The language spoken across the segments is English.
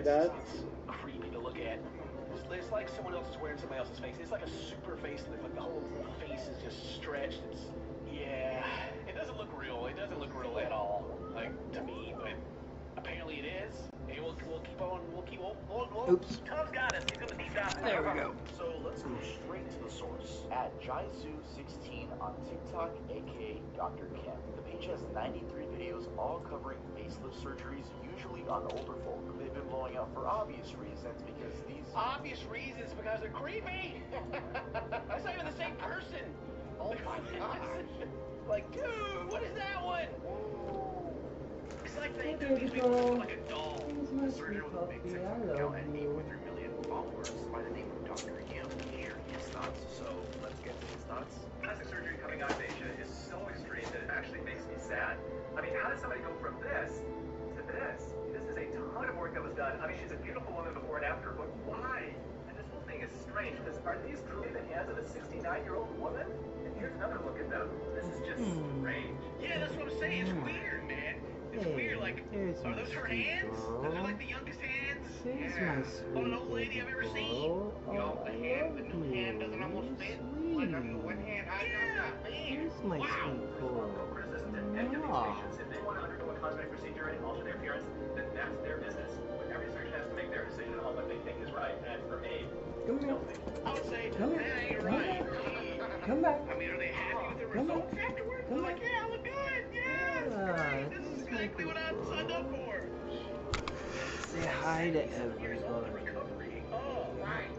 That's creepy to look at. It's like someone else is wearing somebody else's face. It's like a super facelift. Like the whole face is just stretched. It's yeah. It doesn't look real. It doesn't look real at all. Like to me, but apparently it is. Hey, we'll keep on. Oops. Tom's got us. He's gonna deep dive. There we go. So let's go straight to the source. At Jaizu16 on TikTok, aka Dr. Kim. The page has 93 videos, all covering facelift surgeries, usually on older folk. They've been blowing up for obvious reasons because these obvious reasons because they're creepy. That's not even the same person. Oh my gosh. Like, dude, what is that one? It's like they There do we these go. like a doll. Here's my a surgeon sweet with a big puppy. TikTok I account love and you. 8.3 million followers by the name of Dr. Kim shared his thoughts. So let's get to his thoughts. Plastic surgery coming out of Asia is so extreme that it actually makes me sad. I mean, how does somebody go from this to this? This is a ton of work that was done. I mean, she's a beautiful woman before and after, but why? And this whole thing is strange because are these truly the hands of a 69-year-old woman? And here's another look at them. This is just strange. Yeah, that's what I'm saying. It's weird, man. It's weird. Like, are those her hands? Those are like the youngest hands. There's my sweet On an old lady I've ever seen. girl. Oh, The I hand, the love new you. hand doesn't almost fit. Sweet. Like on the one hand, Here's my sweet girl. Criticism to any of these Mwah. patients. If they want to undergo a cosmetic procedure and alter their appearance, then that's their business. But every surgeon has to make their decision on what they think is right. And for me, Come here. I would say Come that here. ain't Come right. Come back. I mean, are they happy with the Come back. results afterwards? Come They're like, back. yeah, I look good. Yeah, it's great. This is exactly what I signed up for. Say hi to everybody. Oh, right.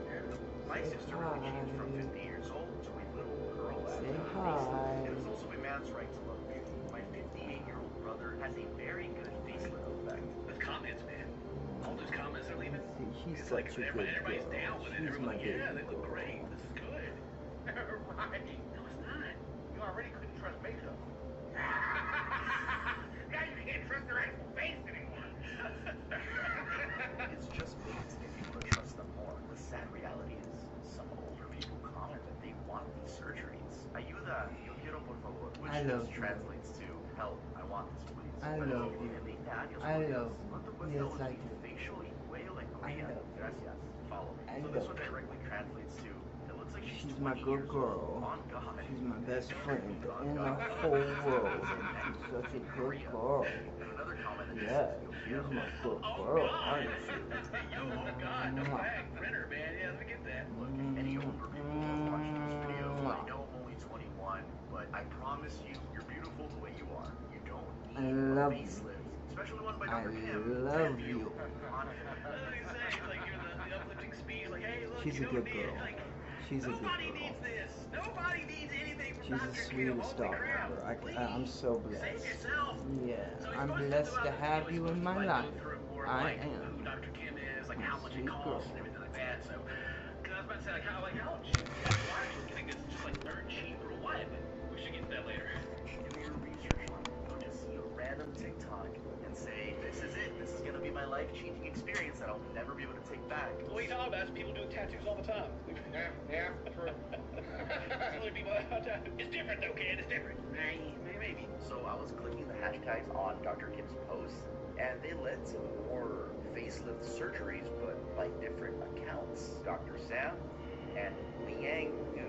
My sister changed from 50 years old to a little girl Say after her hi. facelift. It was also a man's right to love beauty. My 58-year-old brother has a very good facelift effect. The comments, man. All those comments are leaving. She's It's like such a good everybody's girl. down with it. She's my Everyone's like, baby yeah, they look girl. great. This is good. Right. No, it's not. You already couldn't trust makeup. Now you can't trust their actual face anymore. It's just makes people to trust them more. The sad reality is, some older people comment that they want these surgeries. Ayuda, yo quiero por favor, which I love just translates to help. I want this, please. I Pero love you. en 20 años, I pues, love ¿cuánto you. cuesta Yes, un I do. facial y cuello en I Korea? love you. Gracias. Follow me. I So this love one you. directly translates to, it looks like she's She's 20 my good years girl. old. On God. She's my best friend in the whole world. And she's such a good girl. And another comment that Yeah, says, she's my good Oh, girl, God. aren't she? Yo, oh, God. No bag. Printer, man. Yeah, let me get that. Look, any older people who are watching this video, I know I'm only 21, but I promise you, you're beautiful the way you are. You don't I need love a you. facelift, especially one by I Dr. Kim. love It's you. Like giving the uplifting speech, like, hey, look, She's you a know good what it is. girl. Like, She's a good nobody girl. needs this. Nobody needs anything from She's the Dr. Kim. sweetest Holy dog crap. ever. Please, I'm so save blessed. yourself. Yeah, So he's I'm supposed blessed go to out the have video, you he's in my supposed to, life. go through more of, I like, am. who Dr. Kim is, like how much it Sweet costs girl. and everything like that. So, because I was about to say, like, how cheap? Why are you getting this just like dirt cheap or what? We should get to that later. Do your research on it. Don't just see a random TikTok and say, this is it. This is going to be my life-changing experience that I'll never be able to take back. What are you talking about? It's people doing tattoos all the time. Yeah, true. Other people, it's different though, kid. It's different. Maybe. So I was clicking the hashtags on Dr. Kim's posts, and they led to more facelift surgeries, but by different accounts. Dr. Sam and Liang Gu.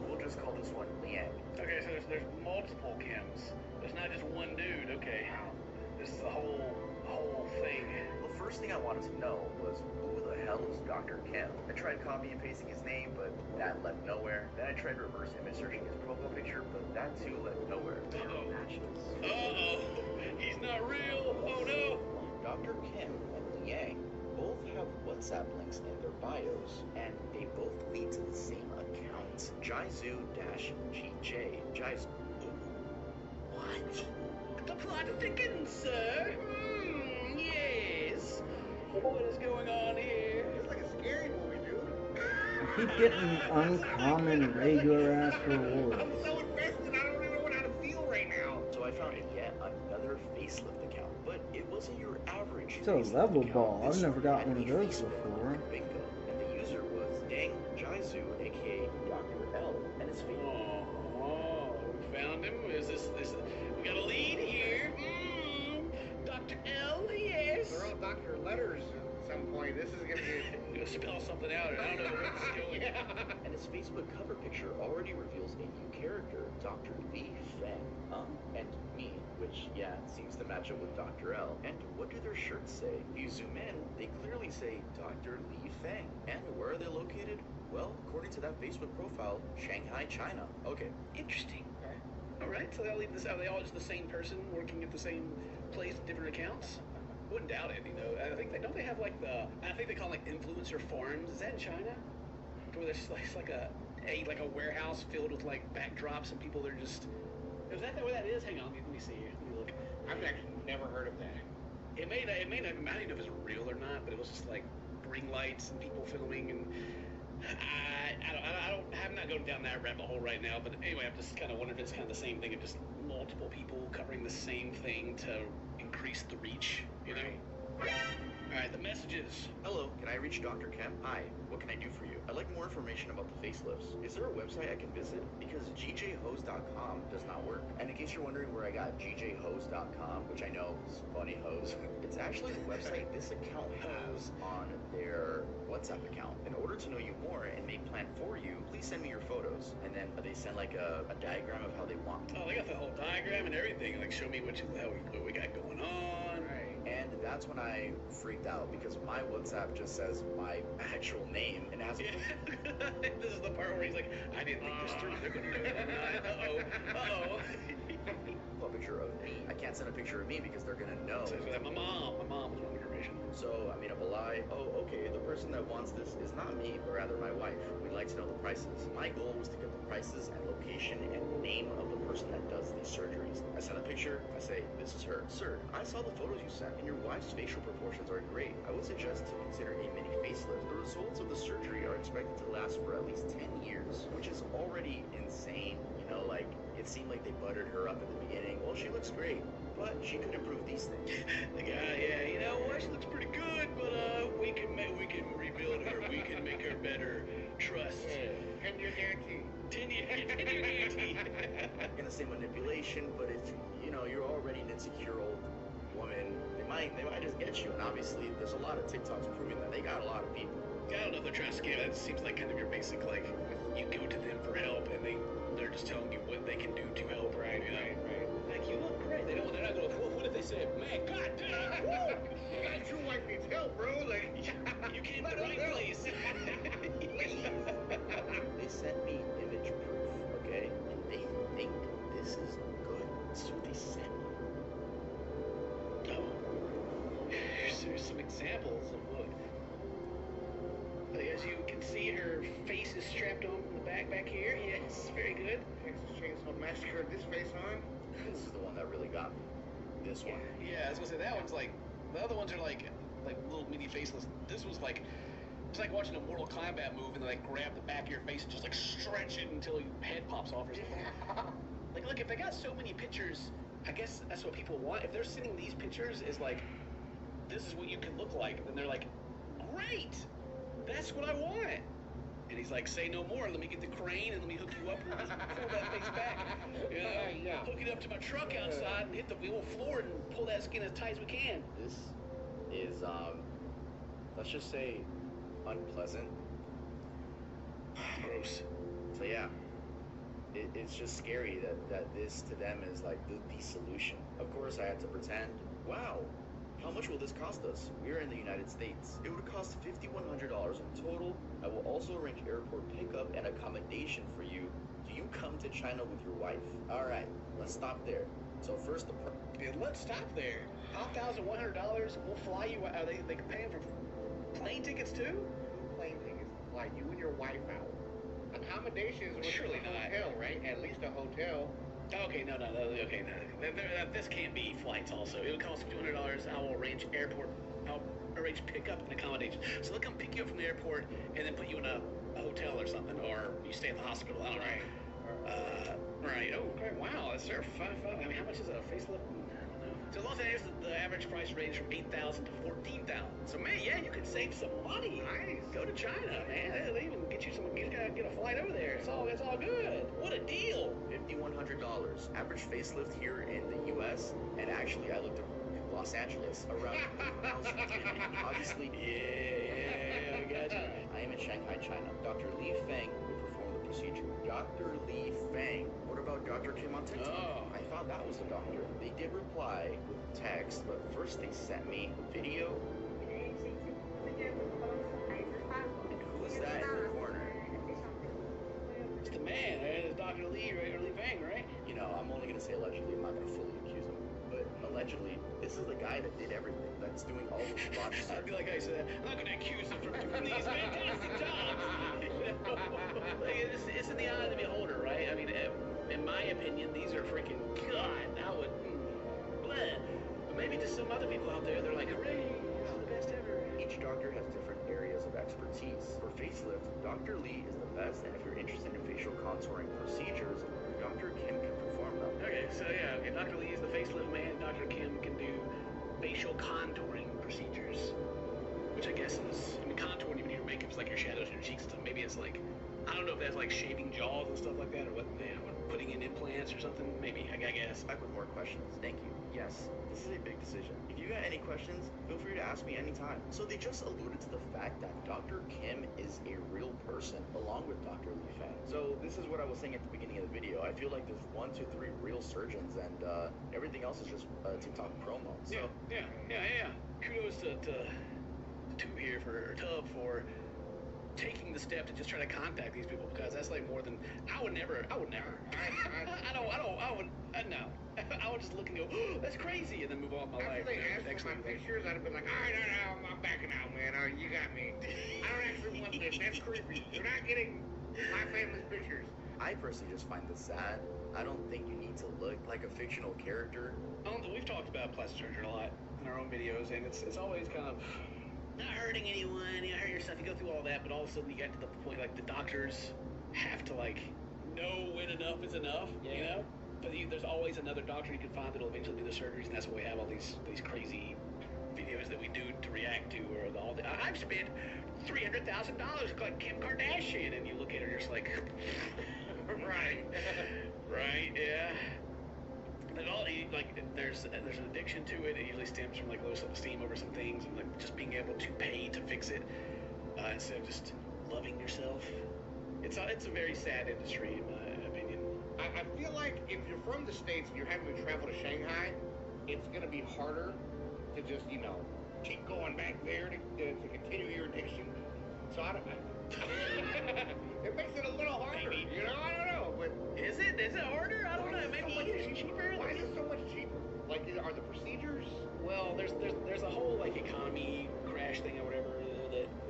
We'll just call this one Liang. Okay, so there's multiple Kims. There's not just one dude. Okay, this is the whole thing. The first thing I wanted to know was who the hell is Dr. Kim? I tried copy and pasting his name, but that led nowhere. Then I tried reverse image searching his profile picture, but that too led nowhere. Zero matches. He's not real. Oh no. Dr. Kim and Liang both have WhatsApp links in their bios, and they both lead to the same account. Jaizu-GJ. Jaizu. What? The plot thickens, sir. Yes. What is going on here? It's like a scary movie, dude. I keep getting uncommon, regular ass rewards. I'm so invested, I don't even know how to feel right now. So I found yet another facelift account, but it wasn't your average It's a facelift level account. ball. I've This never got had one of a those facelift before. Bingo. And the user was Dang Jaizu, aka Dr. L. And his face. Oh, we found him. Is this? We got a lead here. Dr. L, yes. They're all doctor letters. okay, this is gonna be. Gonna spell something out, and I don't know where it's going. Yeah. And his Facebook cover picture already reveals a new character, Dr. Li Feng, and me, which, yeah, seems to match up with Dr. L. And what do their shirts say? If you zoom in, they clearly say Dr. Li Feng. And where are they located? Well, according to that Facebook profile, Shanghai, China. Okay. Interesting. All right, so are they all just the same person working at the same place, different accounts? Wouldn't doubt it, you know. I think don't they have like I think they call it like influencer farms. Is that in China? Where there's like a warehouse filled with like backdrops and people they're just. Is that where that is? Hang on, let me see. Let me look. I've actually never heard of that. It may not. I don't know if it's real or not, but it was just like ring lights and people filming and. I'm not going down that rabbit hole right now, but anyway, I'm just kind of wondering if it's kind of the same thing of just multiple people covering the same thing to increase the reach, you know? All right, the messages. Hello, can I reach Dr. Kemp? Hi, what can I do for you? I'd like more information about the facelifts. Is there a website I can visit? Because gjhose.com does not work. And in case you're wondering where I got gjhose.com, which I know is funny hose, it's actually the website this account has on their WhatsApp account. In order to know you more and make plan for you, please send me your photos. And then they send like a diagram of how they want. Oh, they got the whole diagram and everything. Like, show me what we got going on. Right. And that's when I freaked out because my WhatsApp just says my actual name and it has a This is the part where he's like, I didn't think this through. They're gonna know that. Uh-oh. a picture of me. I can't send a picture of me because they're gonna know. So my mom was one information. So I made up a lie. Oh, okay, the person that wants this is not me, but rather my wife. We'd like to know the prices. My goal was to get the prices and location and name of the person that does these surgeries. I send a picture, I say, this is her. Sir, I saw the photos you sent, and your wife's facial proportions are great. I would suggest to consider a mini facelift. The results of the surgery are expected to last for at least 10 years, which is already insane. You know, like, it seemed like they buttered her up at the beginning. Well, she looks great, but she could improve these things. The guy, yeah, you know what? She looks pretty good, but we can rebuild her. We can make her better. Trust. Yeah. 10-year guarantee. 10-year guarantee. I'm gonna say manipulation, but if you're already an insecure old woman, they might just get you. And obviously, there's a lot of TikToks proving that they got a lot of people. I don't know if they're trying to scam. That seems like kind of your basic, like, you go to them for help, and they're just telling you what they can do to help, right? You know? Right. Like, you look great. They're not going, well, what if they say, man, god damn, woo! That true wife needs help, bro. Like, You came to the right place. They sent me image proof, okay? And they think this is good. This is what they sent me. There's some examples of what. As you can see, her face is strapped on from the back here. Yes, very good. Texas Chainsaw Massacre, this face on. This is the one that really got me. This one. Yeah, I was gonna say that one's like. The other ones are like little mini faceless. This was like. It's like watching a Mortal Kombat move and they like grab the back of your face and just like stretch it until your head pops off or something. Like, look, if they got so many pictures, I guess that's what people want. If they're sending these pictures is like, this is what you can look like, then they're like, great, that's what I want. And he's like, say no more. Let me get the crane and let me hook you up and just pull that face back. You know, Yeah. hook it up to my truck outside and hit the wheel floor and pull that skin as tight as we can. This is let's just say unpleasant. Gross. So yeah, it's just scary that this to them is like the solution. Of course, I had to pretend, wow, how much will this cost us? We're in the United States. It would cost $5,100 in total. I will also arrange airport pickup and accommodation for you. Do you come to China with your wife? All right, let's stop there. So first the Dude, let's stop there. $5,100. We'll fly you. Are they paying for plane tickets too? Plane tickets to fly you and your wife out. Accommodations with Surely a not. hotel, right? At least a hotel. Okay, no. Okay, no. This can't be flights. Also, it'll cost $200. I will arrange airport. I'll arrange pickup and accommodation. So they'll come pick you up from the airport and then put you in a hotel or something, or you stay at the hospital. I don't know. Right. Oh, okay. Wow. Is there I mean, how much is a facelift? I don't know. So Los Angeles, the average price range from $8,000 to $14,000. So man, yeah, you could save some money. Nice. Go to China, man. They even get you some. You gotta get a flight over there. It's all good. What a deal. $5,100. Average facelift here in the U.S. And actually, I looked at Los Angeles around. Obviously, Yeah. China. Dr. Li Feng will perform the procedure. Dr. Li Feng? What about Dr. Kim on TikTok? Oh. I thought that was the doctor. They did reply with text, but first they sent me a video. And who's that in the corner? It's the man, right? It's Dr. Lee, right? Or Lee Fang, right? You know, I'm only gonna say allegedly. I'm not gonna fully accuse him. But allegedly, this is the guy that did everything. That's doing all those body I'd be surgery. like I said, I'm not going to accuse him from doing these fantastic jobs. You know? Like, it's in the eye of the beholder, right? I mean, in my opinion, these are freaking, God, I would, bleh. But maybe to some other people out there, they're like, hooray, this is the best ever. Each doctor has different areas of expertise. For facelift, Dr. Lee is the best, and if you're interested in facial contouring procedures, Dr. Kim can perform them. Okay, so yeah, okay, Dr. Lee is the facelift man, Dr. Kim can do facial contouring procedures. Which I guess is, I mean, contouring, even your makeup's like your shadows and your cheeks and stuff. Maybe it's like, I don't know if that's like shaving jaws and stuff like that, or what, you know, putting in implants or something. Maybe, I guess. Back with more questions. Thank you. Yes, this is a big decision. If you got any questions, feel free to ask me anytime. So they just alluded to the fact that Dr. Kim is a real person, along with Dr. Li Feng. So this is what I was saying at the beginning of the video. I feel like there's 1, 2, 3 real surgeons, and everything else is just TikTok promo. So Yeah. Kudos to Tube here Tub for taking the step to just try to contact these people, because that's like more than I would never. No. I would just look and go, oh, that's crazy, and then move on with my life. After they asked for my pictures, I'd have been like, all right, no, I'm backing out, man. You got me. I don't actually want this. That's creepy. You're not getting my family's pictures. I personally just find this sad. I don't think you need to look like a fictional character. We've talked about plastic surgery a lot in our own videos, and it's always kind of not hurting anyone, you hurt yourself, you go through all that, but all of a sudden you get to the point like the doctors have to like know when enough is enough, you know? But there's always another doctor you can find that'll eventually do the surgeries, and that's why we have all these crazy videos that we do to react to, or I've spent $300,000 like Kim Kardashian, and you look at her, you're just like, right, yeah. But there's an addiction to it. It usually stems from like low self-esteem over some things, and like just being able to pay to fix it instead of just loving yourself. It's a very sad industry, in my opinion. I feel like if you're from the States and you're having to travel to Shanghai, it's going to be harder to just, keep going back there to continue your addiction. So it makes it a little harder, Maybe. I don't know, but... Is it harder? I don't know. Maybe it's cheaper. Why is it so much cheaper? Like, are the procedures... Well, there's a whole like economy crash thing or whatever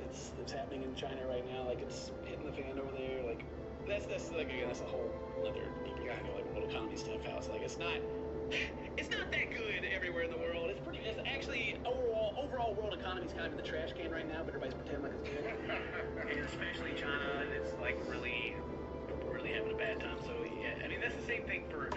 that's happening in China right now. Like it's hitting the fan over there. Like that's like again that's a whole another deeper kind of like world economy stuff. How it's like it's not that good everywhere in the world. It's actually overall world economy is kind of in the trash can right now, but everybody's pretending like it's good. And especially China, it's like really having a bad time. So yeah, I mean that's the same thing for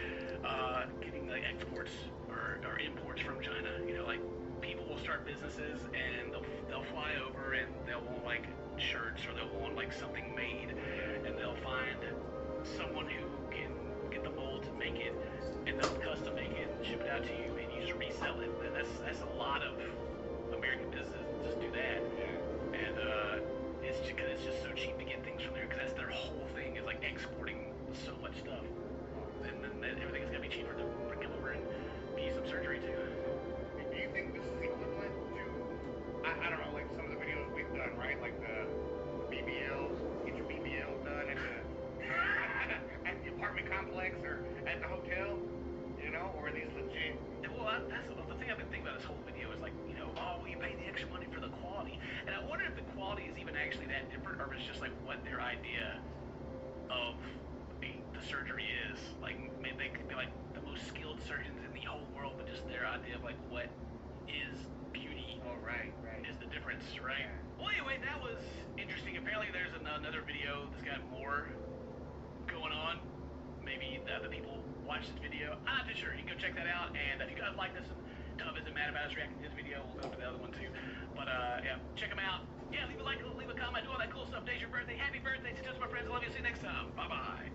getting like exports or imports from China. Like people will start businesses and they'll fly over and they'll want like shirts or they'll want like something made, and they'll find someone who can get the mold to make it, and they'll custom make it and ship it out to you, and you just resell it. And that's a lot of American businesses just do that. And it's just because it's just so cheap to get things from there, because that's their whole thing is like exporting so much stuff, and then everything is gonna be cheaper to bring them over and get you some surgery too. Do you think this is equivalent to, I don't know, like some of the videos we've done, right? Like the BBLs, get your BBLs done at the apartment complex or at the hotel, or are these legit? Well, that's the thing I've been thinking about this whole video is like, oh, well, you pay the extra money for the quality. And I wonder if the quality is even actually that different, or if it's just like what their idea of the surgery is. Like, maybe they could be like the most skilled surgeons in the whole world, but just their idea of like what is beauty. Oh, right. Is the difference, right? Well, anyway, that was interesting. Apparently there's another video that's got more going on. Maybe the other people watch this video. I'm not too sure. You can go check that out. And if you guys like this, Tub isn't mad about us reacting to this video. We'll go for the other one too. But yeah, check them out. Yeah, leave a like, leave a comment, do all that cool stuff. Today's your birthday. Happy birthday to my friends. I love you. See you next time. Bye-bye.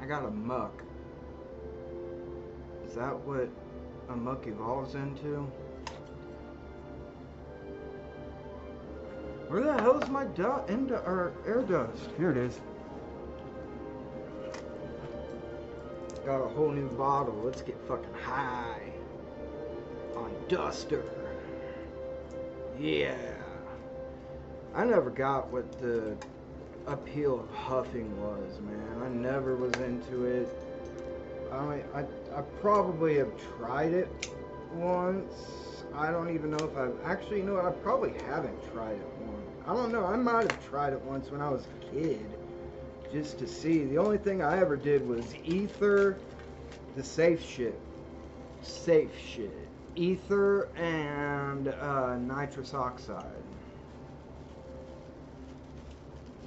I got a muck. Is that what a muck evolves into? Where the hell is my air dust? Here it is. Got a whole new bottle. Let's get fucking high on Duster. Yeah. I never got what the appeal of huffing was, man. I never was into it. I probably have tried it once. I don't even know if I've actually, you know what, I probably haven't tried it once. I don't know, I might have tried it once when I was a kid, just to see. The only thing I ever did was ether, the safe shit, ether and nitrous oxide.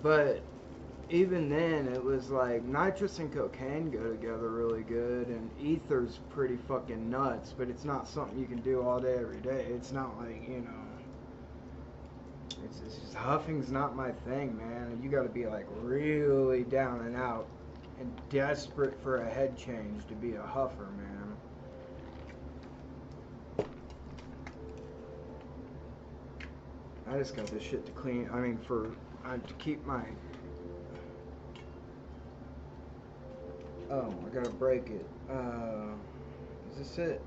But even then, it was like nitrous and cocaine go together really good, and ether's pretty fucking nuts, but it's not something you can do all day, every day. It's not like, you know, it's just huffing's not my thing, man. You gotta be like really down and out and desperate for a head change to be a huffer, man. I just got this shit to clean, to keep my... Oh, I gotta break it. Is this it?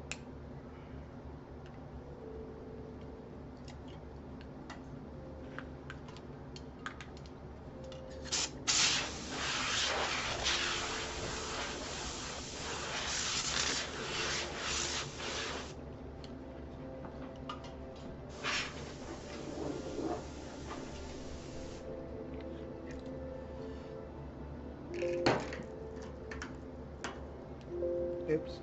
Oops.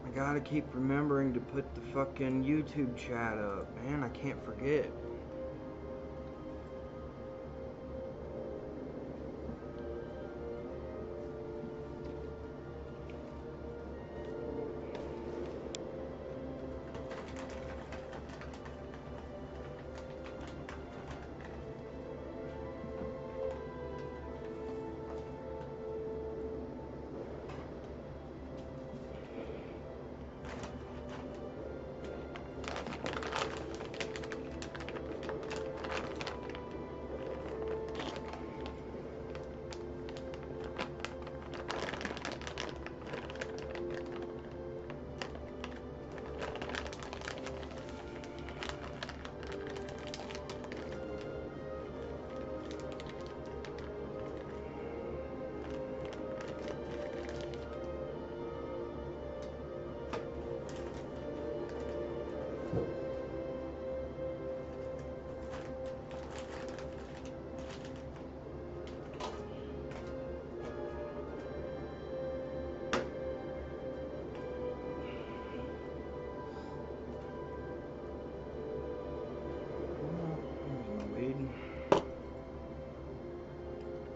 I gotta keep remembering to put the fucking YouTube chat up, man. I can't forget.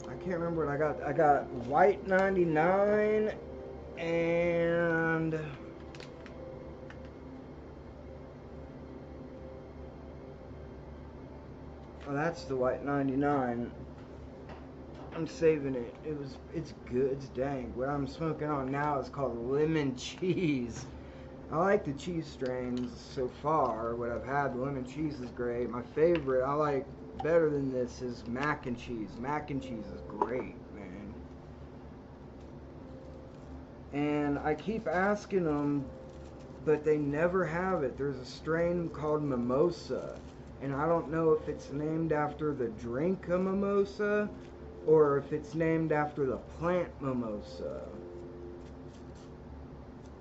I can't remember what I got. I got white 99 and oh, that's the white 99. I'm saving it. It's good. It's dang. What I'm smoking on now is called lemon cheese. I like the cheese strains so far. What I've had, the lemon cheese is great. My favorite, I like better than this, is mac and cheese. Mac and cheese is great, man. And I keep asking them, but they never have it. There's a strain called mimosa, and I don't know if it's named after the drink of mimosa or if it's named after the plant mimosa,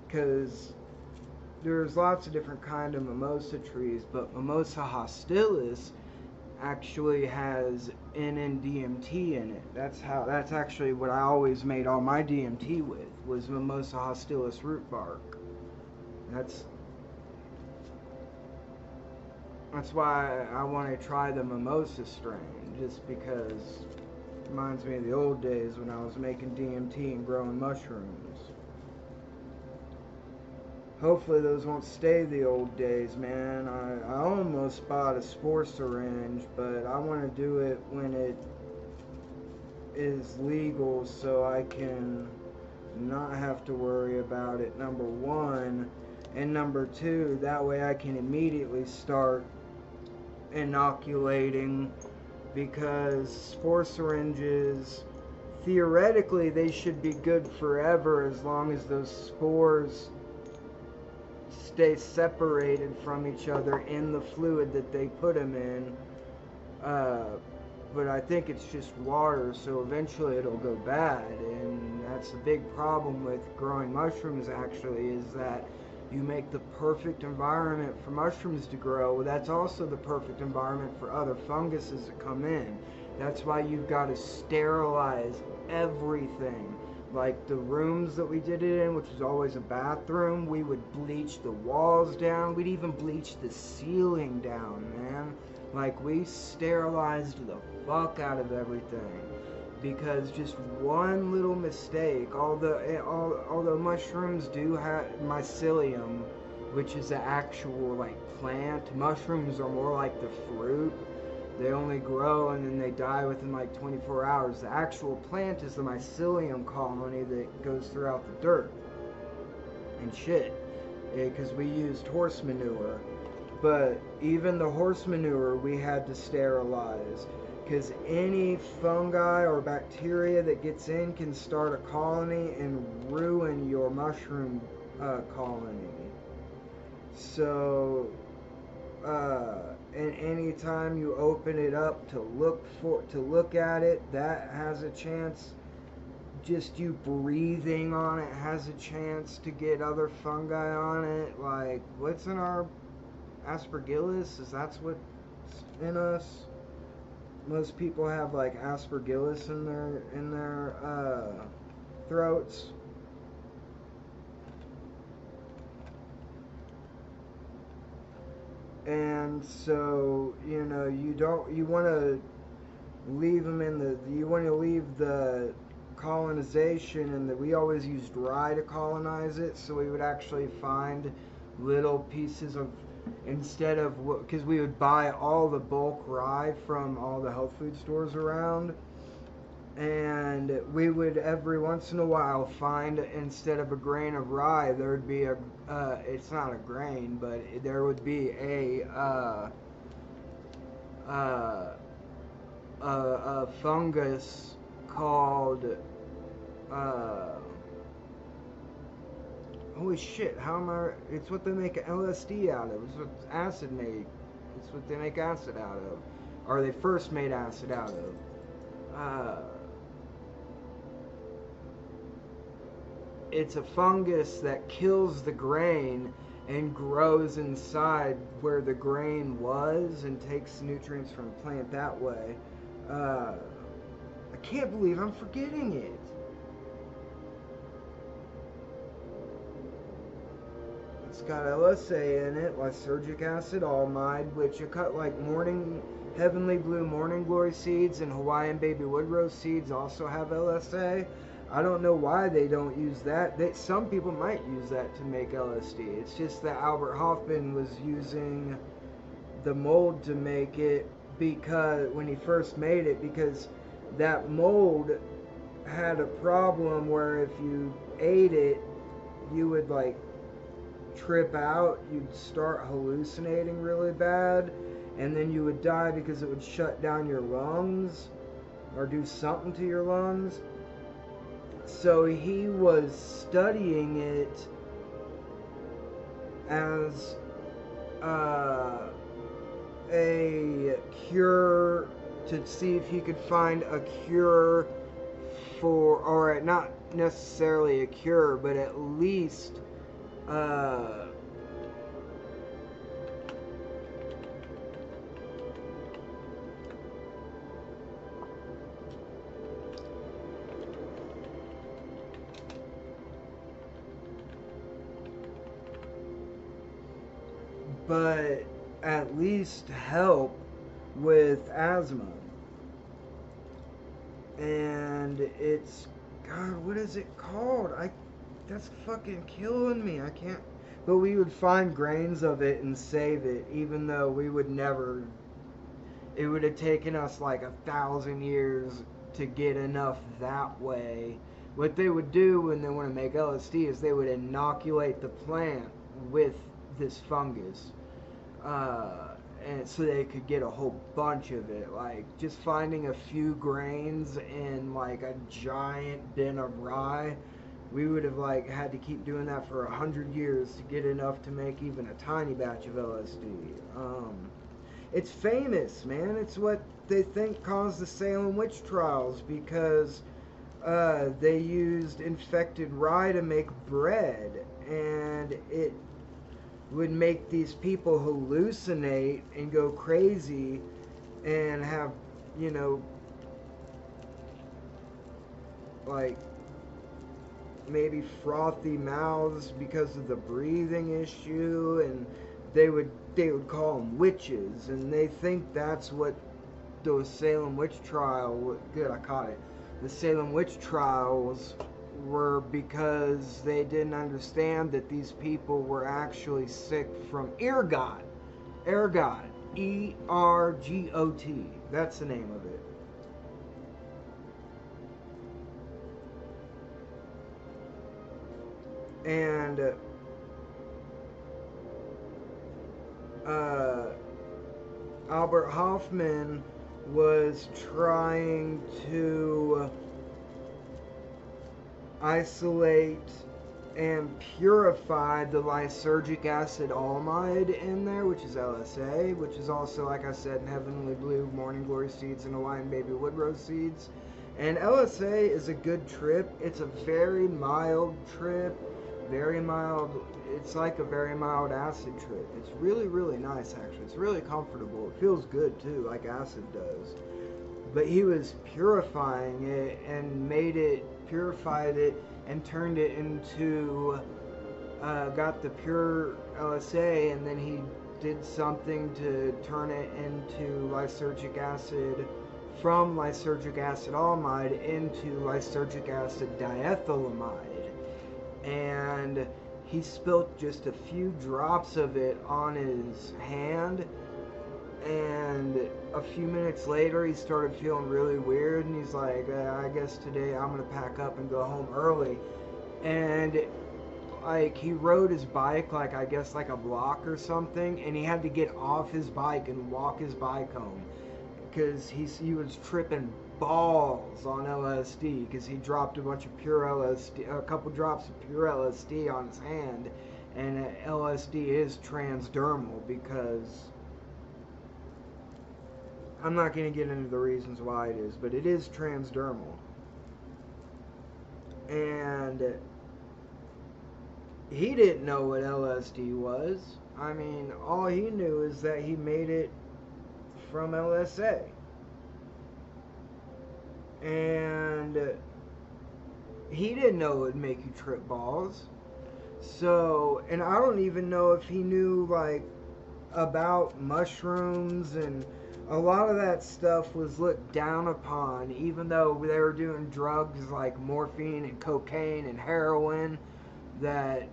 because there's lots of different kind of mimosa trees, but Mimosa hostilis actually has NN-DMT in it. That's actually what I always made all my DMT with, was Mimosa hostilis root bark. That's why I want to try the mimosa strain, just because Reminds me of the old days when I was making DMT and growing mushrooms. Hopefully those won't stay the old days, man. I almost bought a spore syringe, but I want to do it when it is legal so I can not have to worry about it, number one. And number two, that way I can immediately start inoculating, because spore syringes, theoretically, they should be good forever as long as those spores stay separated from each other in the fluid that they put them in. But I think it's just water, so eventually it'll go bad, and that's the big problem with growing mushrooms, actually, is that you make the perfect environment for mushrooms to grow. That's also the perfect environment for other funguses that come in. That's why you've got to sterilize everything. Like the rooms that we did it in, which was always a bathroom, we would bleach the walls down. We'd even bleach the ceiling down, man. Like, we sterilized the fuck out of everything. Because just one little mistake, although mushrooms do have mycelium, which is the actual, like, plant. Mushrooms are more like the fruit. They only grow and then they die within like 24 hours. The actual plant is the mycelium colony that goes throughout the dirt and shit. Because we used horse manure. But even the horse manure we had to sterilize. Because any fungi or bacteria that gets in can start a colony and ruin your mushroom colony. So, and any time you open it up to look at it, that has a chance. Just you breathing on it has a chance to get other fungi on it. Like, what's in our aspergillus? Is that's what's in us? Most people have like aspergillus in their throats. And so, you know, you want to leave them you want to leave the colonization, and we always used rye to colonize it, so we would actually find little pieces of, instead of, because we would buy all the bulk rye from all the health food stores around, and we would every once in a while find, instead of a grain of rye, there would be it's not a grain, but there would be a fungus called holy shit, it's what they make LSD out of. It's what acid made. It's what they make acid out of. Or they first made acid out of. It's a fungus that kills the grain and grows inside where the grain was and takes nutrients from the plant that way. I can't believe I'm forgetting it. It's got LSA in it, lysergic acid almide, which you cut like heavenly blue morning glory seeds and Hawaiian baby wood rose seeds also have LSA. I don't know why they don't use that. Some people might use that to make LSD. It's just that Albert Hoffman was using the mold to make it, because when he first made it, because that mold had a problem where if you ate it, you would like trip out, you'd start hallucinating really bad, and then you would die because it would shut down your lungs or do something to your lungs. So he was studying it as a cure, to see if he could find a cure for, or not necessarily a cure, but at least but at least help with asthma. and it's, God, what is it called? That's fucking killing me. I can't. But we would find grains of it and save it, even though we would never. It would have taken us like 1,000 years to get enough that way. What they would do when they want to make LSD is they would inoculate the plant with this fungus, and so they could get a whole bunch of it. Like just finding a few grains in like a giant bin of rye, we would have like had to keep doing that for 100 years to get enough to make even a tiny batch of LSD. It's famous, man. It's what they think caused the Salem witch trials, because they used infected rye to make bread, and it would make these people hallucinate and go crazy and have, you know, like maybe frothy mouths because of the breathing issue, and they would call them witches, and they think that's what those Salem witch trial. Good, I caught it. The Salem witch trials were because they didn't understand that these people were actually sick from ergot. Ergot. E-R-G-O-T. That's the name of it. And Albert Hoffman was trying to isolate and purify the lysergic acid almide in there, which is LSA, which is also, like I said, in Heavenly Blue, Morning Glory seeds, and Hawaiian Baby Woodrose seeds. And LSA is a good trip. It's a very mild trip, very mild. It's like a very mild acid trip. It's really, really nice, actually. It's really comfortable. It feels good, too, like acid does. But he was purifying it and purified it and turned it into, got the pure LSA, and then he did something to turn it into lysergic acid, from lysergic acid almide into lysergic acid diethylamide. And he spilt just a few drops of it on his hand, and a few minutes later he started feeling really weird, and he's like, I guess today I'm gonna pack up and go home early. And like he rode his bike like, I guess like a block or something, and he had to get off his bike and walk his bike home because he was tripping balls on LSD, because he dropped a bunch of pure LSD, a couple drops of pure LSD on his hand. And LSD is transdermal, because I'm not going to get into the reasons why it is, but it is transdermal. And he didn't know what LSD was. I mean, all he knew is that he made it from LSA. And he didn't know it would make you trip balls. So, and I don't even know if he knew like about mushrooms, and a lot of that stuff was looked down upon, even though they were doing drugs like morphine and cocaine and heroin that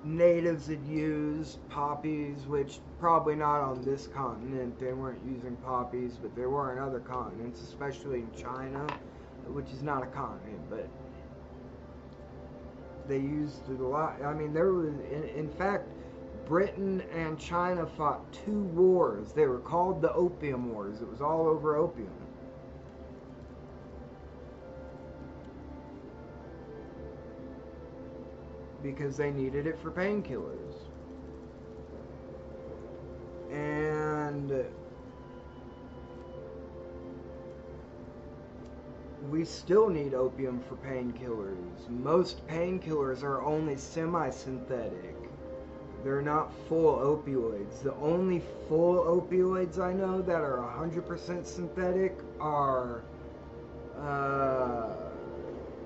natives had used, poppies, which probably not on this continent, they weren't using poppies, but there were in other continents, especially in China, which is not a continent, but they used it a lot. I mean, there was, in fact, Britain and China fought 2 wars. They were called the Opium Wars. It was all over opium. Because they needed it for painkillers. And we still need opium for painkillers. Most painkillers are only semi-synthetic. They're not full opioids. The only full opioids I know that are 100% synthetic are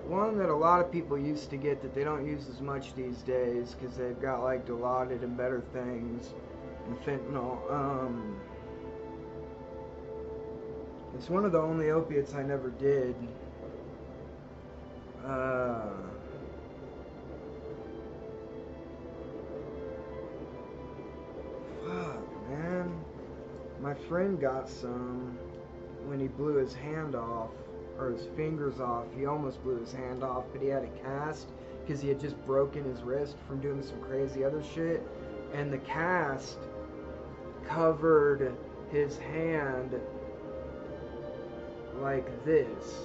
one that a lot of people used to get that they don't use as much these days because they've got like Dilaudid and better things, and fentanyl. It's one of the only opiates I never did. Fuck, man. My friend got some when he blew his hand off, or his fingers off. He almost blew his hand off, but he had a cast because he had just broken his wrist from doing some crazy other shit. And the cast covered his hand like this.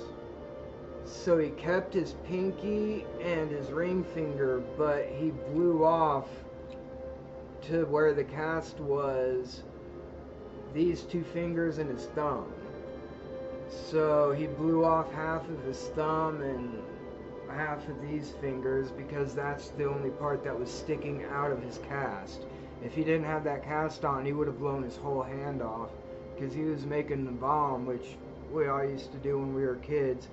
So he kept his pinky and his ring finger, but he blew off to where the cast was these two fingers and his thumb. So he blew off half of his thumb and half of these fingers because that's the only part that was sticking out of his cast. If he didn't have that cast on, he would have blown his whole hand off because he was making the bomb, which we all used to do when we were kids.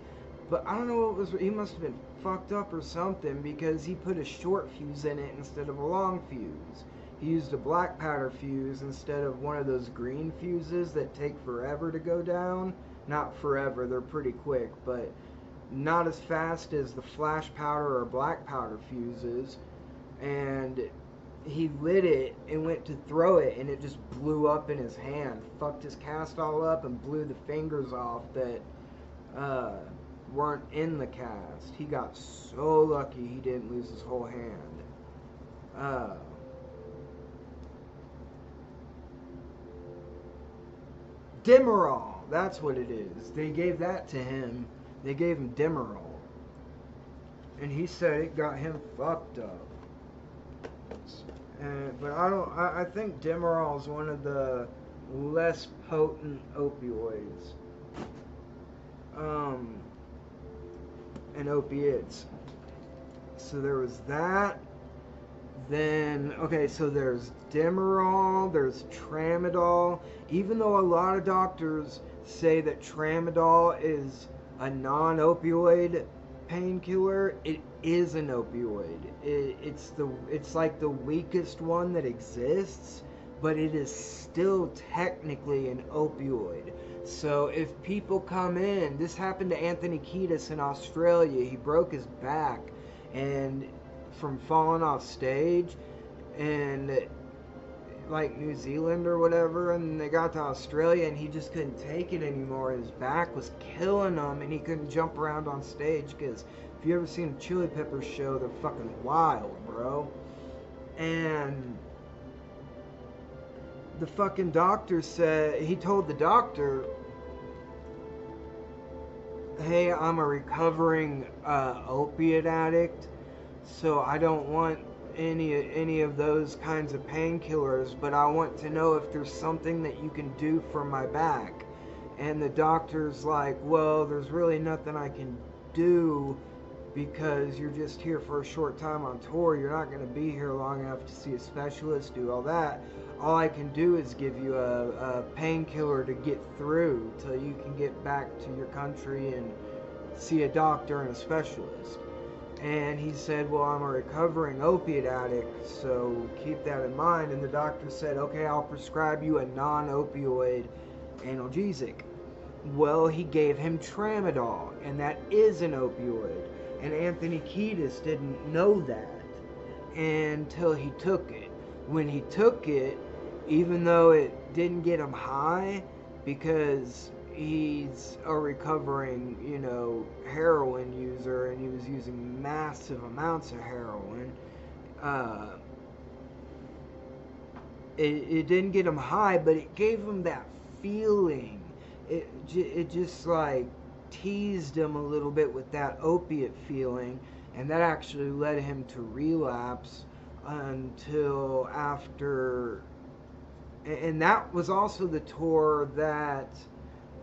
But I don't know what was, he must have been fucked up or something because he put a short fuse in it instead of a long fuse. He used a black powder fuse instead of one of those green fuses that take forever to go down. Not forever, they're pretty quick, but not as fast as the flash powder or black powder fuses. And he lit it and went to throw it and it just blew up in his hand. Fucked his cast all up and blew the fingers off that weren't in the cast. He got so lucky he didn't lose his whole hand. Demerol, that's what it is. They gave that to him. They gave him Demerol. And he said it got him fucked up. But I think Demerol is one of the less potent opioids. And opiates. So there was that. Then, okay, so there's Demerol, there's Tramadol. Even though a lot of doctors say that Tramadol is a non-opioid painkiller, it is an opioid. It's like the weakest one that exists, but it is still technically an opioid. So if people come in, this happened to Anthony Kiedis in Australia. He broke his back and from falling off stage, and like New Zealand or whatever, and they got to Australia and he just couldn't take it anymore. His back was killing him and he couldn't jump around on stage because if you ever seen a Chili Peppers show, they're fucking wild, bro. And the fucking doctor said, he told the doctor, hey, I'm a recovering opiate addict, so I don't want any of those kinds of painkillers, but I want to know if there's something that you can do for my back. And the doctor's like, well, there's really nothing I can do because you're just here for a short time on tour. You're not going to be here long enough to see a specialist, do all that. All I can do is give you a painkiller to get through till you can get back to your country and see a doctor and a specialist. And he said, well, I'm a recovering opiate addict, so keep that in mind. And the doctor said, okay, I'll prescribe you a non-opioid analgesic. Well, he gave him Tramadol, and that is an opioid. And Anthony Kiedis didn't know that until he took it. When he took it, even though it didn't get him high, because he's a recovering, heroin user, and he was using massive amounts of heroin, it didn't get him high, but it gave him that feeling. It just like teased him a little bit with that opiate feeling, and that actually led him to relapse until after. And that was also the tour that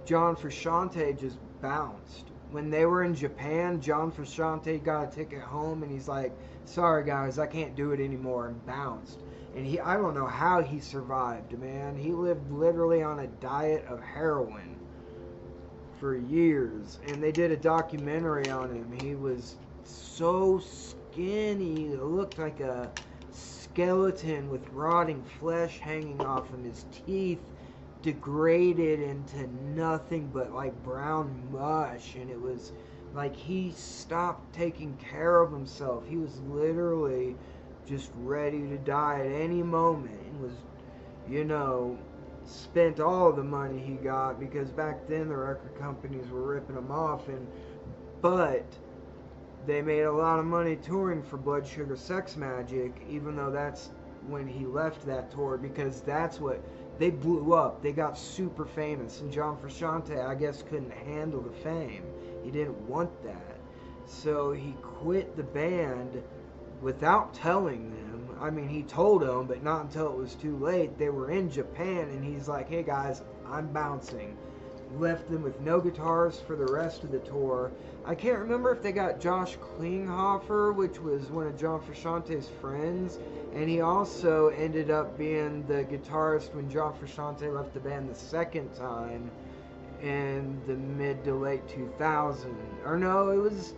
John Frusciante just bounced. When they were in Japan, John Frusciante got a ticket home and he's like, sorry guys, I can't do it anymore, and bounced. And I don't know how he survived, man. He lived literally on a diet of heroin for years. And they did a documentary on him. He was so skinny, it looked like a skeleton with rotting flesh hanging off of his teeth. degraded into nothing but like brown mush, and it was like he stopped taking care of himself. He was literally just ready to die at any moment, and was, you know, spent all the money he got, because back then the record companies were ripping him off, and but they made a lot of money touring for Blood Sugar Sex Magic, even though that's when he left that tour, because that's what they blew up. They got super famous, and John Frusciante, I guess, couldn't handle the fame. He didn't want that, so he quit the band without telling them. I mean, he told them, but not until it was too late. They were in Japan, and he's like, "Hey guys, I'm bouncing." Left them with no guitars for the rest of the tour. I can't remember if they got Josh Klinghoffer, which was one of John Frusciante's friends, and he also ended up being the guitarist when John Frusciante left the band the second time in the mid to late 2000s. Or no, it was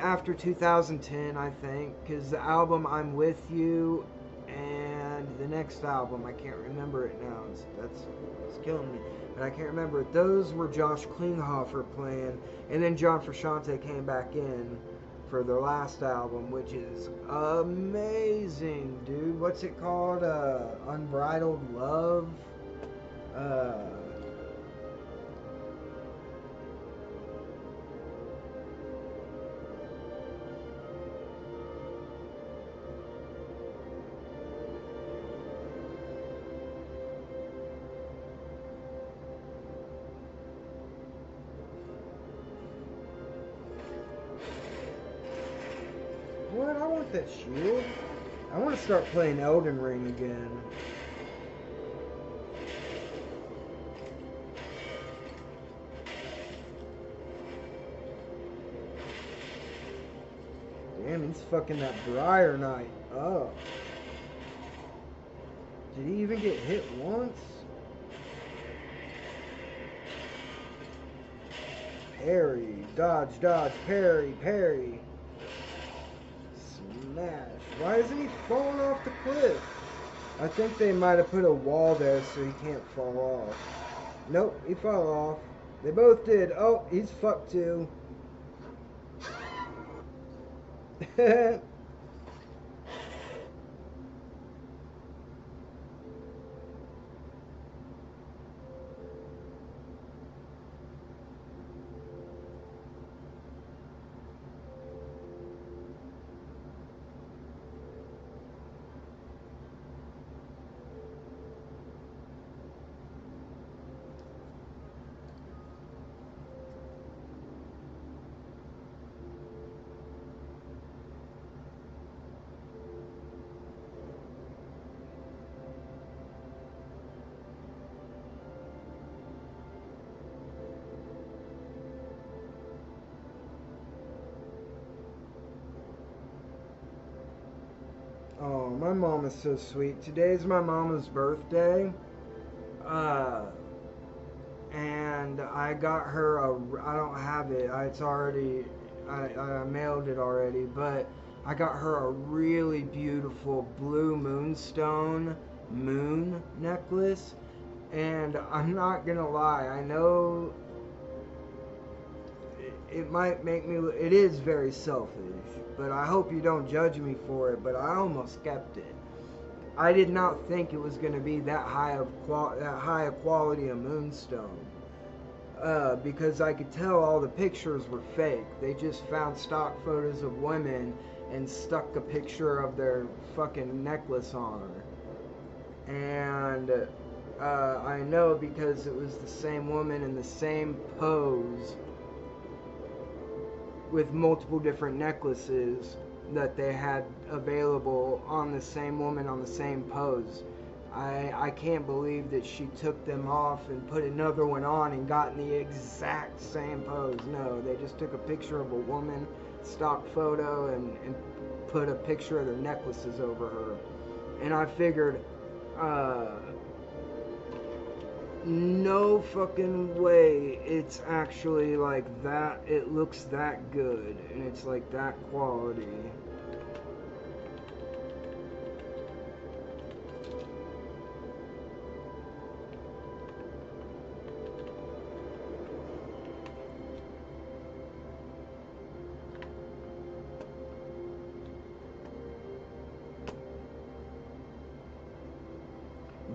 after 2010, I think, because the album I'm With You and the next album, I can't remember it now. It's killing me. But I can't remember it. Those were Josh Klinghoffer playing, and then John Frusciante came back in for their last album, which is amazing, dude. What's it called? Unbridled Love? What? I want that shield. I want to start playing Elden Ring again. Damn, he's fucking that Briar Knight up. Did he even get hit once? Parry, dodge, dodge, parry, parry. Smash. Why isn't he falling off the cliff? I think they might have put a wall there so he can't fall off. Nope, he fell off. They both did. Oh, he's fucked too. Oh, my mom is so sweet. Today's my mama's birthday. And I got her I don't have it. It's already, I mailed it already, but I got her a really beautiful blue moonstone moon necklace. And I'm not gonna lie, I know it might make me, it is very selfish, but I hope you don't judge me for it, but I almost kept it. I did not think it was going to be that high a quality of moonstone, because I could tell all the pictures were fake. They just found stock photos of women and stuck a picture of their fucking necklace on her. And I know because it was the same woman in the same pose with multiple different necklaces that they had available on the same woman on the same pose. I can't believe that she took them off and put another one on and got in the exact same pose. No, they just took a picture of a woman, stock photo, and put a picture of their necklaces over her. And I figured, no fucking way it's actually like that. It looks that good and it's like that quality.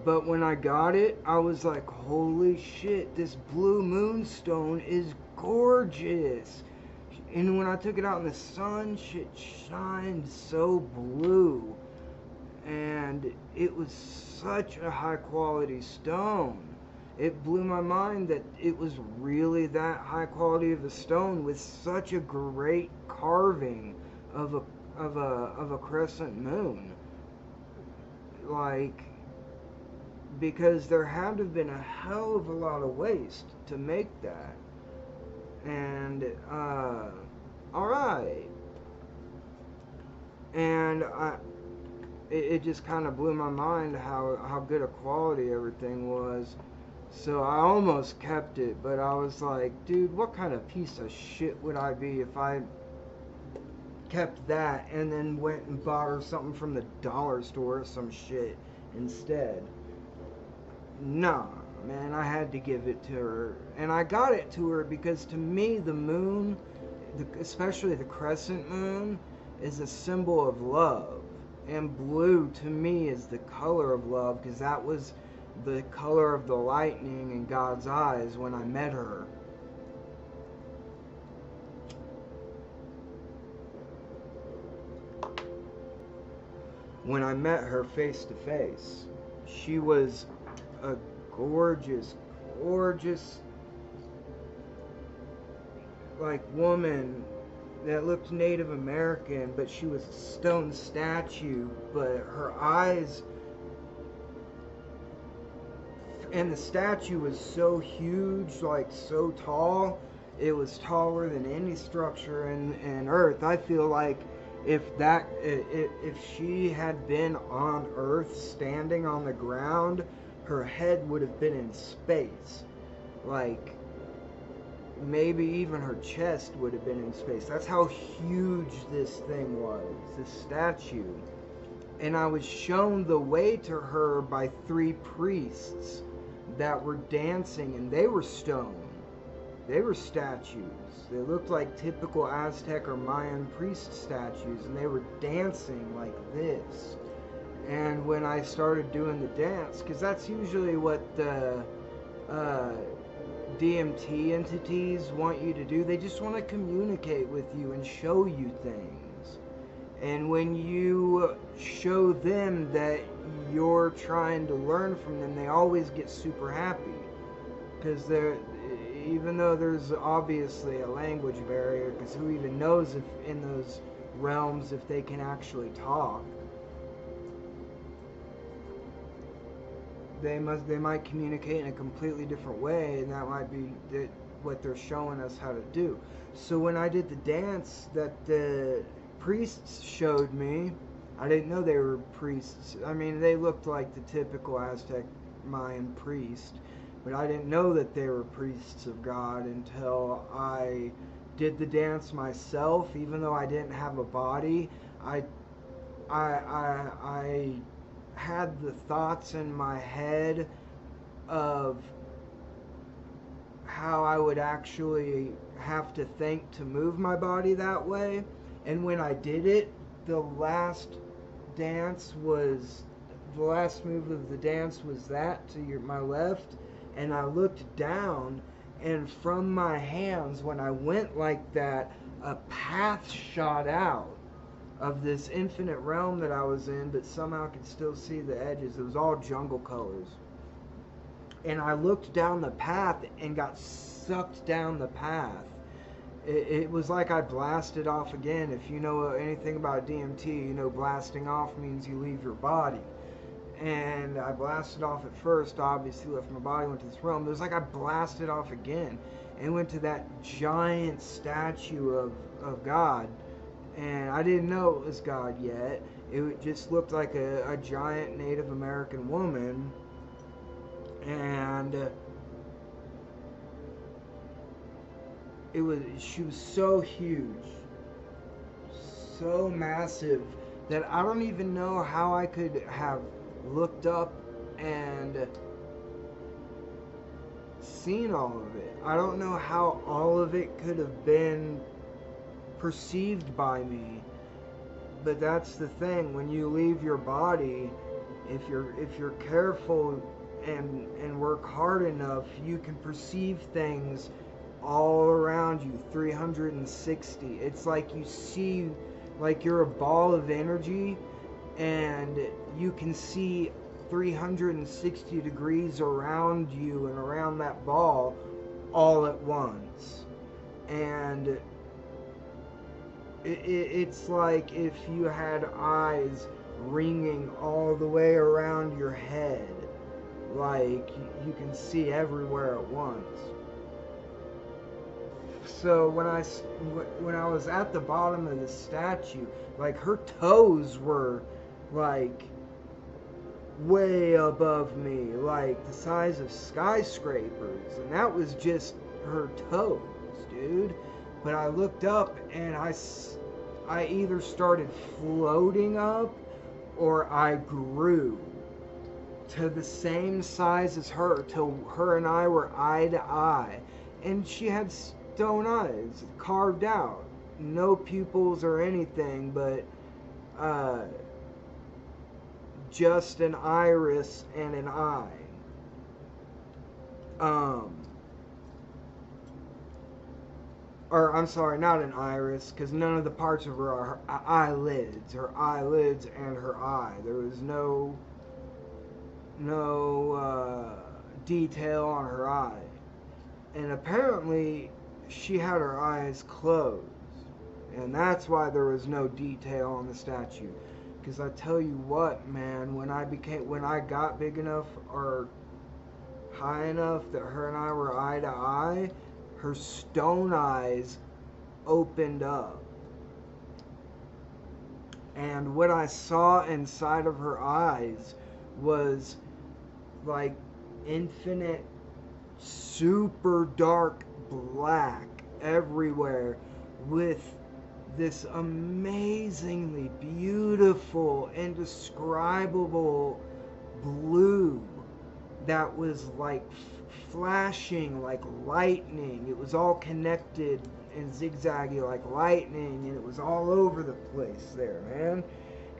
But when I got it, I was like, holy shit, this blue moonstone is gorgeous. And when I took it out in the sun, shit shined so blue. And it was such a high quality stone. It blew my mind that it was really that high quality of a stone with such a great carving of a crescent moon. Like, because there had to have been a hell of a lot of waste to make that. And alright. And it just kind of blew my mind how good a quality everything was. So I almost kept it, but I was like, dude, what kind of piece of shit would I be if I kept that and then went and bought her something from the dollar store or some shit instead? Nah, man, I had to give it to her. And I got it to her because to me the moon, especially the crescent moon, is a symbol of love. And blue to me is the color of love, because that was the color of the lightning in God's eyes when I met her. When I met her face to face, she was a gorgeous, gorgeous, like, woman that looked Native American, but she was a stone statue, but her eyes, and the statue was so huge, like so tall, it was taller than any structure in Earth. I feel like if she had been on Earth standing on the ground, her head would have been in space. Like, maybe even her chest would have been in space. That's how huge this thing was, this statue. And I was shown the way to her by 3 priests that were dancing, and they were stone. They were statues. They looked like typical Aztec or Mayan priest statues, and they were dancing like this. And when I started doing the dance, because that's usually what the DMT entities want you to do. They just want to communicate with you and show you things. And when you show them that you're trying to learn from them, they always get super happy. Because even though there's obviously a language barrier, because who even knows if in those realms if they can actually talk. They might communicate in a completely different way, and that might be what they're showing us how to do. So when I did the dance that the priests showed me, I didn't know they were priests. I mean, they looked like the typical Aztec Mayan priest, but I didn't know that they were priests of God until I did the dance myself. Even though I didn't have a body, I had the thoughts in my head of how I would actually have to think to move my body that way. And when I did it, the last move of the dance was that to my left, and I looked down, and from my hands, when I went like that, a path shot out of this infinite realm that I was in, but somehow I could still see the edges. It was all jungle colors. And I looked down the path and got sucked down the path. It was like I blasted off again. If you know anything about DMT, you know blasting off means you leave your body. And I blasted off at first, obviously left my body, went to this realm. It was like I blasted off again and went to that giant statue of God. And I didn't know it was God yet. It just looked like a giant Native American woman. And she was so huge, so massive, that I don't even know how I could have looked up and seen all of it. I don't know how all of it could have been perceived by me. But that's the thing, when you leave your body, if you're careful and work hard enough, you can perceive things all around you 360. It's like you see, like you're a ball of energy, and you can see 360 degrees around you and around that ball all at once. And it's like if you had eyes ringing all the way around your head, like you can see everywhere at once. So when I was at the bottom of the statue, like her toes were like way above me, like the size of skyscrapers, and that was just her toes, dude. But I looked up and I either started floating up or I grew to the same size as her, till her and I were eye to eye. And she had stone eyes carved out, no pupils or anything, but just an iris and an eye. Or I'm sorry, not an iris, because none of the parts of her are her eyelids and her eye. There was no detail on her eye. And apparently she had her eyes closed, and that's why there was no detail on the statue. Because I tell you what, man, when I got big enough or high enough that her and I were eye to eye, her stone eyes opened up. And what I saw inside of her eyes was like infinite, super dark black everywhere, with this amazingly beautiful, indescribable blue that was like flashing like lightning. It was all connected and zigzaggy like lightning, and it was all over the place there, man.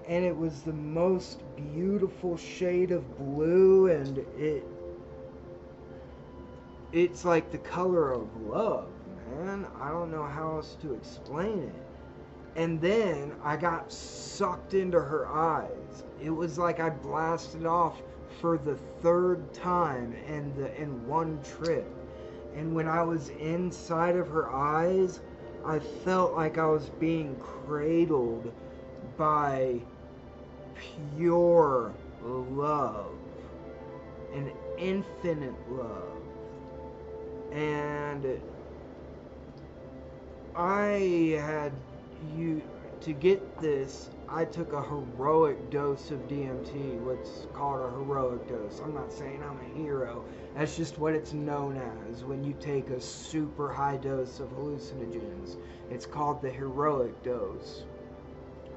And it was the most beautiful shade of blue, and it's like the color of love, man. I don't know how else to explain it. And then I got sucked into her eyes. It was like I blasted off for the third time in one trip. And when I was inside of her eyes, I felt like I was being cradled by pure love, an infinite love. And to get this, I took a heroic dose of DMT, what's called a heroic dose. I'm not saying I'm a hero. That's just what it's known as when you take a super high dose of hallucinogens. It's called the heroic dose.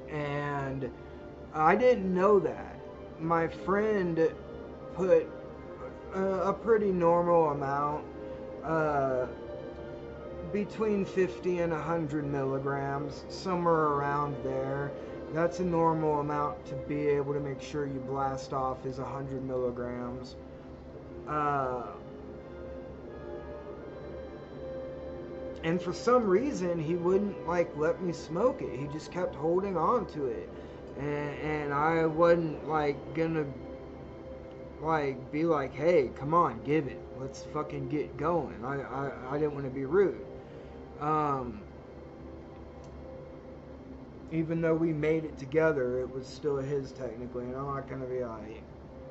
And I didn't know that. My friend put a pretty normal amount, between 50 and 100 milligrams, somewhere around there. That's a normal amount to be able to make sure you blast off, is 100 milligrams. And for some reason, he wouldn't let me smoke it. He just kept holding on to it. And I wasn't gonna be like, hey, come on, give it. Let's fucking get going. I didn't want to be rude. Even though we made it together, it was still his technically, and I'm not gonna be like,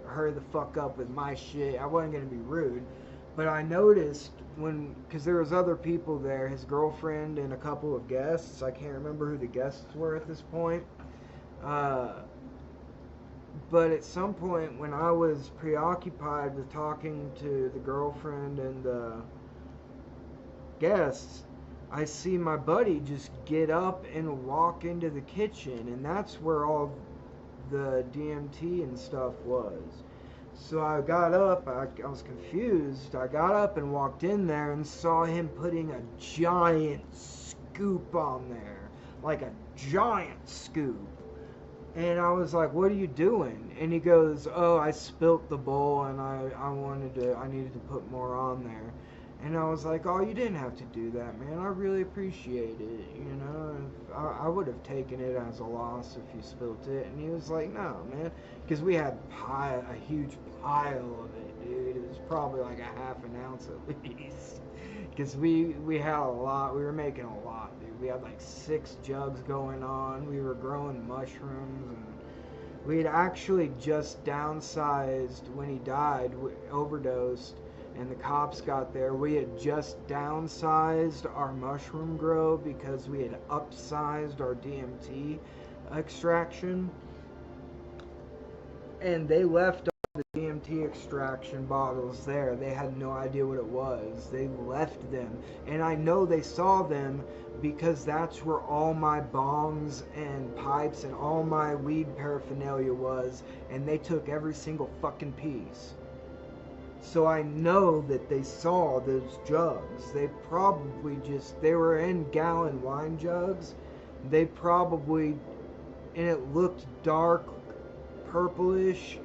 hurry the fuck up with my shit. I wasn't gonna be rude, but I noticed because there was other people there, his girlfriend and a couple of guests. I can't remember who the guests were at this point. But at some point when I was preoccupied with talking to the girlfriend and the guests, I see my buddy just get up and walk into the kitchen, and that's where all the DMT and stuff was. So I got up, I was confused. I got up and walked in there and saw him putting a giant scoop on there, like a giant scoop And I was like, what are you doing? And he goes, oh, I spilt the bowl and I needed to put more on there. And I was like, oh, you didn't have to do that, man. I really appreciate it. You know, I would have taken it as a loss if you spilt it. And he was like, no, man. Because we had a huge pile of it, dude. It was probably like a half an ounce at least. Because we had a lot. We were making a lot, dude. We had like 6 jugs going on. We were growing mushrooms. And we had actually just downsized when he died, overdosed. And the cops got there. We had just downsized our mushroom grow because we had upsized our DMT extraction. And they left all the DMT extraction bottles there. They had no idea what it was. They left them. And I know they saw them because that's where all my bongs and pipes and all my weed paraphernalia was. And they took every single fucking piece. So I know that they saw those jugs. They probably they were in gallon wine jugs. They probably, and it looked dark, purplish,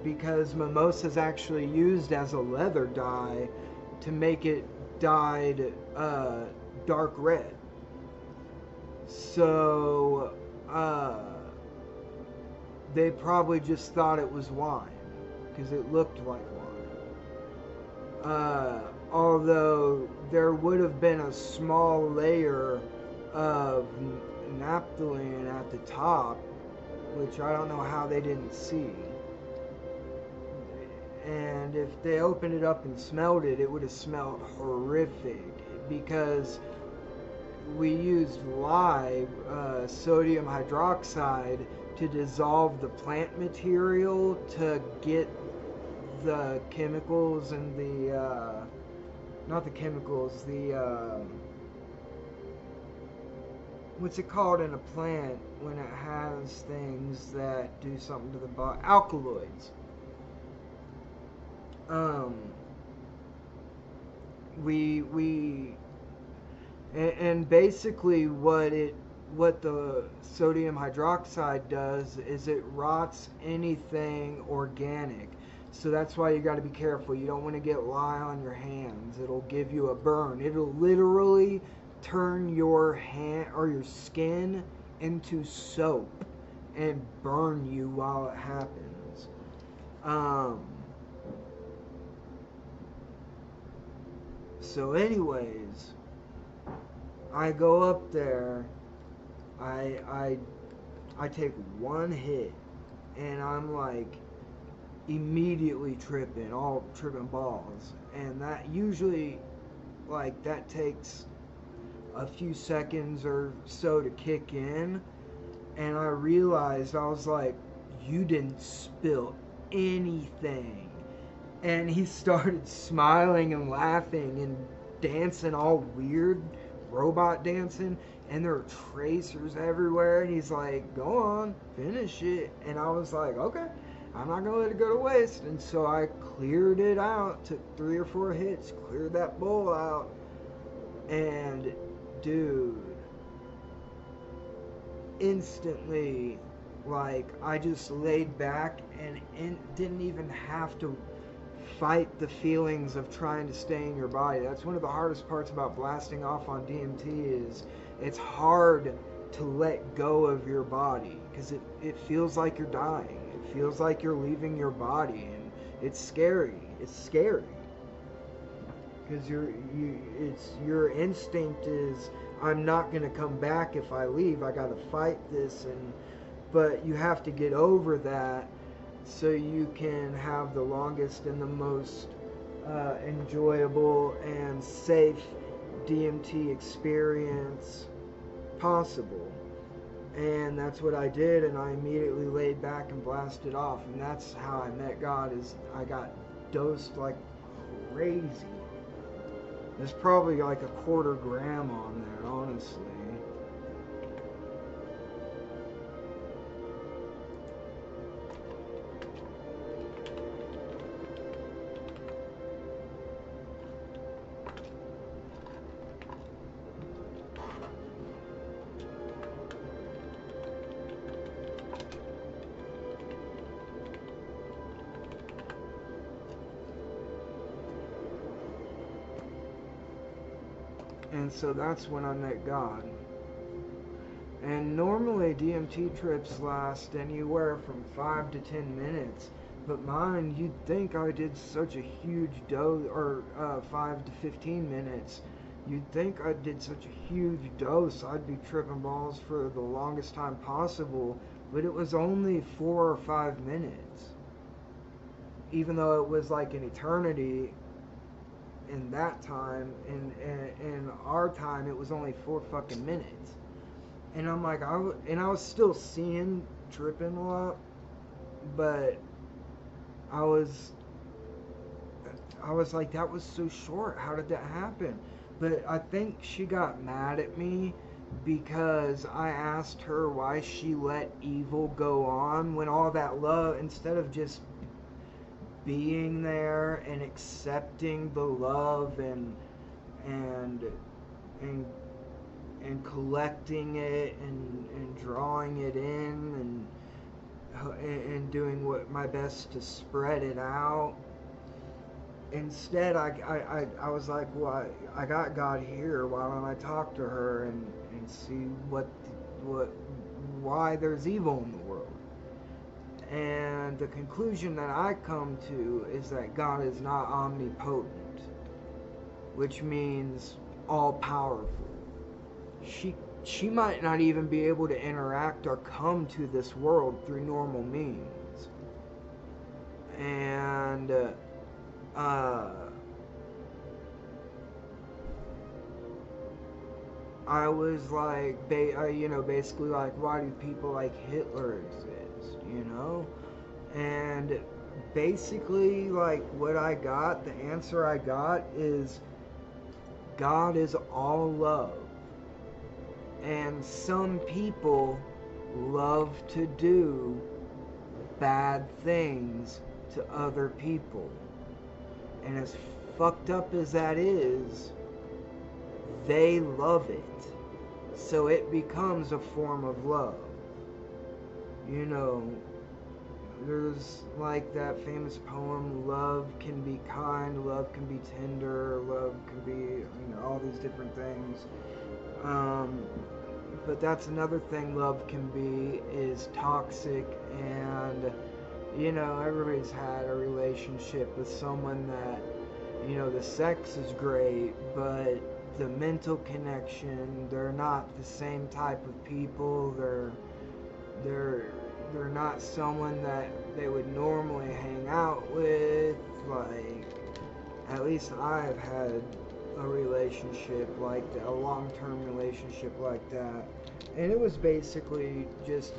because mimosa's actually used as a leather dye to make it dyed dark red. So, they probably just thought it was wine. Because it looked like wine. Although there would have been a small layer of naphthalene at the top, which I don't know how they didn't see. And if they opened it up and smelled it, it would have smelled horrific because we used live sodium hydroxide to dissolve the plant material to get the chemicals and not the chemicals, what's it called in a plant when it has things that do something to the body? Alkaloids. And basically what the sodium hydroxide does is it rots anything organic. So that's why you got to be careful. You don't want to get lye on your hands. It'll give you a burn. It'll literally turn your hand or your skin into soap and burn you while it happens. So anyways, I go up there, I take one hit, and I'm like immediately tripping balls, and that usually, like, that takes a few seconds or so to kick in, and I realized, I was like, you didn't spill anything. And he started smiling and laughing and dancing all weird, robot dancing, and there were tracers everywhere, and he's like, go on, finish it. And I was like, okay, I'm not gonna let it go to waste. And so I cleared it out, took 3 or 4 hits, cleared that bowl out, and dude, instantly, like, I just laid back and didn't even have to fight the feelings of trying to stay in your body. That's one of the hardest parts about blasting off on DMT is it's hard to let go of your body because it feels like you're dying. It feels like you're leaving your body, and it's scary. It's scary because your instinct is, I'm not going to come back if I leave. I got to fight this, but you have to get over that so you can have the longest and the most enjoyable and safe DMT experience possible. And that's what I did, and I immediately laid back and blasted off. And that's how I met God, is I got dosed like crazy. There's probably like a 1/4 gram on there, honestly. And so that's when I met God. And normally DMT trips last anywhere from 5 to 10 minutes. But mine, you'd think I did such a huge dose, or 5 to 15 minutes. You'd think I did such a huge dose, I'd be tripping balls for the longest time possible. But it was only 4 or 5 minutes. Even though it was like an eternity in that time, in our time, it was only 4 fucking minutes. And I'm like, I was still seeing tripping a lot, but I was like, that was so short. How did that happen? But I think she got mad at me because I asked her why she let evil go on when all that love, instead of just being there and accepting the love and collecting it and drawing it in and doing my best to spread it out. Instead, I was like, well, I got God here. Why don't I talk to her and see why there's evil in the world? And the conclusion that I come to is that God is not omnipotent, which means all powerful. She might not even be able to interact or come to this world through normal means. And I was like, basically like, why do people like Hitler exist, And basically, like, what I got, the answer I got is God is all love. And some people love to do bad things to other people. And as fucked up as that is, they love it. So it becomes a form of love. There's like that famous poem, love can be kind, love can be tender, love can be, all these different things. But that's another thing love can be, is toxic. And everybody's had a relationship with someone that, the sex is great, but the mental connection, they're not the same type of people. They're not someone that they would normally hang out with. Like, at least I've had a relationship like that, a long-term relationship like that, and it was basically just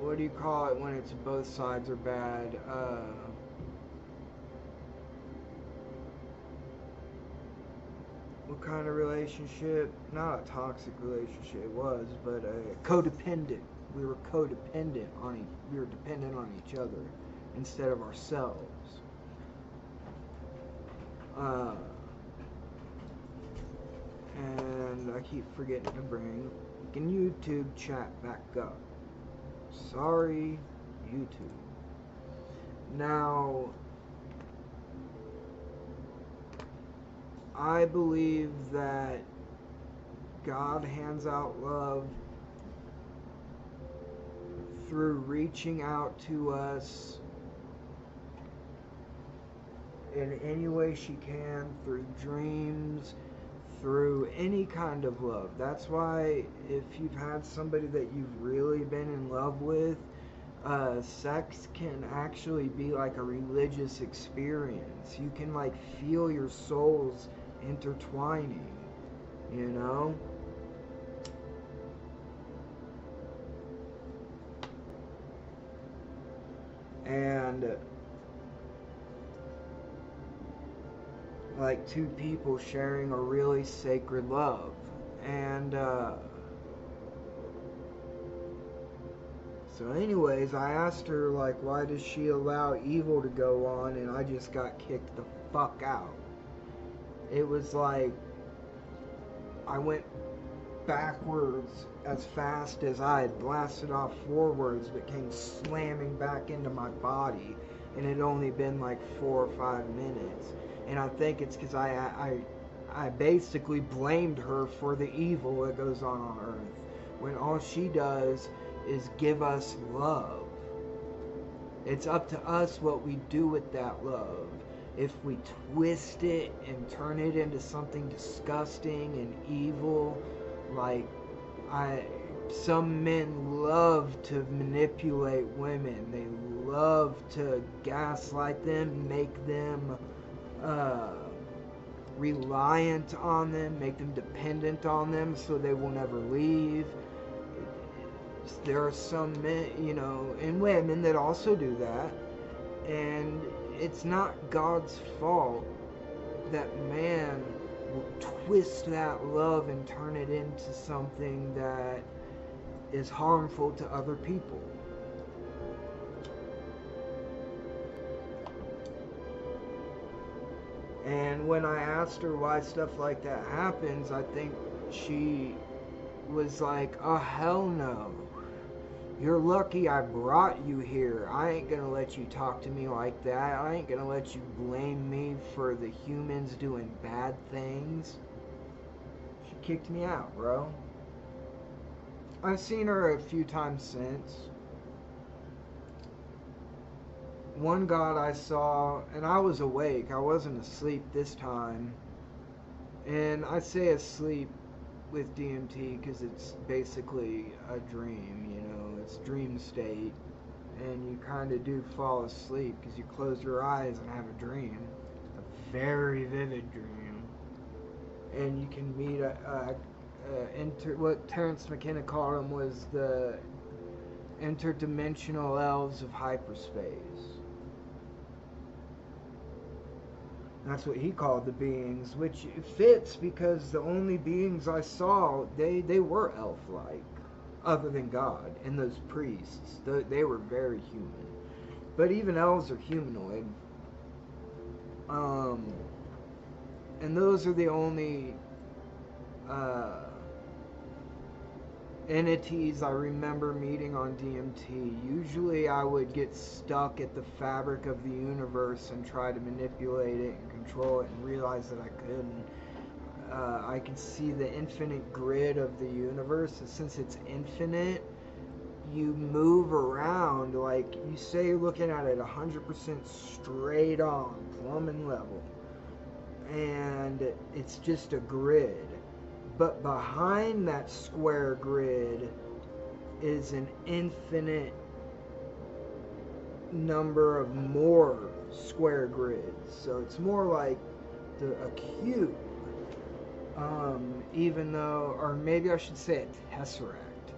what do you call it when it's both sides are bad? What kind of relationship? Not a toxic relationship, it was, but codependent. We were codependent we were dependent on each other instead of ourselves. And I keep forgetting to bring fucking YouTube chat back up. Sorry, YouTube. Now, I believe that God hands out love through reaching out to us in any way she can, through dreams, through any kind of love. That's why if you've had somebody that you've really been in love with, sex can actually be like a religious experience. You can like feel your souls intertwining, and like two people sharing a really sacred love. And so anyways, I asked her, like, why does she allow evil to go on, and I just got kicked the fuck out. It was like I went backwards as fast as I had blasted off forwards, but came slamming back into my body, and it had only been like 4 or 5 minutes. And I think it's because I I basically blamed her for the evil that goes on Earth, when all she does is give us love. It's up to us what we do with that love. If we twist it and turn it into something disgusting and evil, like some men love to manipulate women. They love to gaslight them, make them reliant on them, make them dependent on them so they will never leave. There are some men, and women that also do that, and it's not God's fault that man will twist that love and turn it into something that is harmful to other people. And when I asked her why stuff like that happens, I think she was like, oh hell no. You're lucky I brought you here. I ain't gonna let you talk to me like that. I ain't gonna let you blame me for the humans doing bad things. She kicked me out, bro. I've seen her a few times since. One God I saw, and I was awake. I wasn't asleep this time. And I say asleep with DMT because it's basically a dream, it's dream state, and you kind of do fall asleep because you close your eyes and have a dream, a very vivid dream, and you can meet what Terrence McKenna called them was the interdimensional elves of hyperspace. That's what he called the beings, which fits because the only beings I saw, they were elf-like, other than God, and those priests. They were very human. But even elves are humanoid. And those are the only entities I remember meeting on DMT. Usually I would get stuck at the fabric of the universe and try to manipulate it and control it and realize that I couldn't. I can see the infinite grid of the universe, and since it's infinite, you move around, like you say you're looking at it 100% straight on, plumb and level, and it's just a grid. But behind that square grid is an infinite number of more square grids. So it's more like a cube. Even though, or maybe I should say a tesseract.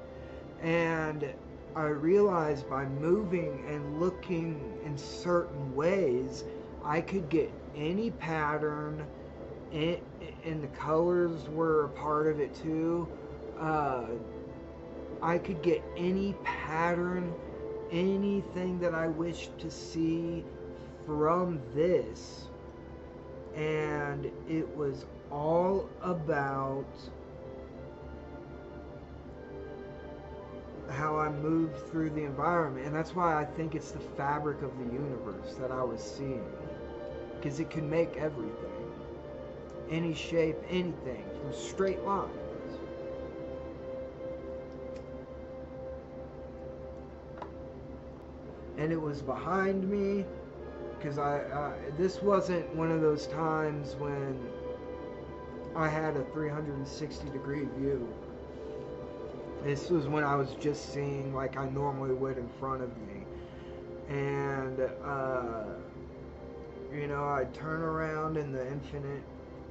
And I realized by moving and looking in certain ways, I could get any pattern, and the colors were a part of it too. I could get any pattern, anything that I wished to see from this, and it was all about how I moved through the environment. And that's why I think it's the fabric of the universe that I was seeing, because it can make everything, any shape, anything, from straight lines. And it was behind me, because this wasn't one of those times when I had a 360 degree view. This was when I was just seeing like I normally would in front of me. And, I'd turn around and the infinite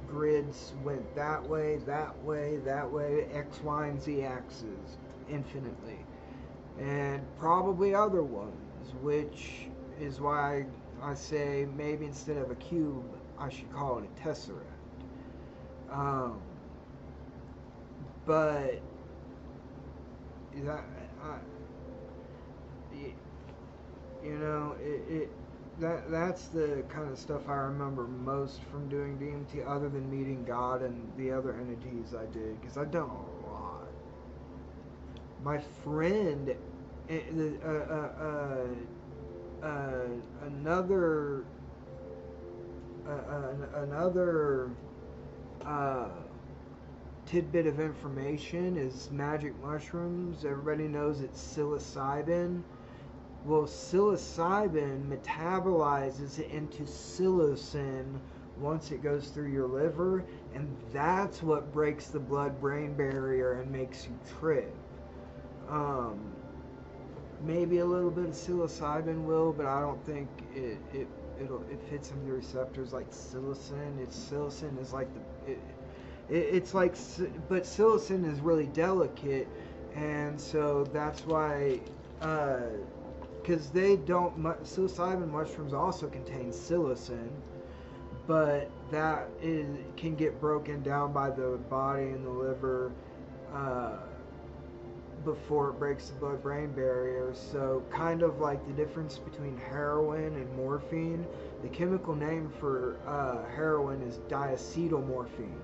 grids went that way, that way, that way, X, Y, and Z axes, infinitely. And probably other ones, which is why I say maybe instead of a cube, I should call it a tesseract. But that's the kind of stuff I remember most from doing DMT, other than meeting God and the other entities I did, because I've done a lot. My friend, another uh, tidbit of information is magic mushrooms. Everybody knows it's psilocybin. Well, psilocybin metabolizes into psilocin once it goes through your liver, and that's what breaks the blood-brain barrier and makes you trip. Maybe a little bit of psilocybin will, but I don't think it fits into the receptors like psilocin. Psilocin is like but psilocin is really delicate, and so that's why, because psilocybin mushrooms also contain psilocin, but can get broken down by the body and the liver before it breaks the blood-brain barrier. So kind of like the difference between heroin and morphine. The chemical name for heroin is diacetylmorphine.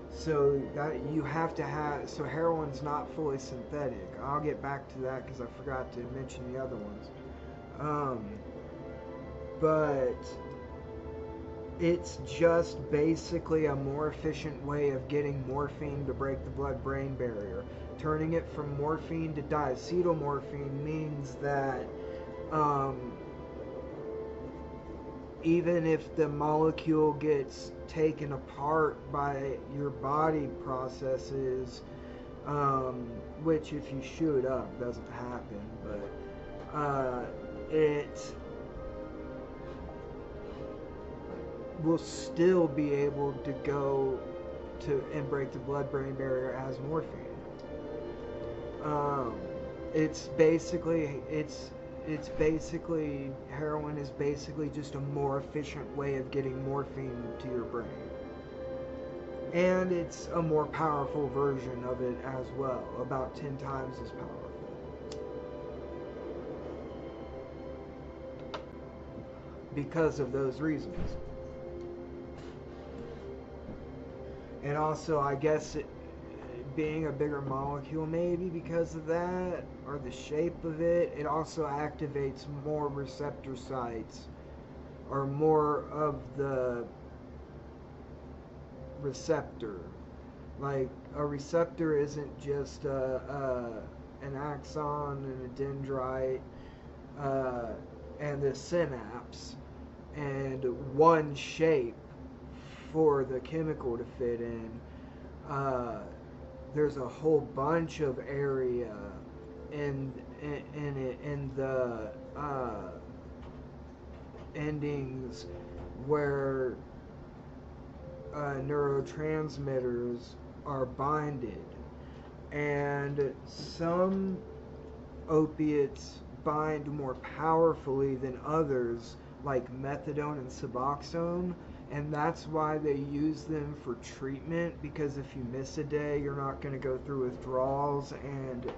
So that you have to have. So heroin's not fully synthetic. I'll get back to that because I forgot to mention the other ones. But it's just basically a more efficient way of getting morphine to break the blood-brain barrier. Turning it from morphine to diacetylmorphine means that even if the molecule gets taken apart by your body processes, which if you chew it up doesn't happen, but it will still be able to go to and break the blood-brain barrier as morphine. Heroin is basically just a more efficient way of getting morphine to your brain. And it's a more powerful version of it as well, about 10 times as powerful. Because of those reasons. And also, I guess being a bigger molecule, maybe because of that, or the shape of it, it also activates more receptor sites, or more of the receptor. Like, a receptor isn't just an axon and a dendrite and the synapse and one shape for the chemical to fit in. There's a whole bunch of area in the endings where neurotransmitters are binded, and some opiates bind more powerfully than others, like methadone and Suboxone. And that's why they use them for treatment, because if you miss a day, you're not going to go through withdrawals and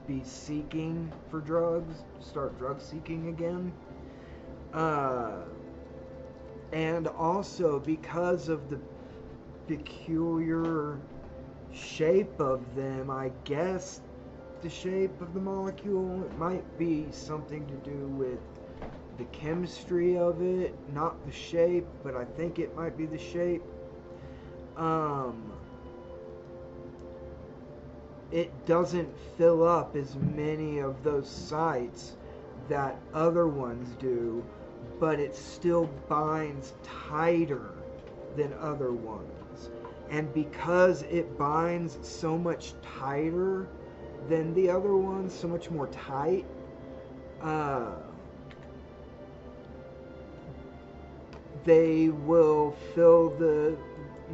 be seeking for drugs, start drug seeking again. And also because of the peculiar shape of them, I guess the shape of the molecule, it might be something to do with the chemistry of it, not the shape, but I think it might be the shape. It doesn't fill up as many of those sites that other ones do, but it still binds tighter than other ones. And because it binds so much tighter than the other ones, so much more tight, they will fill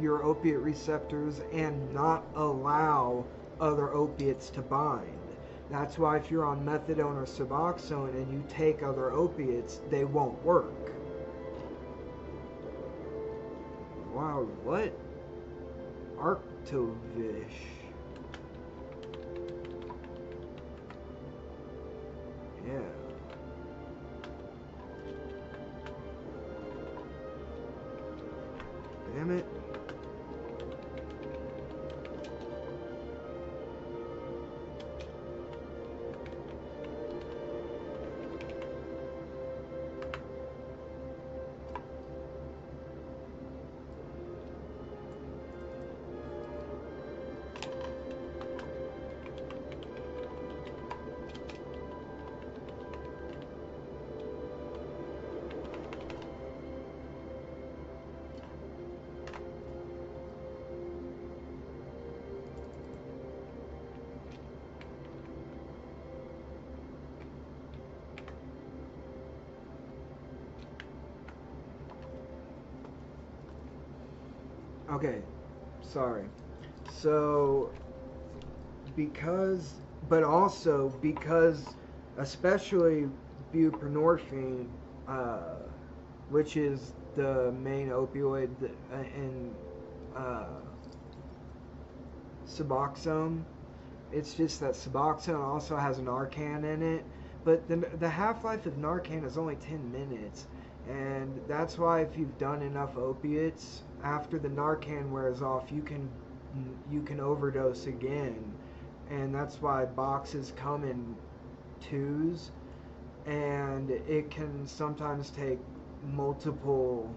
your opiate receptors and not allow other opiates to bind. That's why if you're on methadone or Suboxone and you take other opiates, they won't work. Wow, what? Arctovish. Yeah. Damn it. Okay, sorry. So, but also because, especially buprenorphine, which is the main opioid in uh, Suboxone. It's just that Suboxone also has Narcan in it, but the half-life of Narcan is only 10 minutes, and that's why if you've done enough opiates, after the Narcan wears off, you can overdose again, and that's why boxes come in twos, and it can sometimes take multiple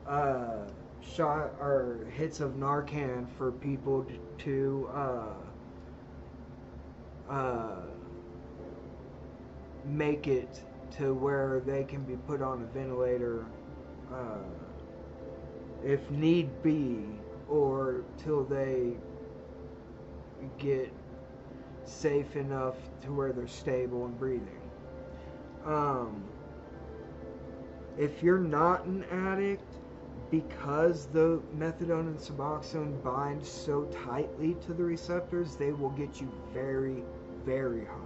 shot or hits of Narcan for people to make it to where they can be put on a ventilator if need be, or till they get safe enough to where they're stable and breathing. If you're not an addict, because the methadone and Suboxone bind so tightly to the receptors, they will get you very, very high.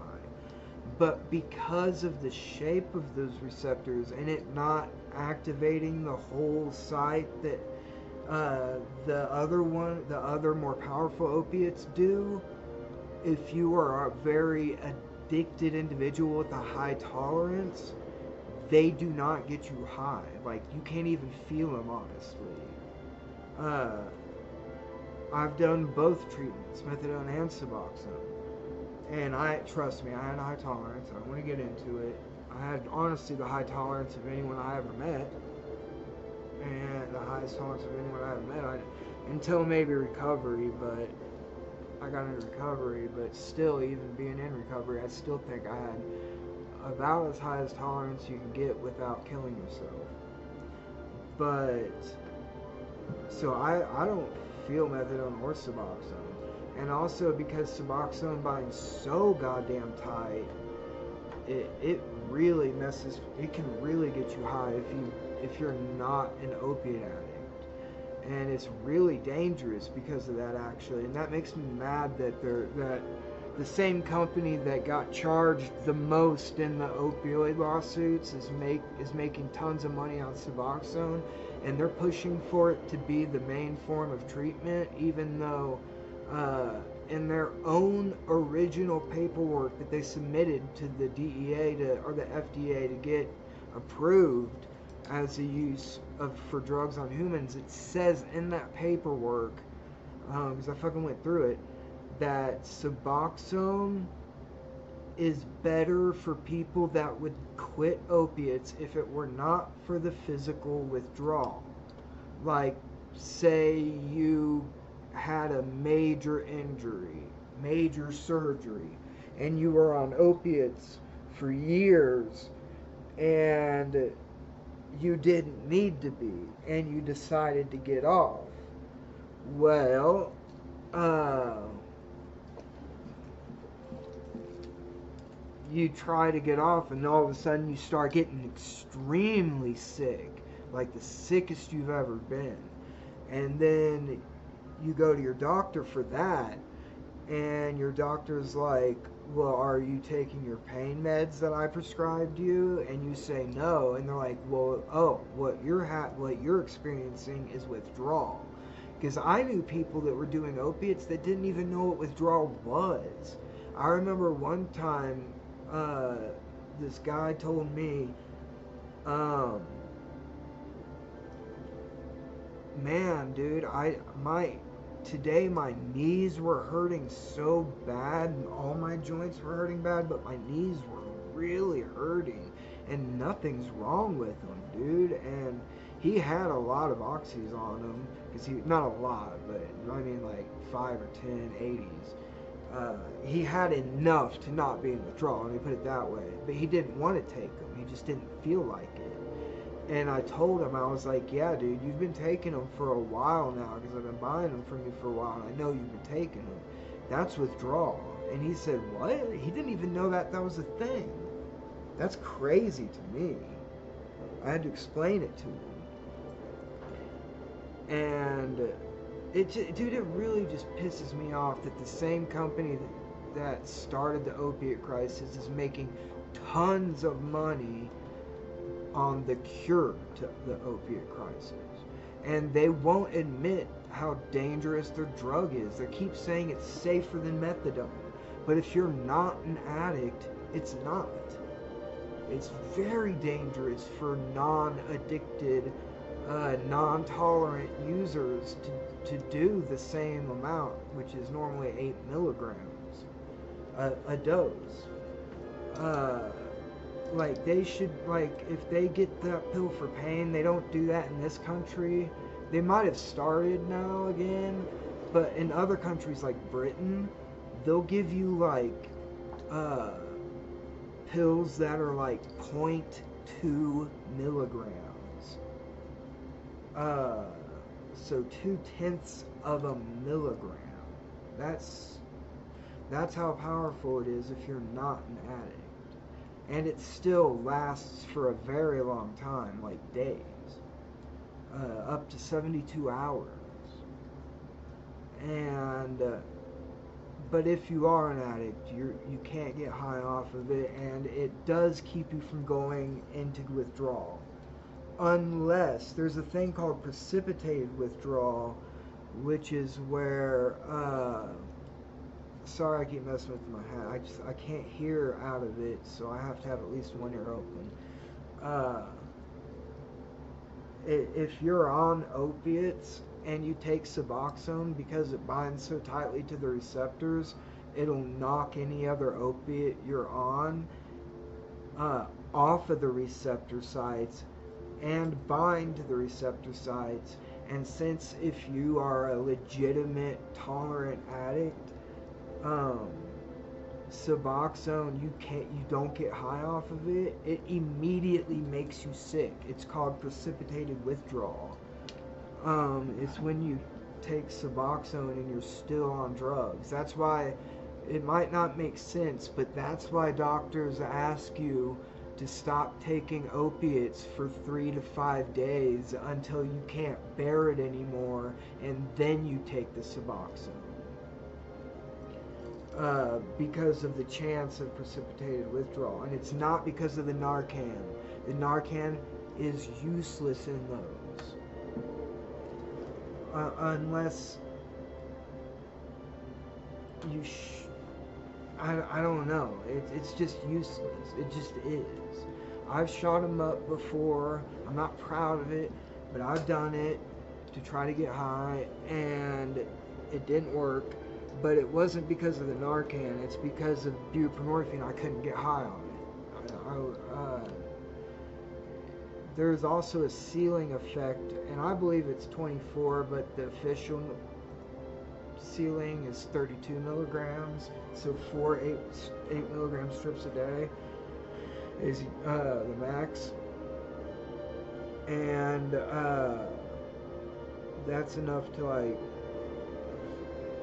But because of the shape of those receptors and it not activating the whole site that the other more powerful opiates do, if you are a very addicted individual with a high tolerance, they do not get you high. Like, you can't even feel them, honestly. I've done both treatments, methadone and Suboxone. And trust me, I had a high tolerance. I don't want to get into it. I had, honestly, the high tolerance of anyone I ever met. And the highest tolerance of anyone I ever met. Until maybe recovery, but I got into recovery. But still, even being in recovery, I still think I had about as high as tolerance you can get without killing yourself. But so I don't feel methadone or Suboxone. And also because Suboxone binds so goddamn tight, it really messes. It can really get you high if you're not an opiate addict, and it's really dangerous because of that, actually. And that makes me mad that the same company that got charged the most in the opioid lawsuits is making tons of money on Suboxone, and they're pushing for it to be the main form of treatment, even though in their own original paperwork that they submitted to the DEA or the FDA to get approved as a use for drugs on humans, it says in that paperwork, because I fucking went through it, that Suboxone is better for people that would quit opiates if it were not for the physical withdrawal. Like, say you had a major injury, major surgery, and you were on opiates for years, and you didn't need to be, and you decided to get off. Well, you try to get off, and all of a sudden you start getting extremely sick, like the sickest you've ever been. And then you go to your doctor for that, and your doctor's like, well, are you taking your pain meds that I prescribed you? And you say no, and they're like, well, what you're experiencing is withdrawal. Because I knew people that were doing opiates that didn't even know what withdrawal was. I remember one time, this guy told me, man, dude, today my knees were hurting so bad, and all my joints were hurting bad, but my knees were really hurting, and nothing's wrong with them, dude. And he had a lot of oxys on him, because not a lot, but I mean like 5 or 10 80s. He had enough to not be in withdrawal, let me put it that way, but he didn't want to take them, he just didn't feel like it. And I told him, I was like, yeah, dude, you've been taking them for a while now, because I've been buying them from you for a while, and I know you've been taking them. That's withdrawal. And he said, what? He didn't even know that was a thing. That's crazy to me. I had to explain it to him. And Dude, it really just pisses me off that the same company that started the opiate crisis is making tons of money on the cure to the opiate crisis. And they won't admit how dangerous their drug is. They keep saying it's safer than methadone. But if you're not an addict, it's not. It's very dangerous for non-addicted, non-tolerant users to do the same amount, which is normally 8 milligrams a dose. Like, they should, like, if they get that pill for pain, they don't do that in this country. They might have started now again, but in other countries like Britain, they'll give you, like, pills that are, like, 0.2 milligrams. So 0.2 of a milligram. That's how powerful it is if you're not an addict. And it still lasts for a very long time, like days. Up to 72 hours. And, but if you are an addict, you can't get high off of it, and it does keep you from going into withdrawal. Unless there's a thing called precipitated withdrawal, which is where, sorry I keep messing with my hat, I can't hear out of it, so I have to have at least one ear open. If you're on opiates and you take Suboxone, because it binds so tightly to the receptors, it'll knock any other opiate you're on off of the receptor sites and bind to the receptor sites. And since if you are a legitimate tolerant addict, Suboxone, you don't get high off of it. It immediately makes you sick. It's called precipitated withdrawal. It's when you take Suboxone and you're still on drugs. That's why it might not make sense, but that's why doctors ask you to stop taking opiates for 3 to 5 days until you can't bear it anymore, and then you take the Suboxone. Because of the chance of precipitated withdrawal. And it's not because of the Narcan. The Narcan is useless in those. Unless you I don't know. It's just useless. It just is. I've shot them up before. I'm not proud of it, but I've done it to try to get high, and it didn't work. But it wasn't because of the Narcan. It's because of buprenorphine. I couldn't get high on it. There's also a ceiling effect, and I believe it's 24, but the official ceiling is 32 milligrams. So 4 8 milligram strips a day is the max. And that's enough to, like,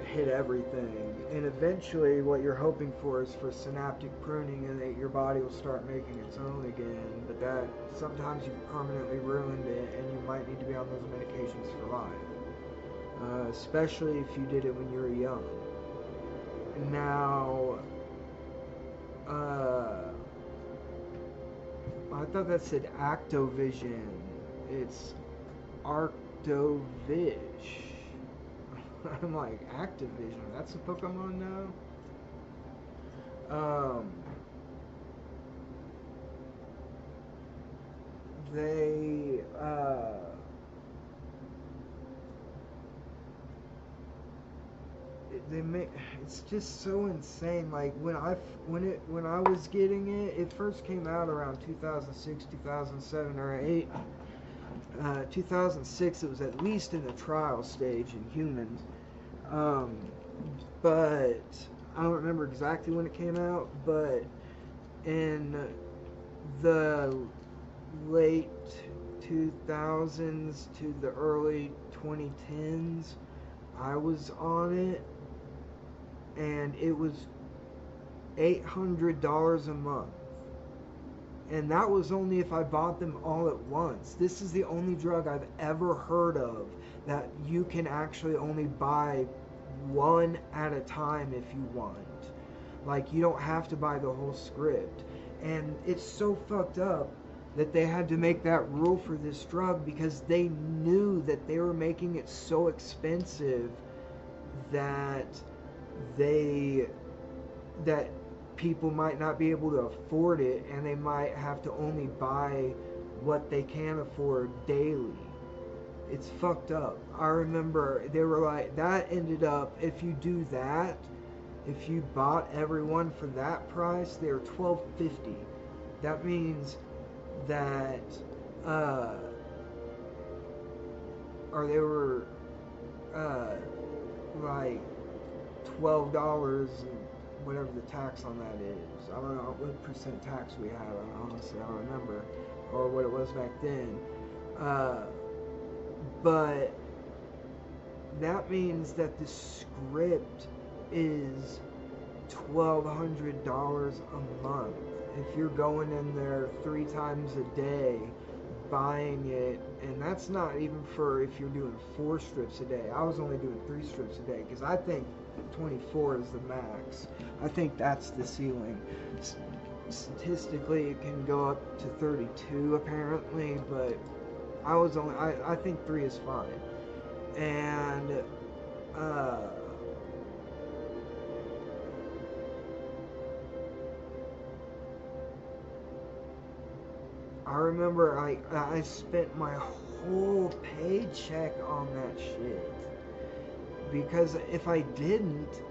hit everything. And eventually what you're hoping for is for synaptic pruning, and that your body will start making its own again. But that sometimes you've permanently ruined it, and you might need to be on those medications for life, especially if you did it when you were young. Now I thought that said Actovision. It's Arctovish. I'm like, Activision, that's a Pokemon now? They make, it's just so insane. Like, when I was getting it, it first came out around 2006, 2007, or 8. 2006, it was at least in the trial stage in humans. But I don't remember exactly when it came out, but in the late 2000s to the early 2010s, I was on it, and it was $800 a month. And that was only if I bought them all at once. This is the only drug I've ever heard of that you can actually only buy one at a time if you want. Like, you don't have to buy the whole script. And it's so fucked up that they had to make that rule for this drug because they knew that they were making it so expensive that that people might not be able to afford it, and they might have to only buy what they can afford daily. It's fucked up. I remember they were like, that ended up, if you do that, if you bought everyone for that price, they were $12.50. That means that, or they were, like $12 and whatever the tax on that is. I don't know what percent tax we have. Honestly, I don't remember, or what it was back then. But that means that the script is $1,200 a month. If you're going in there 3 times a day buying it, and that's not even for if you're doing 4 strips a day. I was only doing 3 strips a day because I think 24 is the max. I think that's the ceiling. Statistically, it can go up to 32 apparently, but I think 3 is fine. And I remember I spent my whole paycheck on that shit. Because if I didn't,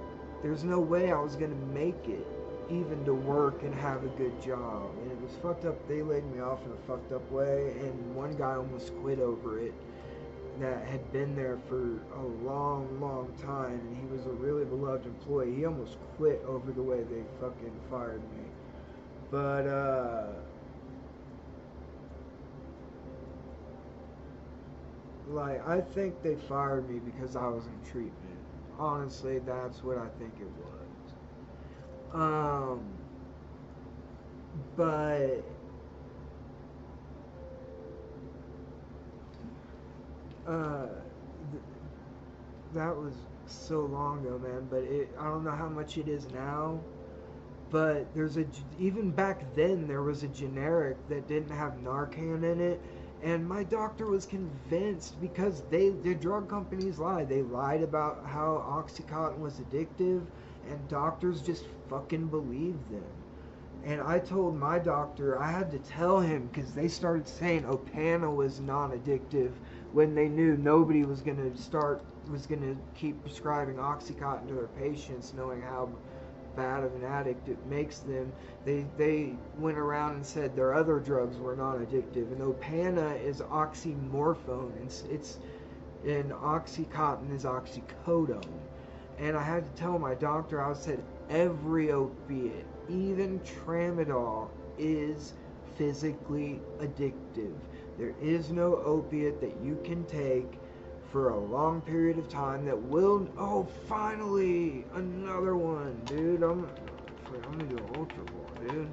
there's no way I was gonna make it, even to work and have a good job. And it was fucked up. They laid me off in a fucked up way, and one guy almost quit over it that had been there for a long time, and he was a really beloved employee. He almost quit over the way they fucking fired me. But like, I think they fired me because I was in treatment. Honestly, that's what I think it was. But that was so long ago, man. But I don't know how much it is now. But even back then, there was a generic that didn't have Narcan in it. And my doctor was convinced because the drug companies lied. They lied about how Oxycontin was addictive, and doctors just fucking believed them. And I told my doctor, I had to tell him because they started saying Opana was non-addictive when they knew nobody was going to keep prescribing Oxycontin to their patients, knowing how bad of an addict it makes them. They went around and said their other drugs were non-addictive, and Opana is oxymorphone, and Oxycontin is oxycodone. And I had to tell my doctor, I said every opiate, even tramadol, is physically addictive. There is no opiate that you can take for a long period of time that will... Oh, finally! Another one, dude. I'm gonna do an Ultra Ball, dude.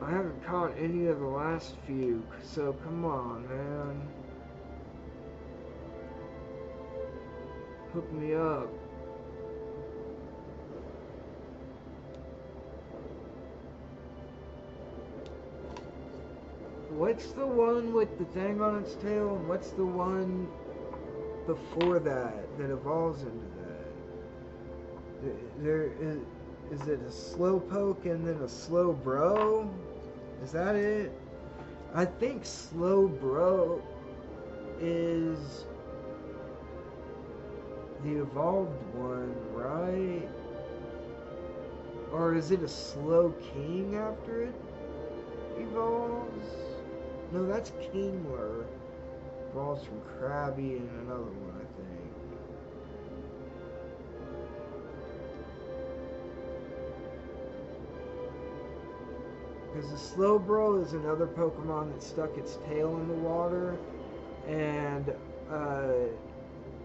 I haven't caught any of the last few, so come on, man. Hook me up. What's the one with the thing on its tail, and what's the one before that evolves into that? There is it a slow poke and then a slow bro? Is that it? I think slow bro is the evolved one, right? Or is it a slow king after it evolves? No, that's Kingler. Evolves from Krabby and another one, I think. Because the Slowbro is another Pokemon that stuck its tail in the water, and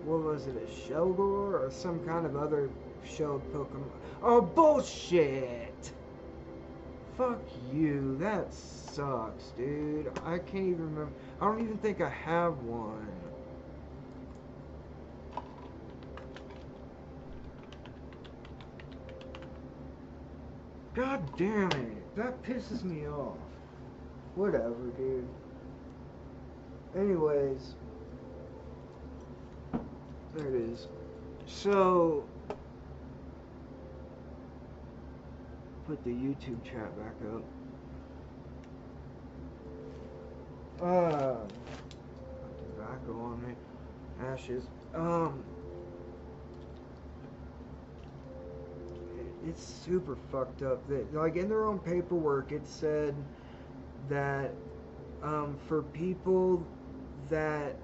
what was it, a Sheldor or some kind of other shelled Pokemon. Oh, bullshit! Fuck you, that sucks, dude. I can't even remember. I don't even think I have one. God damn it, that pisses me off. Whatever, dude. Anyways, there it is. So, put the YouTube chat back up. Tobacco on me. Ashes. It's super fucked up that, like, in their own paperwork it said that for people that,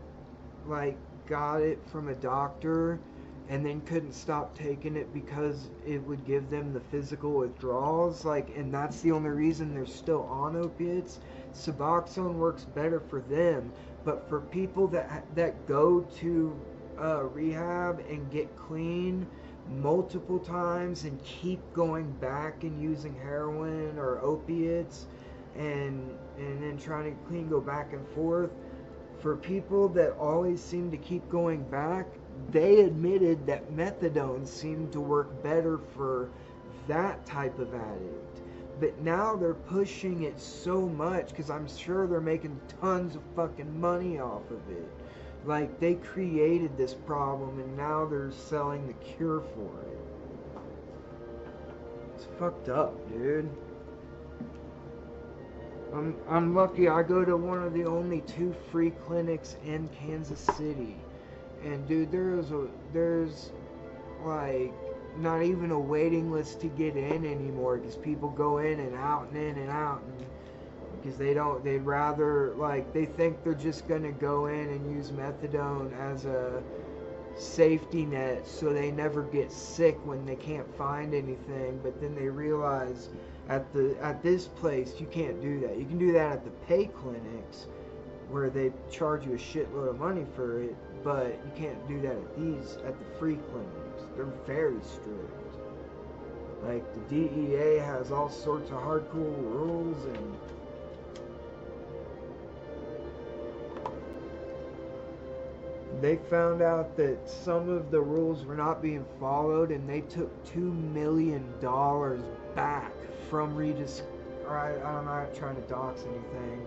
like, got it from a doctor and then couldn't stop taking it because it would give them the physical withdrawals, like, and that's the only reason they're still on opiates, Suboxone works better for them. But for people that go to rehab and get clean multiple times and keep going back and using heroin or opiates and then trying to get clean, go back and forth, for people that always seem to keep going back, they admitted that methadone seemed to work better for that type of addict. But now they're pushing it so much because I'm sure they're making tons of fucking money off of it. Like, they created this problem and now they're selling the cure for it. It's fucked up, dude. I'm lucky I go to one of the only 2 free clinics in Kansas City. And dude, there's like not even a waiting list to get in anymore because people go in and out and in and out, and because they'd rather, like, they think they're just gonna go in and use methadone as a safety net so they never get sick when they can't find anything, but then they realize at this place you can't do that. You can do that at the pay clinics where they charge you a shitload of money for it, but you can't do that at the free clinics. They're very strict. Like, the DEA has all sorts of hardcore rules, and they found out that some of the rules were not being followed, and they took $2 million back from I'm not trying to dox anything.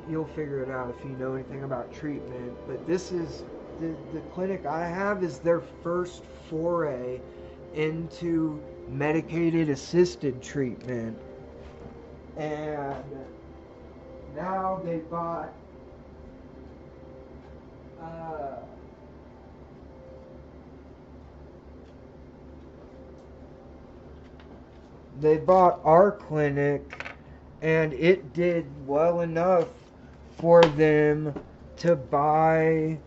You'll figure it out if you know anything about treatment, but this is the clinic I have is their first foray into medicated assisted treatment, and now they bought our clinic, and it did well enough for them to buy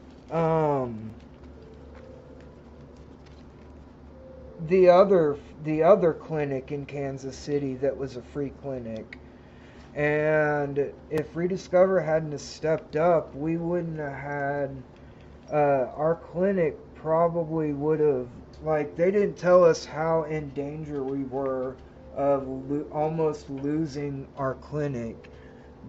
the other clinic in Kansas City that was a free clinic. And if Rediscover hadn't have stepped up, we wouldn't have had our clinic probably would have, like, they didn't tell us how in danger we were of almost losing our clinic.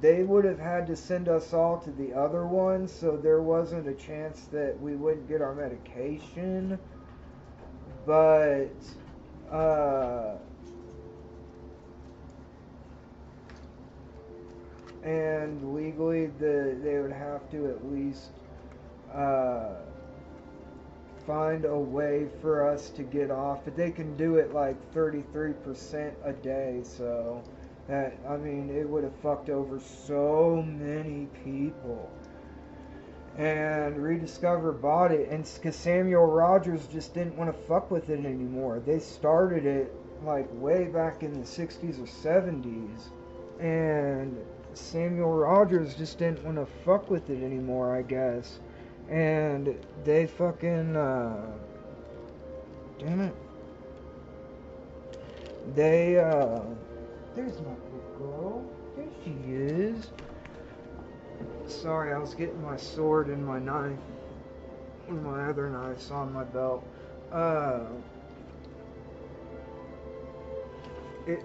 They would have had to send us all to the other one, so there wasn't a chance that we wouldn't get our medication. But and legally they would have to at least find a way for us to get off, but they can do it like 33% a day, so that, I mean, it would have fucked over so many people. And Rediscover bought it, and because Samuel Rogers just didn't want to fuck with it anymore. They started it like way back in the 60s or 70s, and Samuel Rogers just didn't want to fuck with it anymore, I guess. And they fucking, damn it. There's my good girl. There she is. Sorry, I was getting my sword and my knife. my other knife's on my belt. It,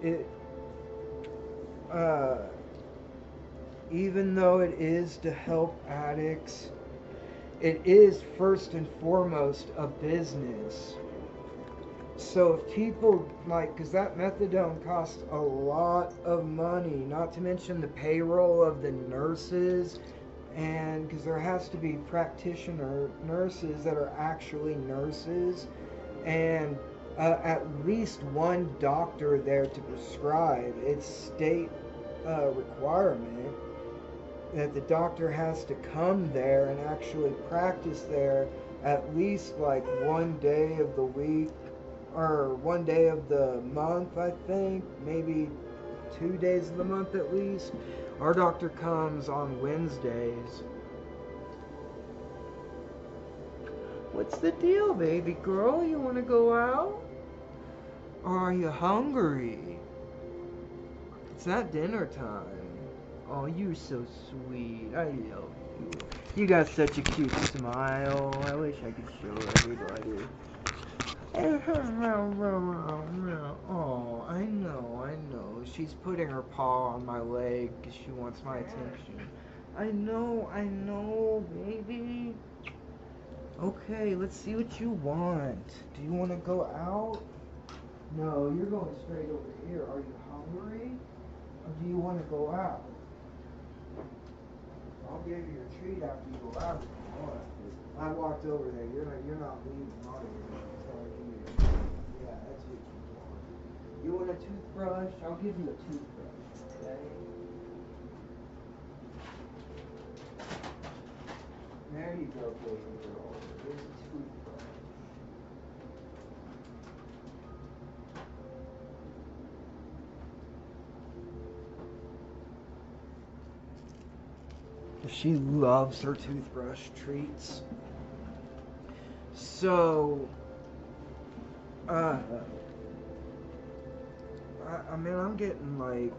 it, uh, even though it is to help addicts, it is first and foremost a business. So if people, like, because that methadone costs a lot of money, not to mention the payroll of the nurses, and because there has to be practitioner nurses that are actually nurses, and at least one doctor there to prescribe. It's state requirement that the doctor has to come there and actually practice there at least like one day of the week, or one day of the month, I think, maybe 2 days of the month at least. Our doctor comes on Wednesdays. What's the deal, baby girl? You want to go out? Or are you hungry? It's not dinner time. Oh, you're so sweet. I love you. You got such a cute smile. I wish I could show everybody. Oh, I know. She's putting her paw on my leg because she wants my attention. I know, baby. Okay, let's see what you want. Do you want to go out? No, you're going straight over here. Are you hungry? Or do you want to go out? I'll give you a treat after you go out if you want. I walked over there. You're not leaving, are you? Yeah, that's what you want. You want a toothbrush? I'll give you a toothbrush, okay? There you go, baby girl. Here's a toothbrush. She loves her toothbrush treats. So, I mean, I'm getting like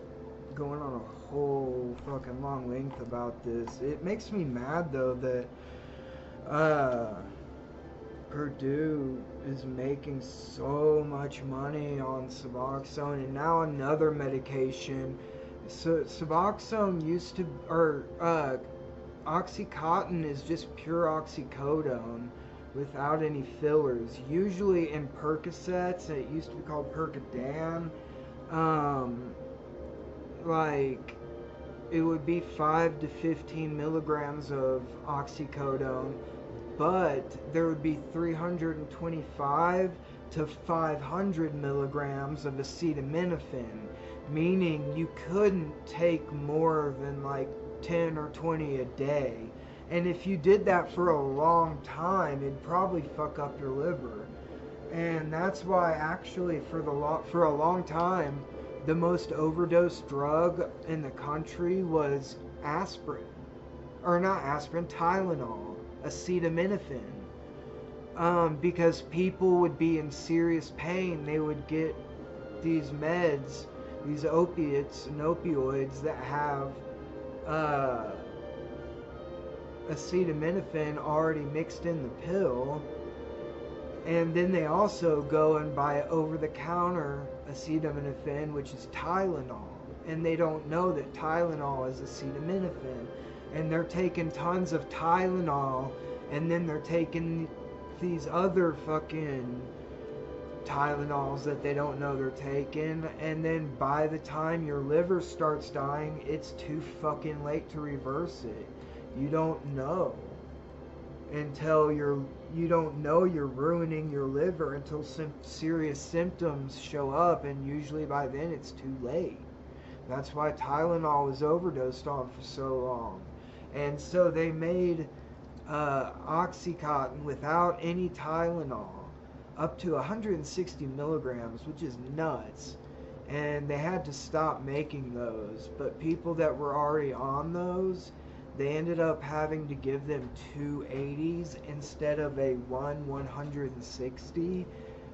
going on a whole fucking long length about this. It makes me mad though that Purdue is making so much money on Suboxone, and now another medication. So Suboxone used to, or Oxycontin is just pure oxycodone without any fillers. Usually in Percocets, it used to be called Percodan. Like it would be 5 to 15 milligrams of oxycodone, but there would be 325 to 500 milligrams of acetaminophen, meaning you couldn't take more than like 10 or 20 a day. And if you did that for a long time, it'd probably fuck up your liver. And that's why actually for a long time, the most overdosed drug in the country was aspirin. Or not aspirin, Tylenol, acetaminophen. Because people would be in serious pain. They would get these meds, these opiates and opioids that have acetaminophen already mixed in the pill, and then they also go and buy over-the-counter acetaminophen, which is Tylenol, and they don't know that Tylenol is acetaminophen, and they're taking tons of Tylenol, and then they're taking these other fucking Tylenols that they don't know they're taking, and then by the time your liver starts dying, it's too fucking late to reverse it. You don't know until you don't know you're ruining your liver until some serious symptoms show up, and usually by then it's too late. That's why Tylenol was overdosed on for so long. And so they made Oxycontin without any Tylenol up to 160 milligrams, which is nuts. And they had to stop making those. But people that were already on those, they ended up having to give them 2 80s instead of a 160.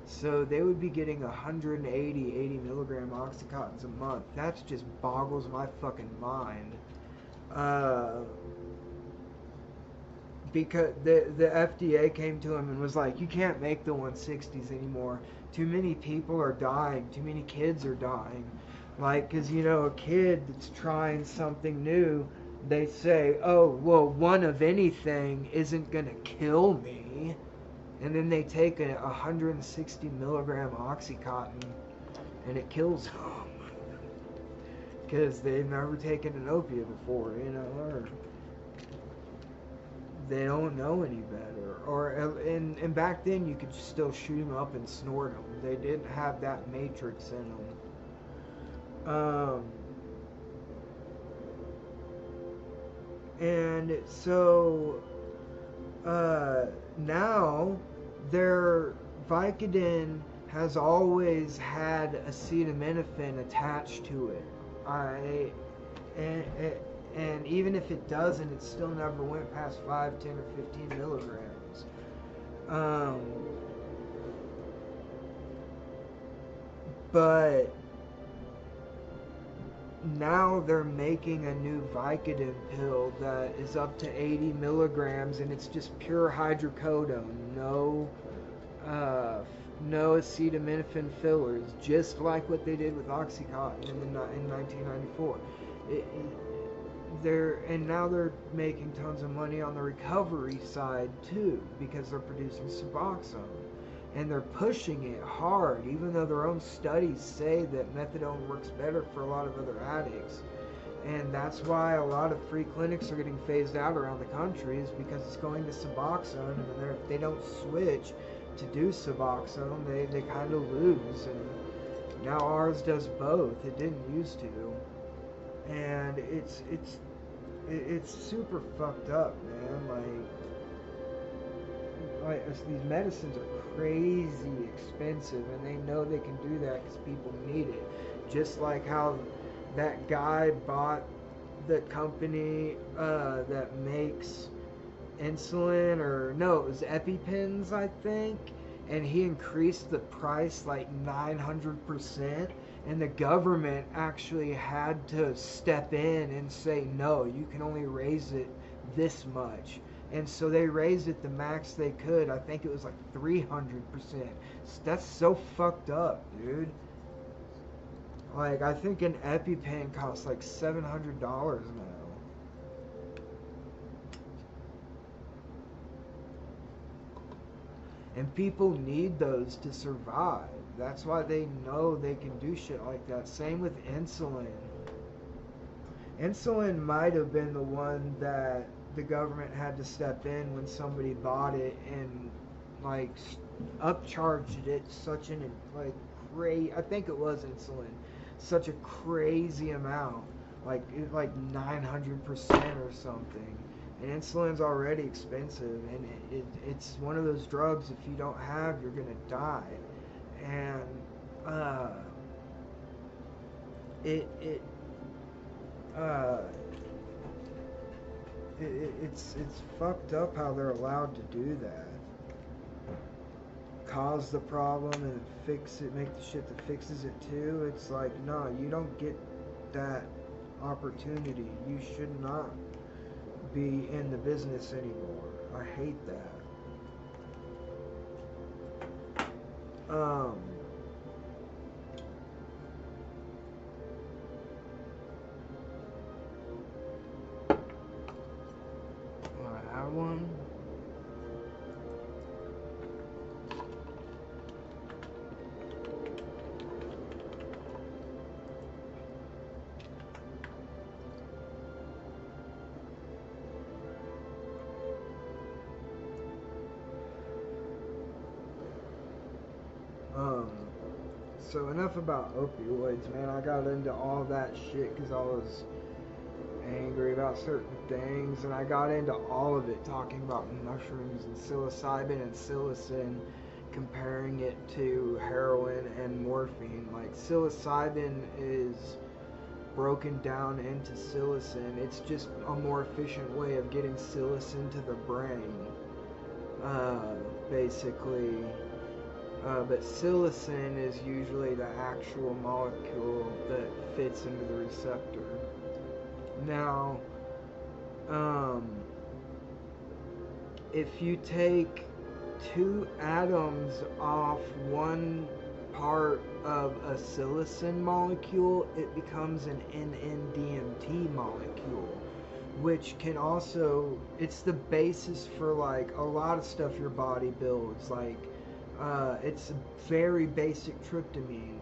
So they would be getting 80 milligram Oxycontins a month. That just boggles my fucking mind. because the FDA came to him and was like, you can't make the 160s anymore. Too many people are dying. Too many kids are dying. Like, because, you know, a kid that's trying something new, they say, oh, well, one of anything isn't going to kill me. And then they take a 160 milligram Oxycontin and it kills them. Because they've never taken an opiate before, you know, or they don't know any better. Or and back then you could still shoot them up and snort them. They didn't have that matrix in them. And so now their Vicodin has always had acetaminophen attached to it. And even if it doesn't, it still never went past 5, 10, or 15 milligrams. But now they're making a new Vicodin pill that is up to 80 milligrams, and it's just pure hydrocodone, no acetaminophen fillers, just like what they did with Oxycontin in 1994. And now they're making tons of money on the recovery side too, because they're producing Suboxone. And they're pushing it hard, even though their own studies say that methadone works better for a lot of other addicts. And that's why a lot of free clinics are getting phased out around the country, is because it's going to Suboxone, and if they don't switch to do Suboxone, they kind of lose. And now ours does both. It didn't used to. And it's super fucked up, man. Like these medicines are crazy expensive, and they know they can do that because people need it. Just like how that guy bought the company that makes insulin, or no, it was EpiPens, I think, and he increased the price like 900%, and the government actually had to step in and say, no, you can only raise it this much. And so they raised it the max they could. I think it was like 300%. That's so fucked up, dude. Like, I think an EpiPen costs like $700 now. And people need those to survive. That's why they know they can do shit like that. Same with insulin. Insulin might have been the one that the government had to step in when somebody bought it and like upcharged it such an crazy, I think it was insulin, such a crazy amount, like 900% or something. And insulin's already expensive, and it's one of those drugs, if you don't have, you're gonna die. And it's fucked up how they're allowed to do that. Cause the problem and fix it, make the shit that fixes it too. It's like, no, you don't get that opportunity. You should not be in the business anymore. I hate that. I have one. So enough about opioids, man. I got into all that shit because I was angry about certain things, and I got into all of it, talking about mushrooms and psilocybin and psilocin, comparing it to heroin and morphine. Like, psilocybin is broken down into psilocin. It's just a more efficient way of getting psilocin to the brain, basically. But psilocin is usually the actual molecule that fits into the receptor. Now, if you take two atoms off one part of a psilocin molecule, it becomes an NN-DMT molecule, which can also, it's the basis for like a lot of stuff your body builds. Like it's very basic tryptamine.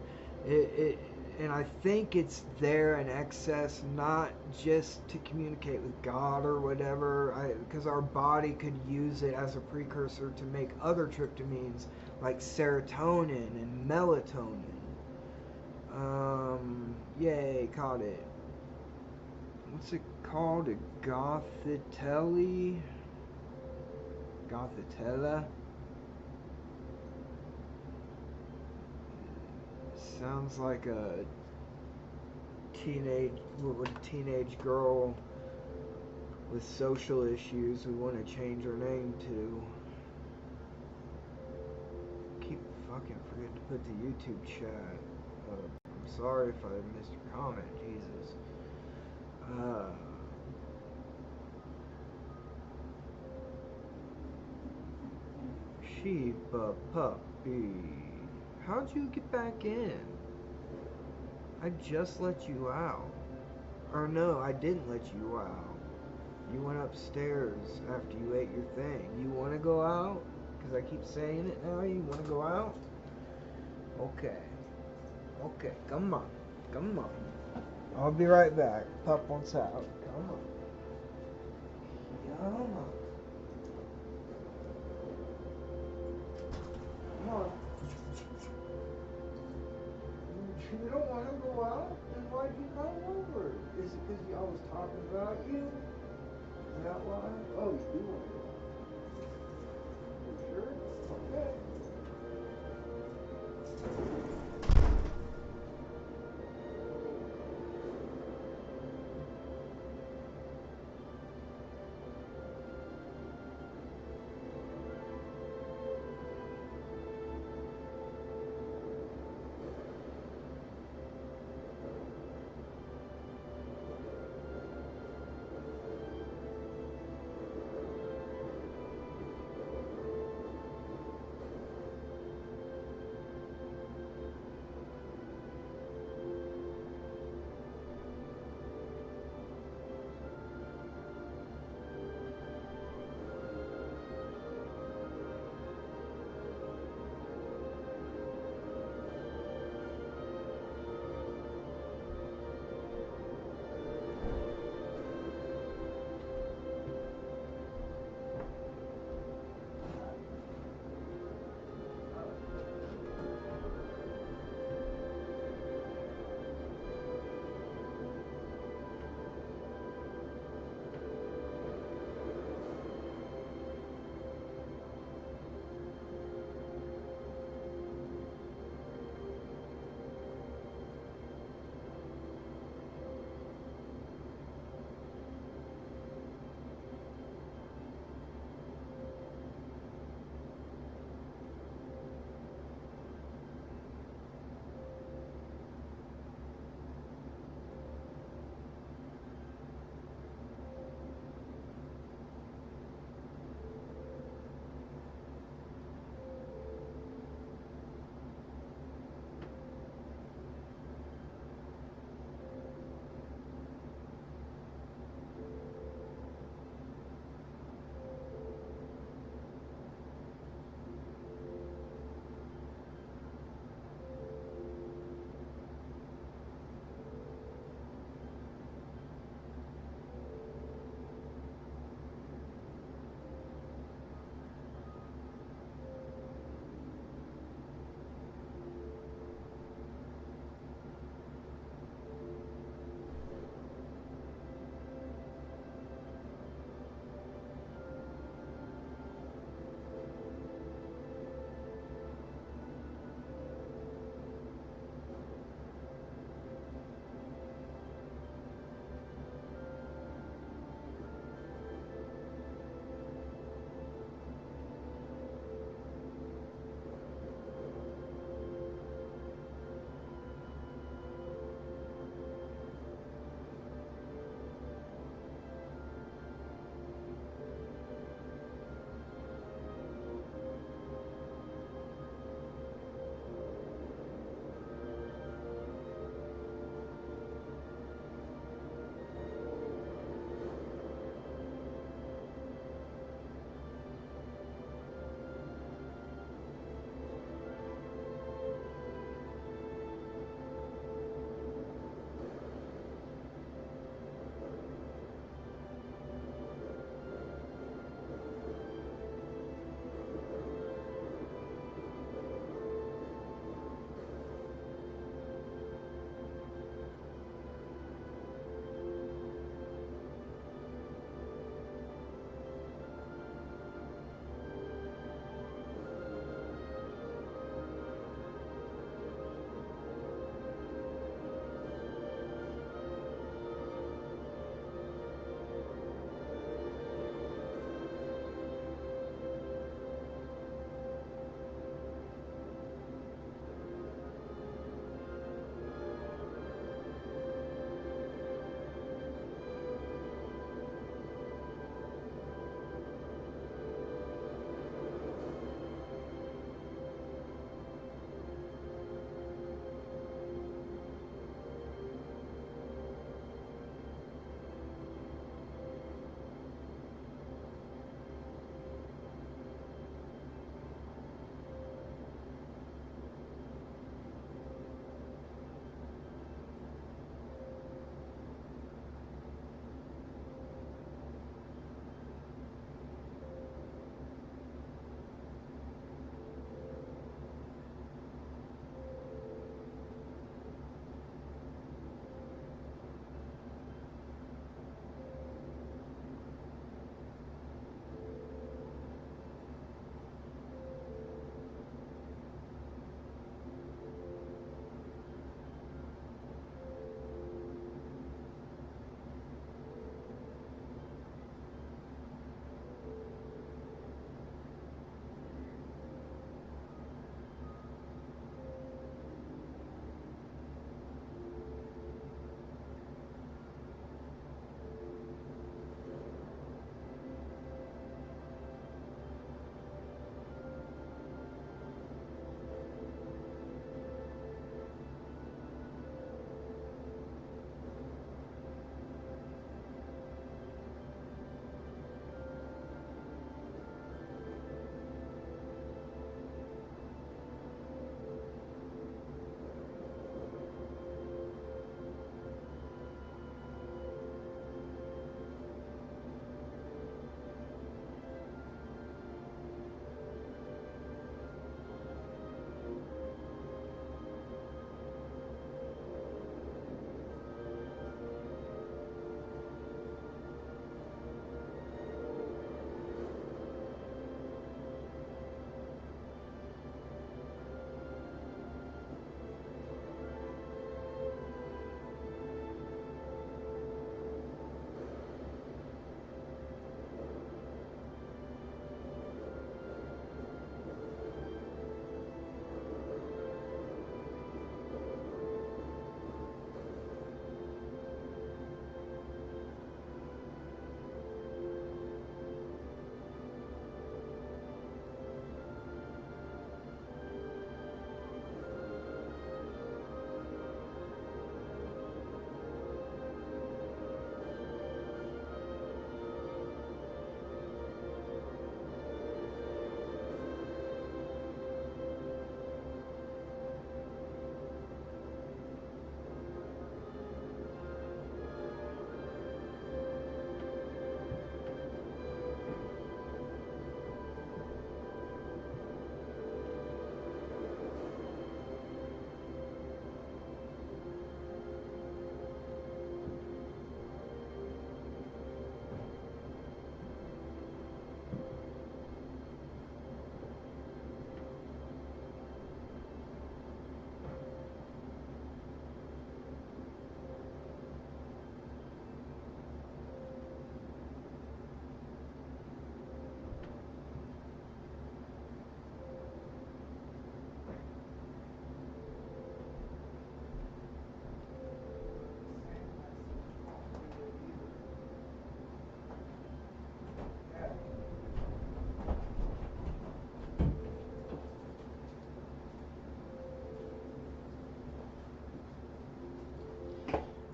And I think it's there in excess, not just to communicate with God or whatever, because our body could use it as a precursor to make other tryptamines like serotonin and melatonin. Yay, caught it. What's it called? A gothitella? Gothitella? Sounds like a teenage girl with social issues we want to change her name to. Keep fucking forgetting to put the YouTube chat. I'm sorry if I missed your comment, Jesus. Sheba puppy. How'd you get back in? I just let you out. Or no, I didn't let you out. You went upstairs after you ate your thing. You want to go out? Because I keep saying it now. You want to go out? Okay. Okay, come on. Come on. I'll be right back. Pup wants out. Come on. Come on. Come on. You don't want to go out? Then why'd you come over? Is it because I was talking about you? Is that why? Oh, you do want to go out. You sure? Okay.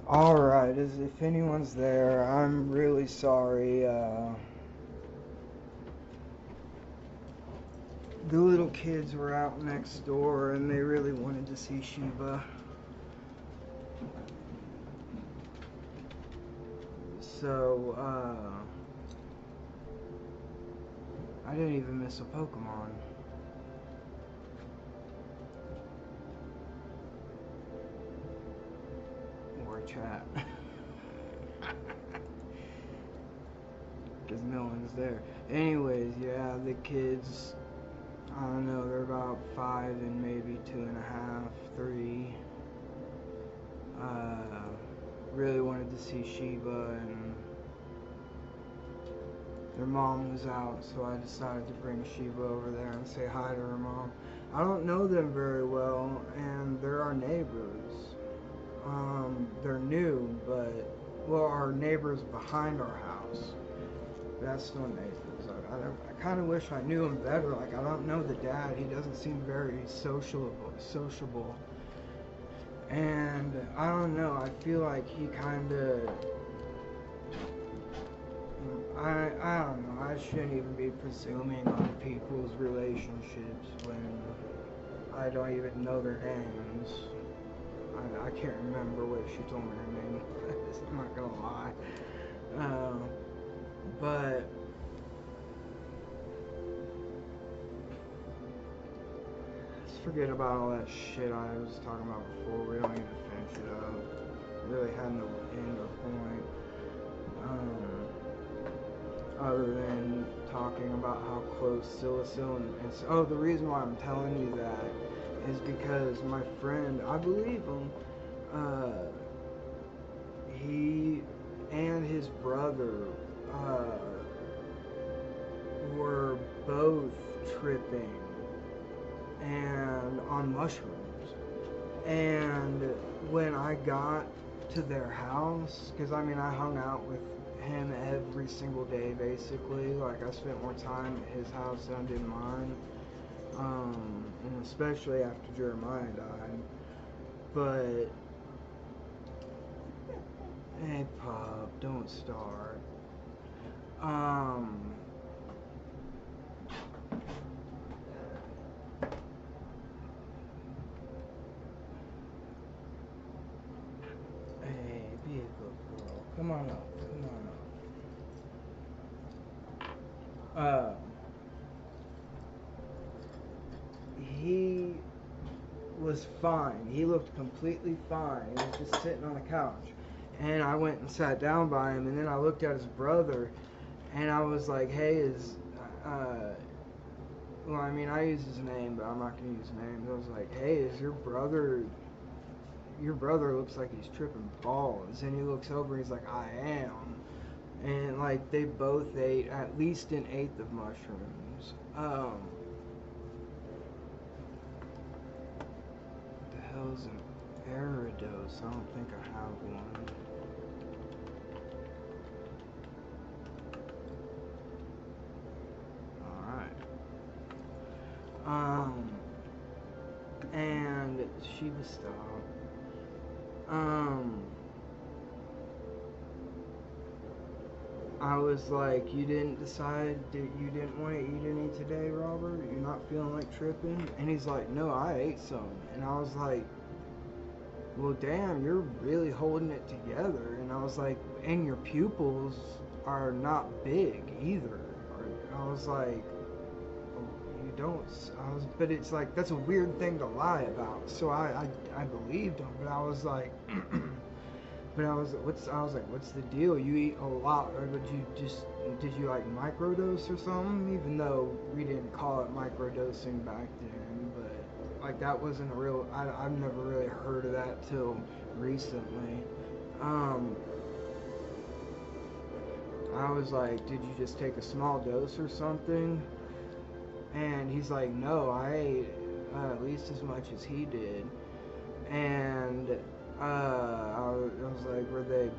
Alright, as if anyone's there, I'm really sorry. The little kids were out next door and they really wanted to see Sheba. So, I didn't even miss a Pokemon. Or a chat. Because no one's there. Anyways, yeah, the kids, I don't know, they're about 5 and maybe 2.5, 3. Really wanted to see Sheba, and their mom was out, so I decided to bring Sheba over there and say hi to her mom. I don't know them very well, and they're our neighbors. They're new, but, well, our neighbors behind our house. That's still neighbors. I kind of wish I knew him better. Like, I don't know the dad. He doesn't seem very sociable. And I don't know. I feel like he kind of. I don't know. I shouldn't even be presuming on people's relationships when I don't even know their names. I can't remember what she told me her name was. I'm not gonna lie. But let's forget about all that shit I was talking about before. We don't need to finish it up. Really had no end or point. Other than talking about how close Silicil and oh, the reason why I'm telling you that is because my friend, I believe him, he and his brother were both tripping and on mushrooms. And when I got to their house, because I mean I hung out with him every single day basically, like I spent more time at his house than I did mine, and especially after Jeremiah died. But hey pup, don't start. Hey, be a good girl. Come on up. He was fine. He looked completely fine. He was just sitting on the couch. And I went and sat down by him, and then I looked at his brother, and I was like, hey, well, I mean, I use his name, but I'm not going to use names. I was like, hey, is your brother looks like he's tripping balls. And he looks over, and he's like, I am. And, like, they both ate at least an eighth of mushrooms. What the hell's an Aerodose? I don't think I have one. And she was stopped. I was like, you didn't decide that you didn't want to eat any today, Robert? You're not feeling like tripping? And he's like, no, I ate some. And I was like, well, damn, you're really holding it together. And I was like, and your pupils are not big either. I was like, but it's like, that's a weird thing to lie about. So I believed him, but I was like, what's the deal? You eat a lot, or did you like microdose or something? Even though we didn't call it microdosing back then, but like that wasn't a real, I've never really heard of that till recently. I was like, did you just take a small dose or something? And he's like, no, I ate at least as much as he did. And I was like, were they,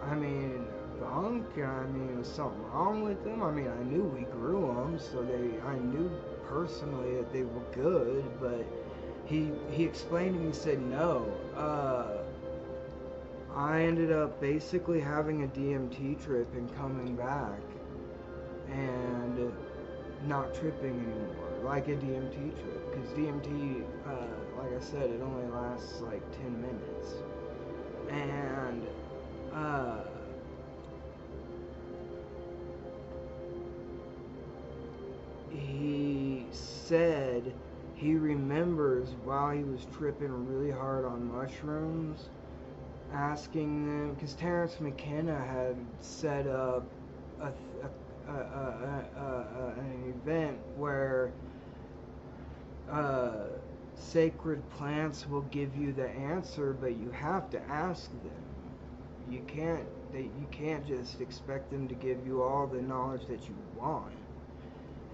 I mean, bunk? I mean, was something wrong with them? I mean, I knew we grew them, so I knew personally that they were good, but he explained to me, he said, no, I ended up basically having a DMT trip and coming back and not tripping anymore, like a DMT trip, because DMT, like I said, it only lasts like 10 minutes, and he said he remembers while he was tripping really hard on mushrooms, asking them, because Terrence McKenna had set up an event where sacred plants will give you the answer, but you have to ask them. You can't just expect them to give you all the knowledge that you want.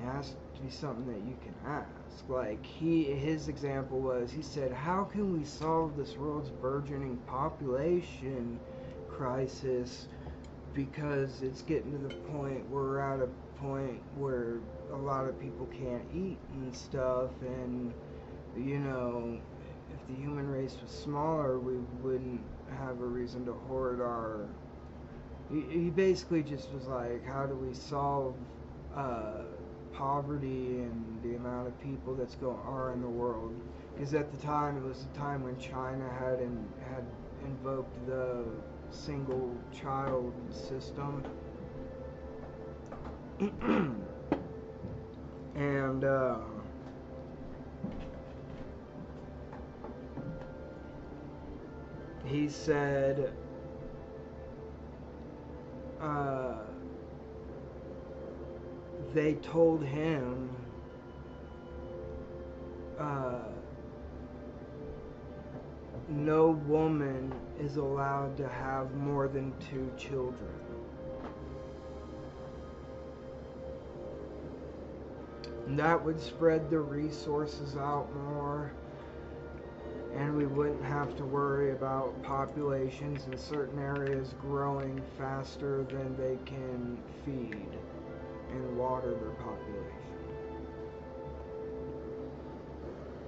It has to be something that you can ask. Like his example was, he said, how can we solve this world's burgeoning population crisis, because it's getting to the point where we're at a point where a lot of people can't eat and stuff, and you know, if the human race was smaller, we wouldn't have a reason to hoard our... He basically just was like, how do we solve poverty and the amount of people that's are in the world? Because at the time, it was the time when China had invoked the single child system. And he said they told him no woman is allowed to have more than 2 children. And that would spread the resources out more, and we wouldn't have to worry about populations in certain areas growing faster than they can feed and water their population.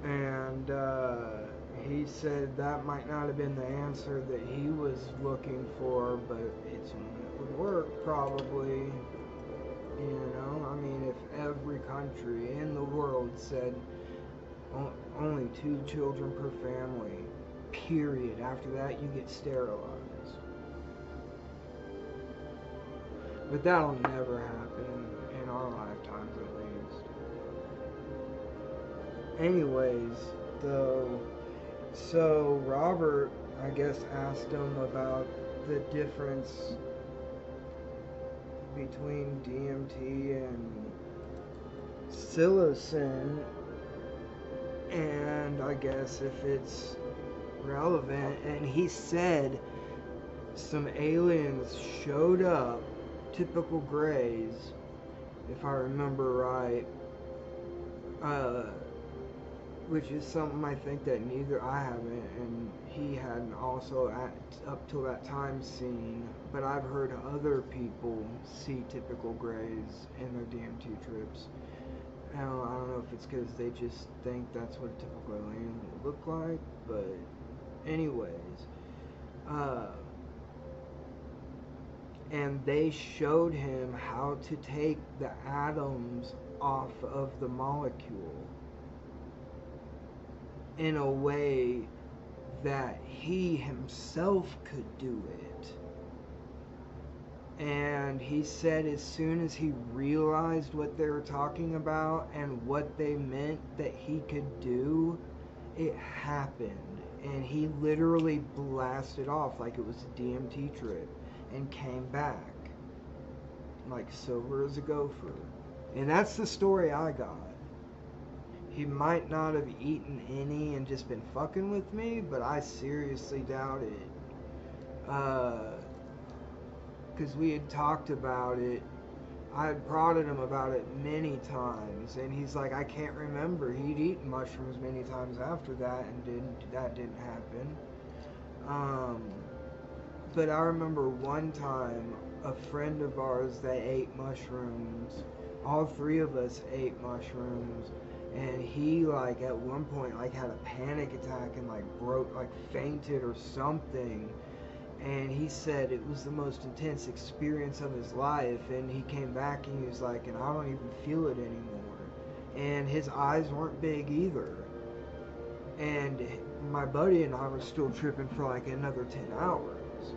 And he said that might not have been the answer that he was looking for, but it's one that would work probably. You know, I mean, if every country in the world said only 2 children per family, period. After that, you get sterilized. But that'll never happen in our lifetimes, at least. Anyways, though, so Robert, I guess, asked him about the difference between DMT and psilocin, and I guess if it's relevant, and he said some aliens showed up, typical Greys, if I remember right, which is something I think that neither I haven't and he hadn't also up till that time seen, but I've heard other people see typical Greys in their DMT trips. I don't know if it's because they just think that's what a typical alien will look like, but anyways, and they showed him how to take the atoms off of the molecule in a way that he himself could do it. And he said as soon as he realized what they were talking about and what they meant that he could do, it happened. And he literally blasted off like it was a DMT trip and came back like sober as a gopher. And that's the story I got. He might not have eaten any and just been fucking with me, but I seriously doubt it. Because we had talked about it. I had prodded him about it many times, and he's like, I can't remember. He'd eaten mushrooms many times after that, and that didn't happen. But I remember one time, a friend of ours that ate mushrooms, all 3 of us ate mushrooms, and he, like, at one point, like, had a panic attack and, like, fainted or something. and he said it was the most intense experience of his life, and he came back and he was like, and I don't even feel it anymore. And his eyes weren't big either. And my buddy and I were still tripping for like another 10 hours.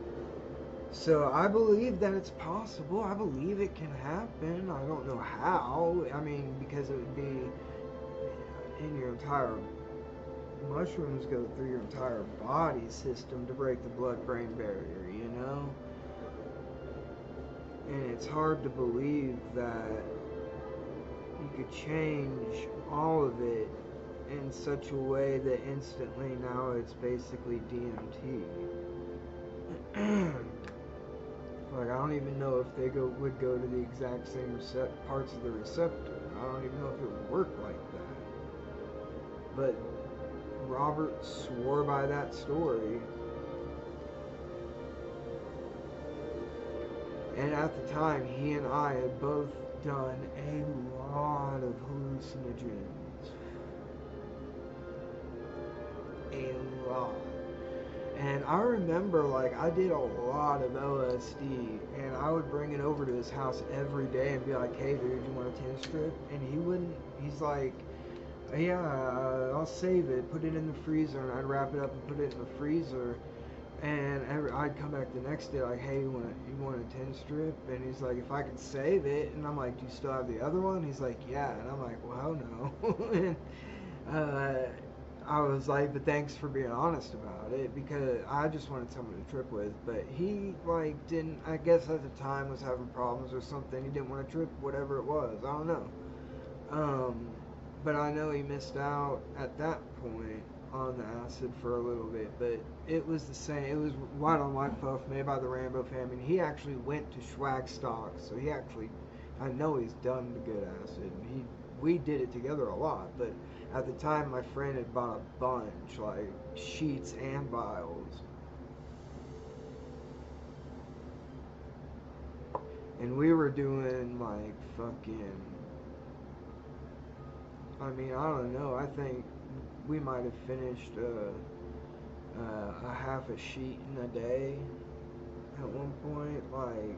So I believe that it's possible. I believe it can happen. I don't know how. I mean, because it would be in your entire... mushrooms go through your entire body system to break the blood-brain barrier, you know? And it's hard to believe that you could change all of it in such a way that instantly now it's basically DMT. Like, I don't even know if they would go to the exact same parts of the receptor. I don't even know if it would work like that. But Robert swore by that story. And at the time, he and I had both done a lot of hallucinogens. A lot. And I remember, like, I did a lot of LSD, and I would bring it over to his house every day and be like, hey, dude, you want a 10 strip? And he wouldn't, he's like, yeah, I'll save it, put it in the freezer, and I'd wrap it up and put it in the freezer. And I'd come back the next day like, hey, you want a 10 strip? And he's like, if I could save it. And I'm like, do you still have the other one? He's like, yeah. And I'm like, well, no. And I was like, but thanks for being honest about it, because I just wanted someone to trip with. But he, like, didn't, I guess at the time was having problems or something. He didn't want to trip, whatever it was. I don't know. But I know he missed out at that point on the acid for a little bit. But it was the same. It was White on White Fluff made by the Rambo family. He actually went to Schwagstock, so he actually, I know he's done the good acid. We did it together a lot, but at the time my friend had bought a bunch, like sheets and vials. And we were doing like fucking, I mean, I don't know, I think we might have finished a half a sheet in a day at one point. Like,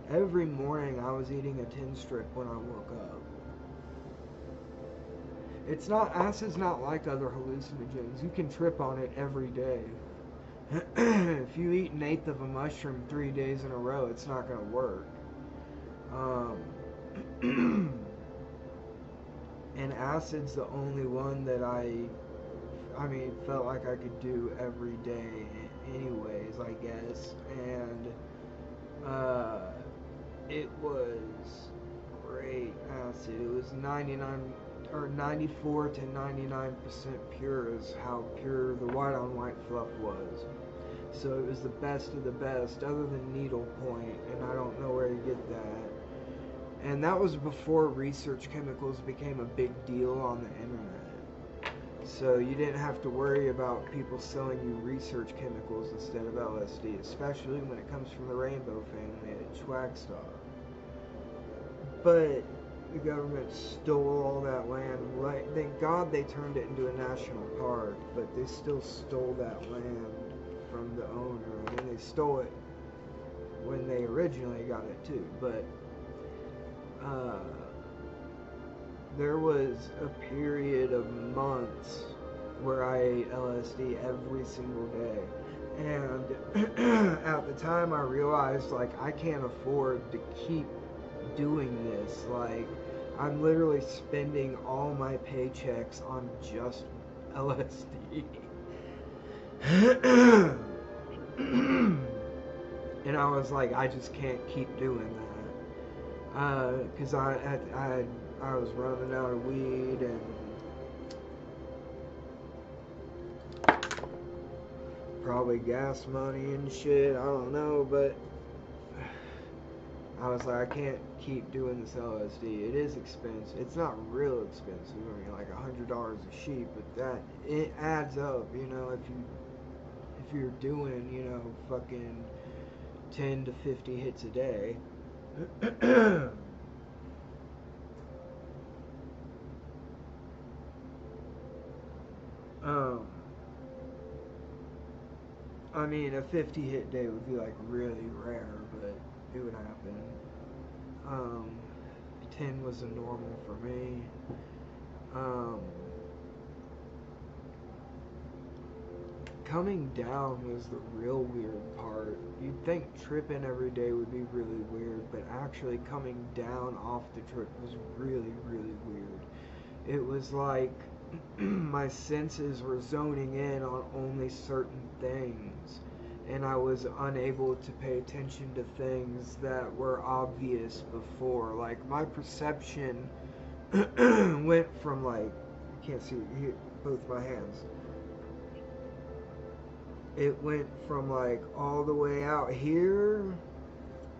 every morning I was eating a 10 strip when I woke up. It's not, acid's not like other hallucinogens. You can trip on it every day. If you eat an eighth of a mushroom 3 days in a row, it's not going to work. And acid's the only one that I mean, felt like I could do every day anyways, I guess. And it was great acid. It was 94 to 99% pure is how pure the White on White Fluff was. So it was the best of the best, other than needle point, and I don't know where you get that. And that was before research chemicals became a big deal on the internet. So you didn't have to worry about people selling you research chemicals instead of LSD, especially when it comes from the Rainbow family at Schwagstock. But the government stole all that land. Thank God they turned it into a national park, but they still stole that land from the owner. I mean, they stole it when they originally got it too, but there was a period of months where I ate LSD every single day. And at the time I realized, like, I can't afford to keep doing this. Like, I'm literally spending all my paychecks on just LSD. And I was like, I just can't keep doing that. Because I was running out of weed and probably gas money and shit, I don't know, but I was like, I can't keep doing this LSD. It is expensive. It's not real expensive. I mean, like $100 a sheet, but that, it adds up, you know, if you're doing, you know, fucking 10 to 50 hits a day. I mean, a 50 hit day would be like really rare, but it would happen. 10 was a normal for me. Coming down was the real weird part. You'd think tripping every day would be really weird, but actually coming down off the trip was really, really weird. It was like my senses were zoning in on only certain things, and I was unable to pay attention to things that were obvious before. Like my perception went from like, you can't see here, both my hands. It went from like all the way out here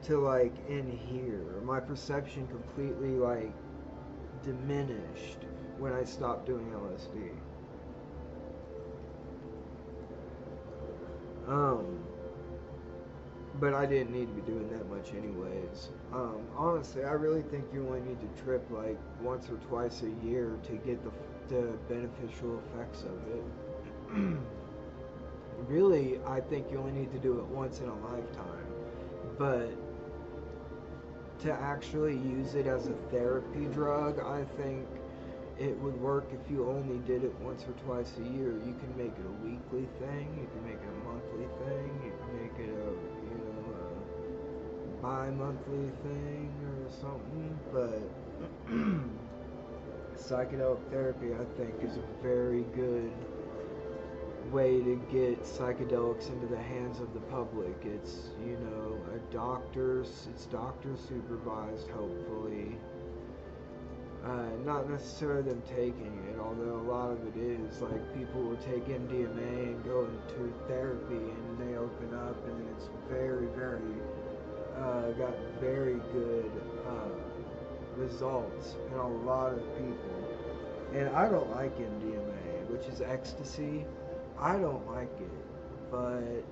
to like in here. My perception completely like diminished when I stopped doing LSD. But I didn't need to be doing that much anyways. Honestly, I really think you only need to trip like once or twice a year to get the beneficial effects of it. Really, I think you only need to do it once in a lifetime. But to actually use it as a therapy drug, I think it would work if you only did it once or twice a year. You can make it a weekly thing, you can make it a monthly thing, you can make it a bi-monthly thing or something, but psychedelic therapy, I think, is a very good way to get psychedelics into the hands of the public. It's, it's doctor supervised, hopefully. Not necessarily them taking it, although a lot of it is. Like, people will take MDMA and go into therapy and they open up and it's very, very, got very good results in a lot of people. And I don't like MDMA, which is ecstasy. I don't like it, but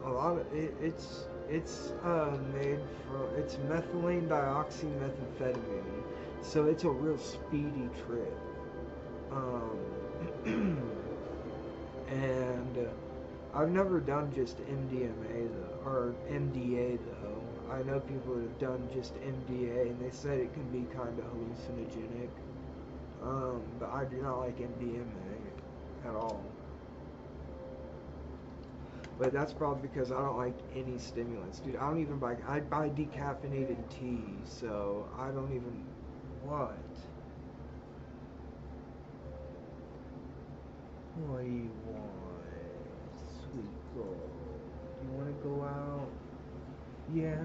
a lot of it's made from, it's methylene dioxymethamphetamine, so it's a real speedy trip. And I've never done just MDMA though, or MDA though. I know people that have done just MDA, and they said it can be kind of hallucinogenic. But I do not like MDMA at all. But that's probably because I don't like any stimulants. Dude, I buy decaffeinated tea, so I don't even, what? What do you want, sweet girl? Do you want to go out? Yeah?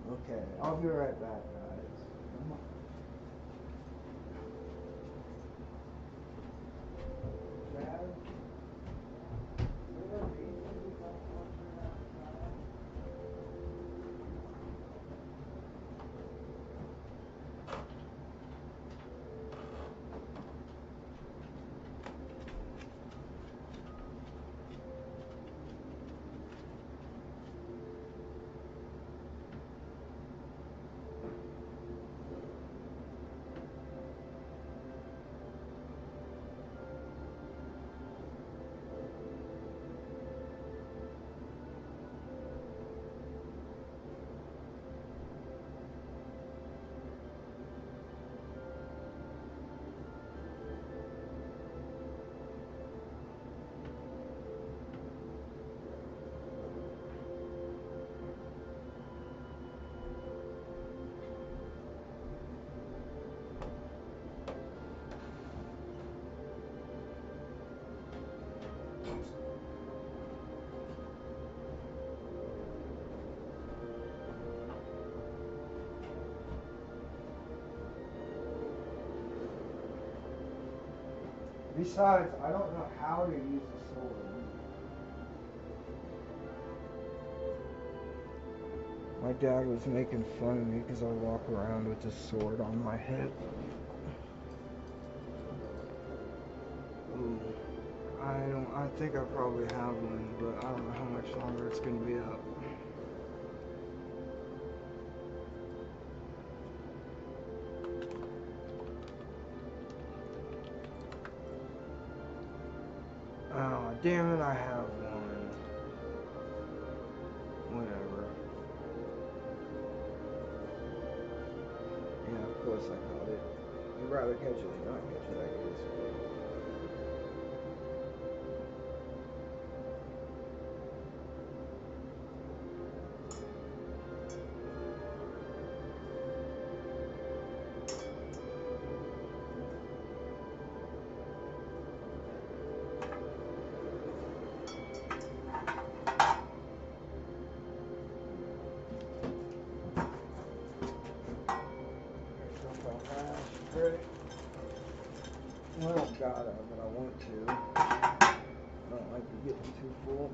Okay, I'll be right back, guys. Come on. Dad? Besides, I don't know how to use a sword. My dad was making fun of me because I walk around with a sword on my hip. Ooh. I think I probably have one, but I don't know how much longer it's going to be up. Oh, damn it, I have one. Whatever. Yeah, of course I caught it. You'd rather catch it than not catch it, I guess. Well, gotta, but I want to. I don't like to get too full.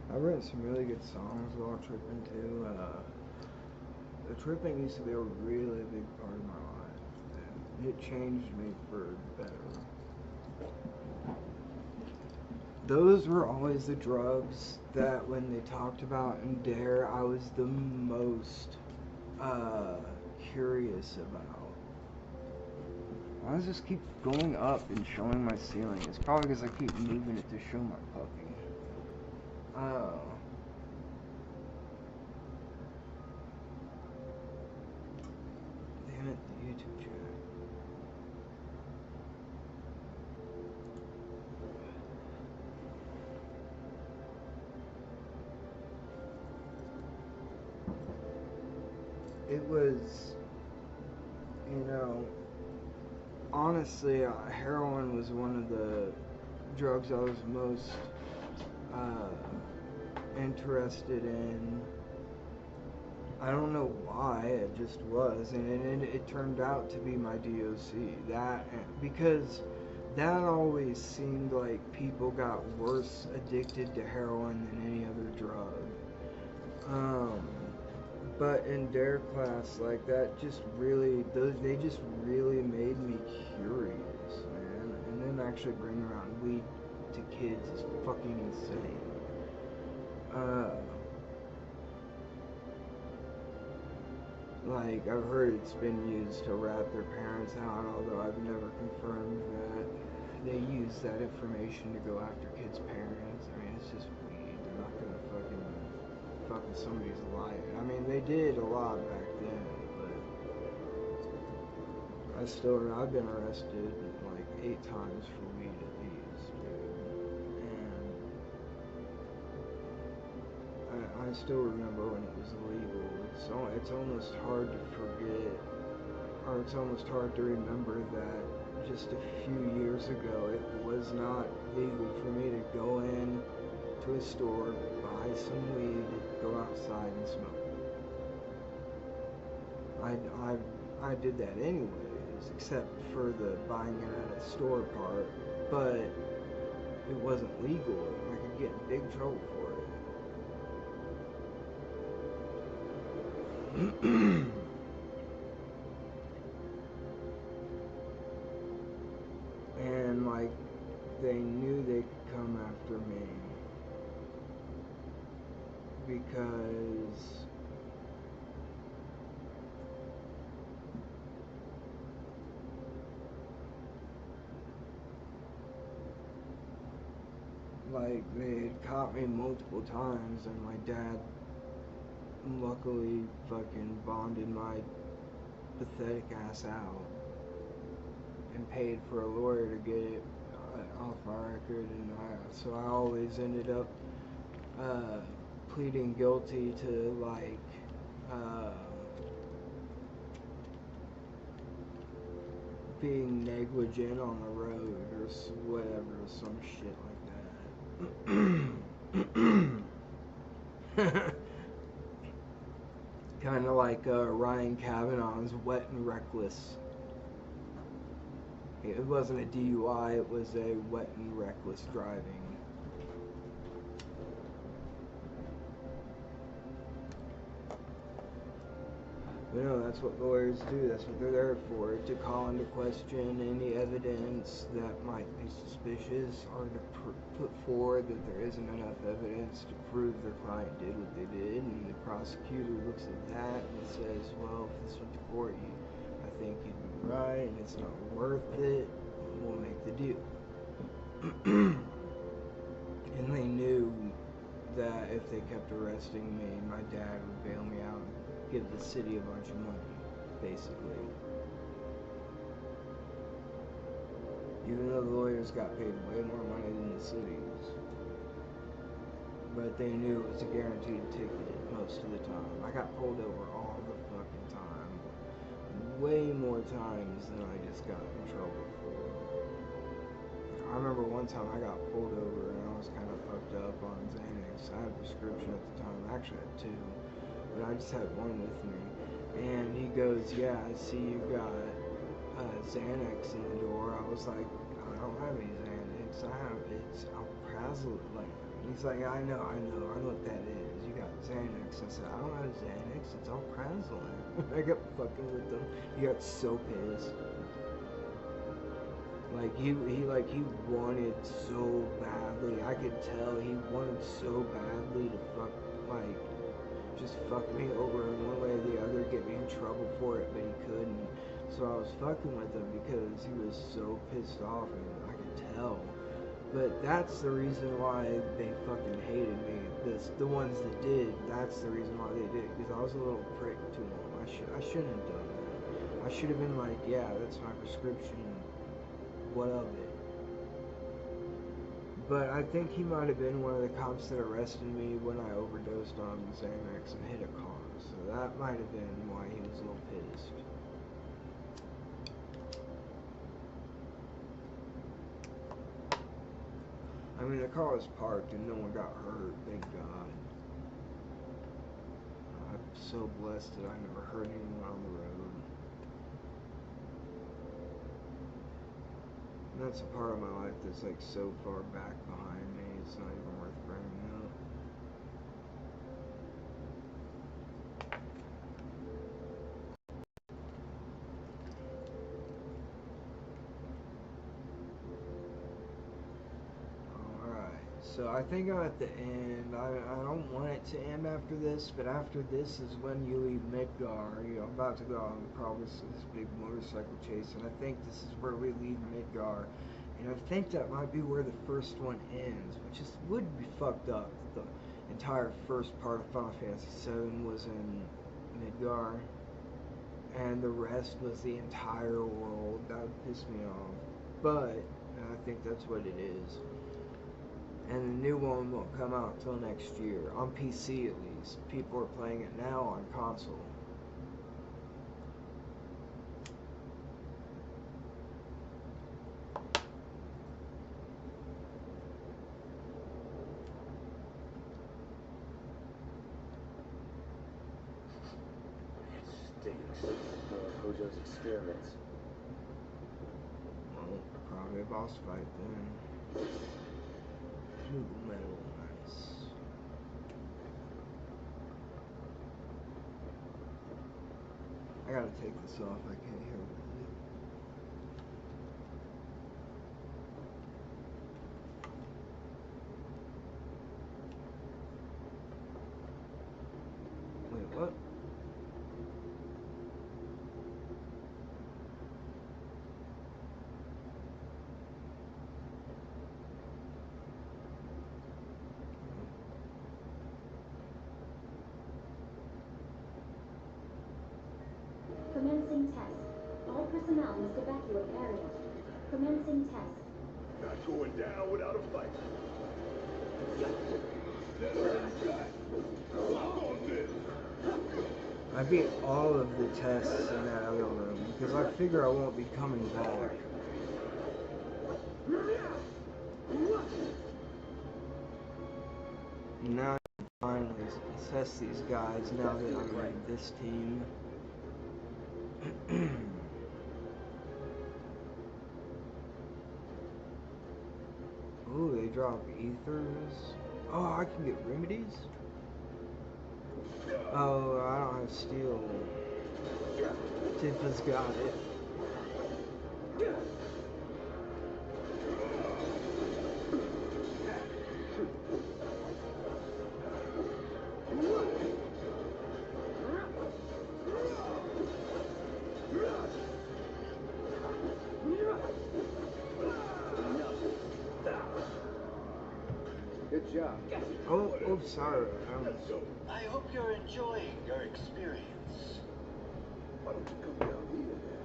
I've written some really good songs while tripping too. The tripping used to be a really big part of my life, and it changed me for better. Those were always the drugs that when they talked about in Dare, I was the most curious about. I just keep going up and showing my ceiling. It's probably because I keep moving it to show my puppy. Damn it, the YouTube chat. It was, you know, honestly, heroin was one of the drugs I was most interested in. I don't know why, it just was, and it turned out to be my DOC. Because that always seemed like people got worse addicted to heroin than any other drug. But in Dare class, like, that just really, they just really made me curious, man. And then actually bringing around weed to kids is fucking insane. Like, I've heard it's been used to rat their parents out, although I've never confirmed that they use that information to go after kids' parents. I mean, it's just weed. They're not gonna fuck with somebody's life. I mean, they did a lot back then, but I've been arrested like 8 times for weed at least, dude. And I still remember when it was illegal. It's almost hard to forget, or it's almost hard to remember that just a few years ago it was not legal for me to go in to a store, buy some weed, go outside and smoke it. I did that anyways, except for the buying it at a store part, but it wasn't legal. I could get in big trouble for it. And like, they knew they could come after me because like, they had caught me multiple times, and my dad luckily fucking bonded my pathetic ass out and paid for a lawyer to get it off my record, and so I always ended up pleading guilty to like being negligent on the road or whatever, some shit like that. Kind of like Ryan Kavanaugh's Wet and Reckless. It wasn't a DUI, it was a wet and reckless driving. But no, that's what lawyers do. That's what they're there for, to call into question any evidence that might be suspicious, or to put forward that there isn't enough evidence to prove their client did what they did. And the prosecutor looks at that and says, well, if this went to court, I think you'd be right, and it's not worth it, we'll make the deal. And they knew that if they kept arresting me, my dad would bail me out and give the city a bunch of money, basically. Even though the lawyers got paid way more money than the cities. But they knew it was a guaranteed ticket most of the time. I got pulled over all the fucking time. Way more times than I just got in trouble for. I remember one time I got pulled over and I was kind of fucked up on Xanax. I had a prescription at the time. I actually had two, but I just had one with me. And he goes, yeah, I see you got Xanax in the door. I was like, I don't have any Xanax. It's Alprazolam. Like, he's like, I know what that is. You got Xanax. I said, I don't have Xanax. It's Alprazolam. I kept fucking with him. He got so pissed. Like he wanted so badly. I could tell he wanted so badly to just fuck me over in one way or the other, get me in trouble for it, but he couldn't. So I was fucking with him because he was so pissed off, and I could tell. But that's the reason why they fucking hated me. The ones that did, that's the reason why they did, because I was a little prick to them. I shouldn't have done that. I should have been like, yeah, that's my prescription. What of it? But I think he might have been one of the cops that arrested me when I overdosed on Xanax and hit a car. So that might have been why he was a little pissed. I mean, the car was parked and no one got hurt, thank God. I'm so blessed that I never hurt anyone on the road. And that's a part of my life that's like so far back behind me, it's not even worth bringing up. So I think I'm at the end. I don't want it to end after this, but after this is when you leave Midgar. I'm about to go on probably this big motorcycle chase, and I think this is where we leave Midgar. And I think that might be where the first one ends, which would be fucked up. The entire first part of Final Fantasy VII was in Midgar, and the rest was the entire world. That would piss me off. But I think that's what it is. And the new one won't come out until next year, on PC at least. People are playing it now on console. Stinks. Hojo's experiments. Well, probably a boss fight then. Ooh, metal, nice. I gotta take this off, I can't hear it. Wait, what? Commencing test. All personnel must evacuate area. Commencing test. Not going down without a fight. I beat all of the tests in that other room because I figure I won't be coming back. Now I can finally assess these guys now that I'm in this team. Ooh, they drop ethers. Oh, I can get remedies? Oh, I don't have steel. Tifa's got it. Good job. Oh, sorry. I hope you're enjoying your experience. Why don't you come down here then?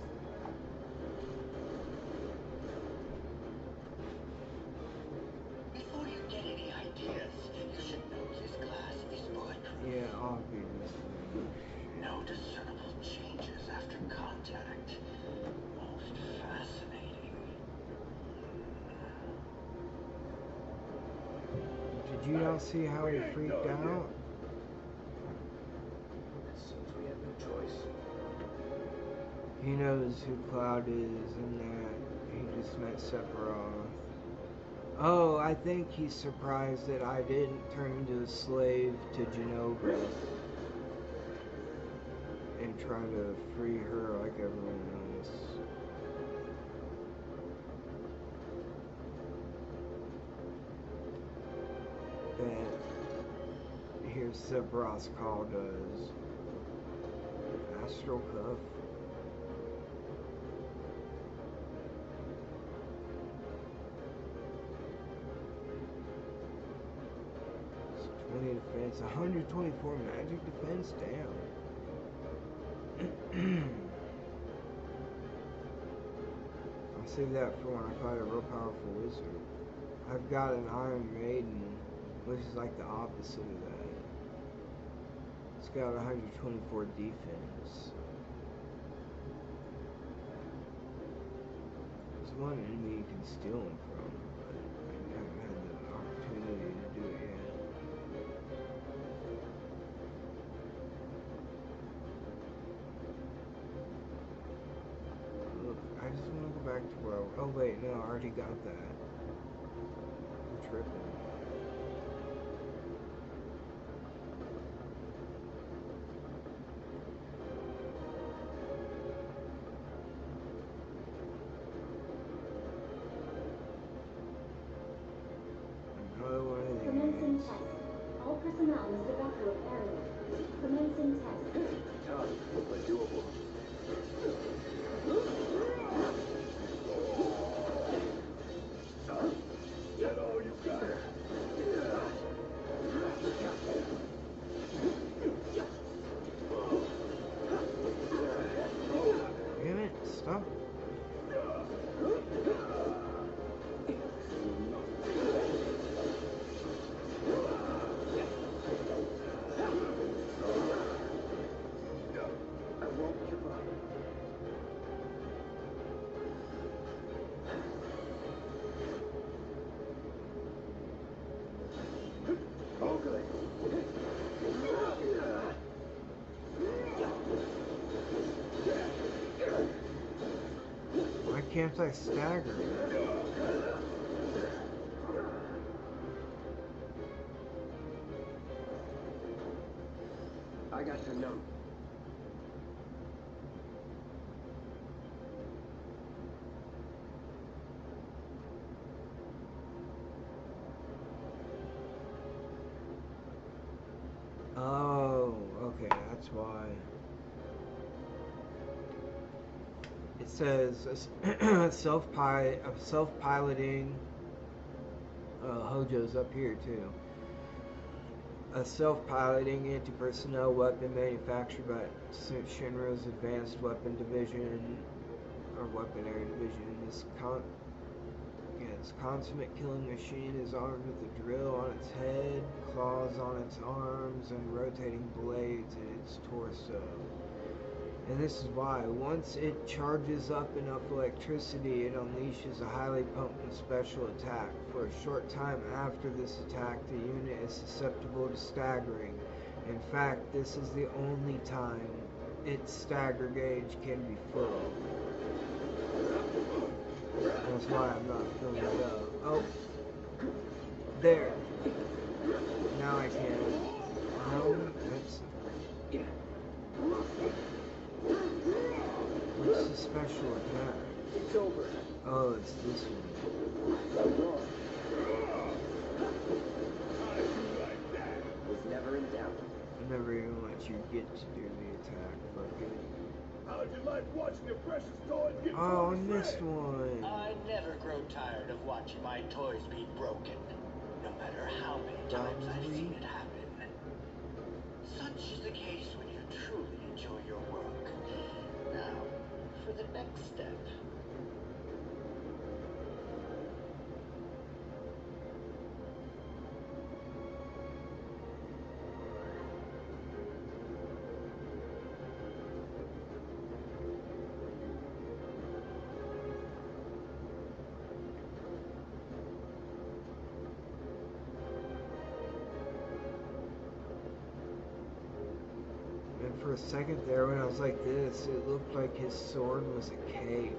Before you get any ideas, you should know this glass is bulletproof. Yeah, obviously. No discernible changes after contact. Most fascinating. Did you not see how he freaked out? It seems we have no choice. He knows who Cloud is and that he just met Sephiroth. Oh, I think he's surprised that I didn't turn into a slave to Jenova and try to free her like everyone else. And here's Sephiroth's call does. Astral Cuff. It's 20 defense, 124 magic defense, damn. I'll save that for when I fight a real powerful wizard. I've got an Iron Maiden, which is like the opposite of that. It's got 124 defense. There's one enemy you can steal him from, but I haven't had the opportunity to do it yet. Look, I just want to go back to where oh wait, no, I already got that. I'm tripping. Another one of Commencing these. test. All personnel must evacuate area. Commencing test. Tough, but doable. Is that all you got? Damn it, stop. I won't give up. All good. Why can't I stagger? I got your note. Oh, okay, that's why. It says self-piloting. Hojo's up here too. A self-piloting anti-personnel weapon manufactured by Shinra's Advanced Weapon Division or Weapon Area Division. This consummate killing machine is armed with a drill on its head, claws on its arms, and rotating blades in its torso. And this is why, once it charges up enough electricity, it unleashes a highly potent special attack. For a short time after this attack, the unit is susceptible to staggering. In fact, this is the only time its stagger gauge can be full. That's why I'm not filling it up. Oh, there. Now I can. No, that's... special attack? It's over. Oh, it's this one. Well done. How'd you like that? Was never in doubt. I never even let you get to do the attack, but good. How'd you like watching your precious toys get Oh, I torn to missed shreds? one. I never grow tired of watching my toys be broken, no matter how many times I've seen it happen. Such is the case when you truly enjoy your work. Now, for the next step. And for a second there, when I was like this, it looked like his sword was a cape.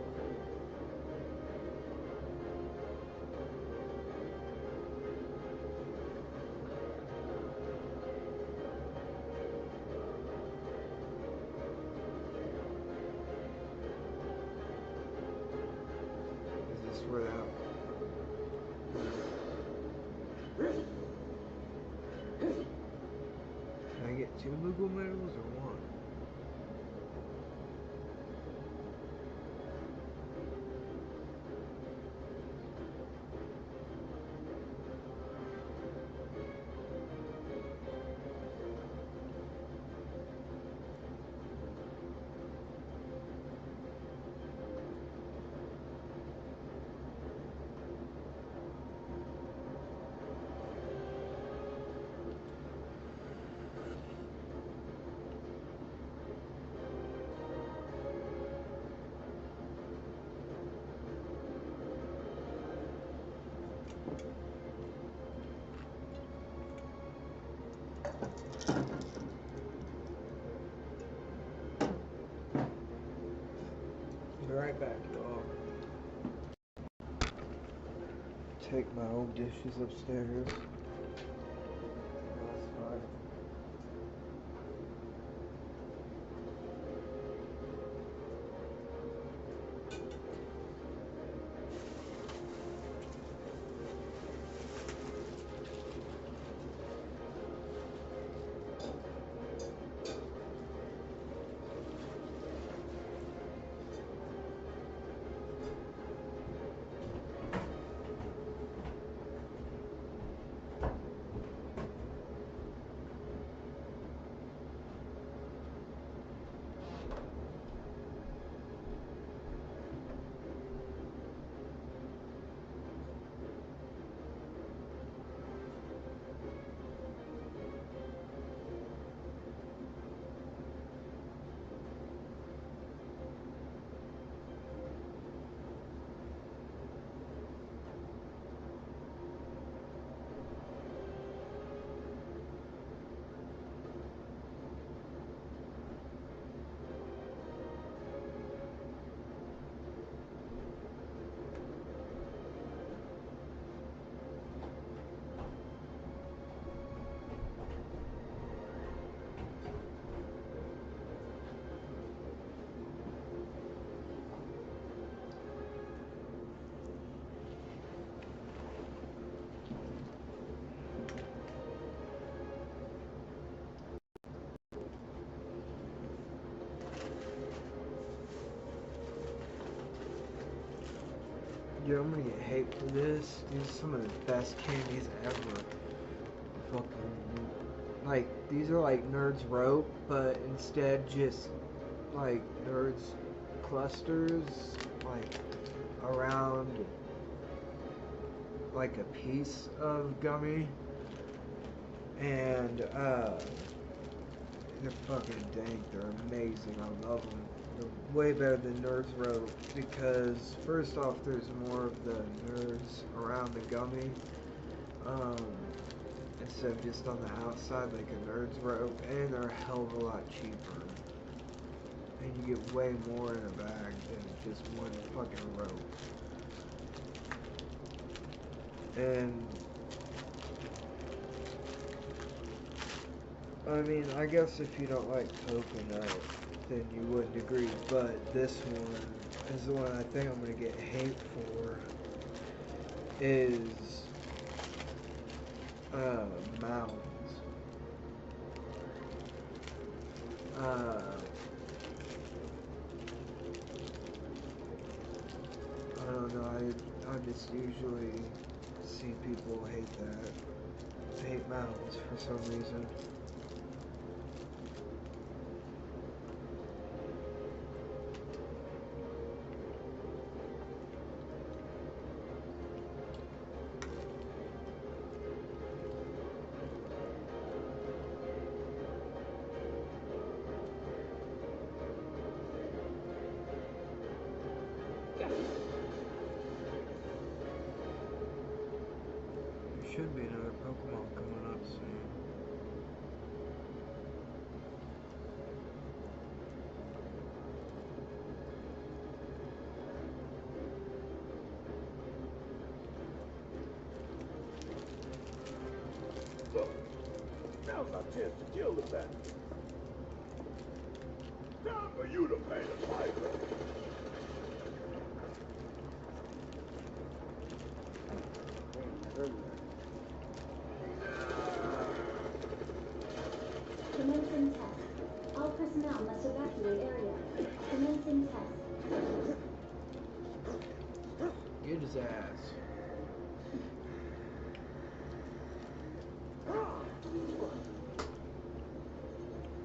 Is this where that? Can I get 2 Moogle medals or 1? Be right back, y'all. Take my old dishes upstairs. That's fine. Yo, I'm gonna get hate for this. These are some of the best candies ever. Fucking, like, these are like Nerds Rope, but instead just, like, Nerds clusters, like, around, like, a piece of gummy. And, they're fucking dank. They're amazing. I love them. They're way better than Nerds Rope because, first off, there's more of the nerds around the gummy. Instead of just on the outside like a Nerds Rope, and they're a hell of a lot cheaper. And you get way more in a bag than just one fucking rope. And I mean, I guess if you don't like coconut, then you wouldn't agree. But this one is the one I think I'm gonna get hate for. Is mounds. I don't know. I just usually see people hate that. Hate mountains for some reason. There should be another Pokemon coming up soon. Look, now's our chance to kill the bat. Time for you to pay the piper. Commencing test. All personnel must evacuate area. Commencing test. Get his ass.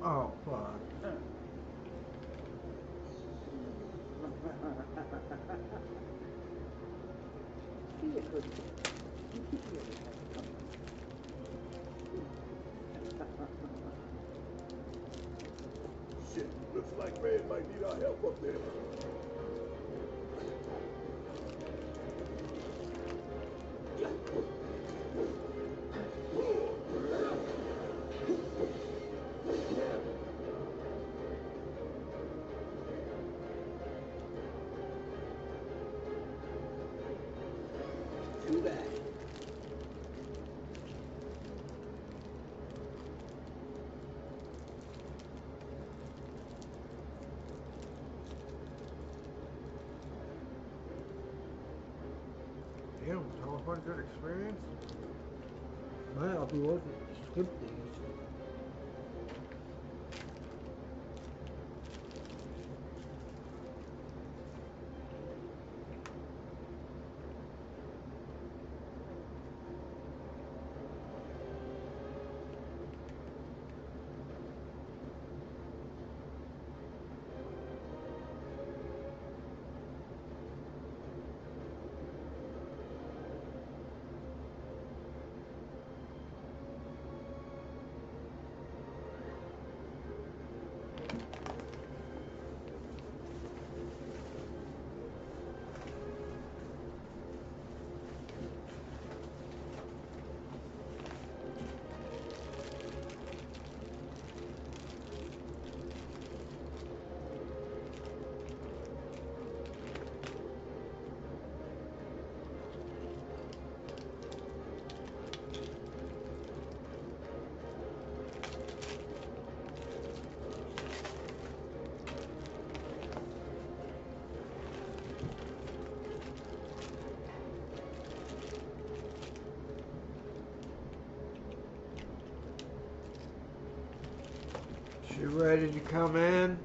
Oh, fuck. Shit, looks like Red might need our help up there. Too bad. Damn, 1200 experience? Might not be worth it to skip these. You ready to come in?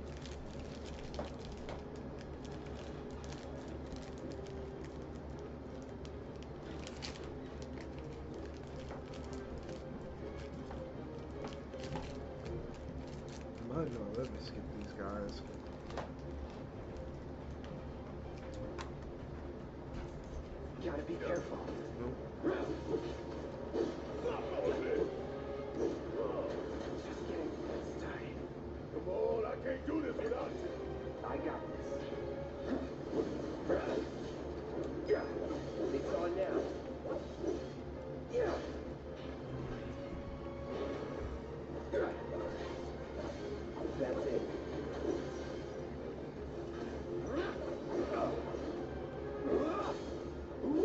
Might not let me skip these guys. Gotta be careful. Nope. Just getting started. Come on, I can't do this without you. I got this. It's on now. That's it.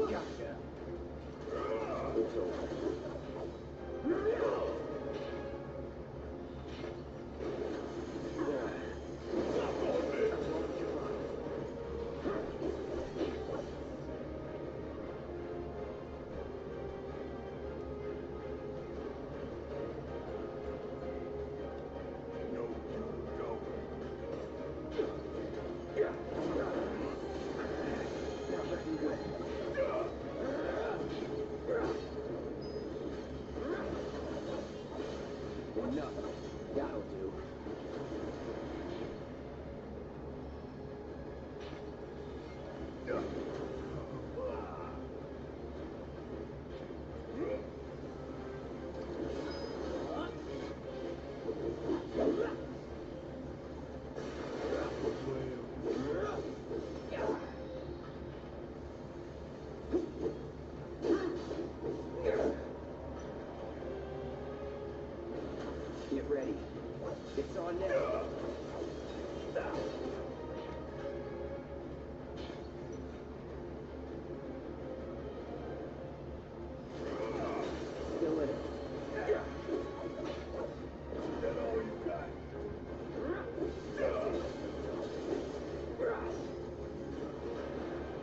Gotcha. It's over. Still in it.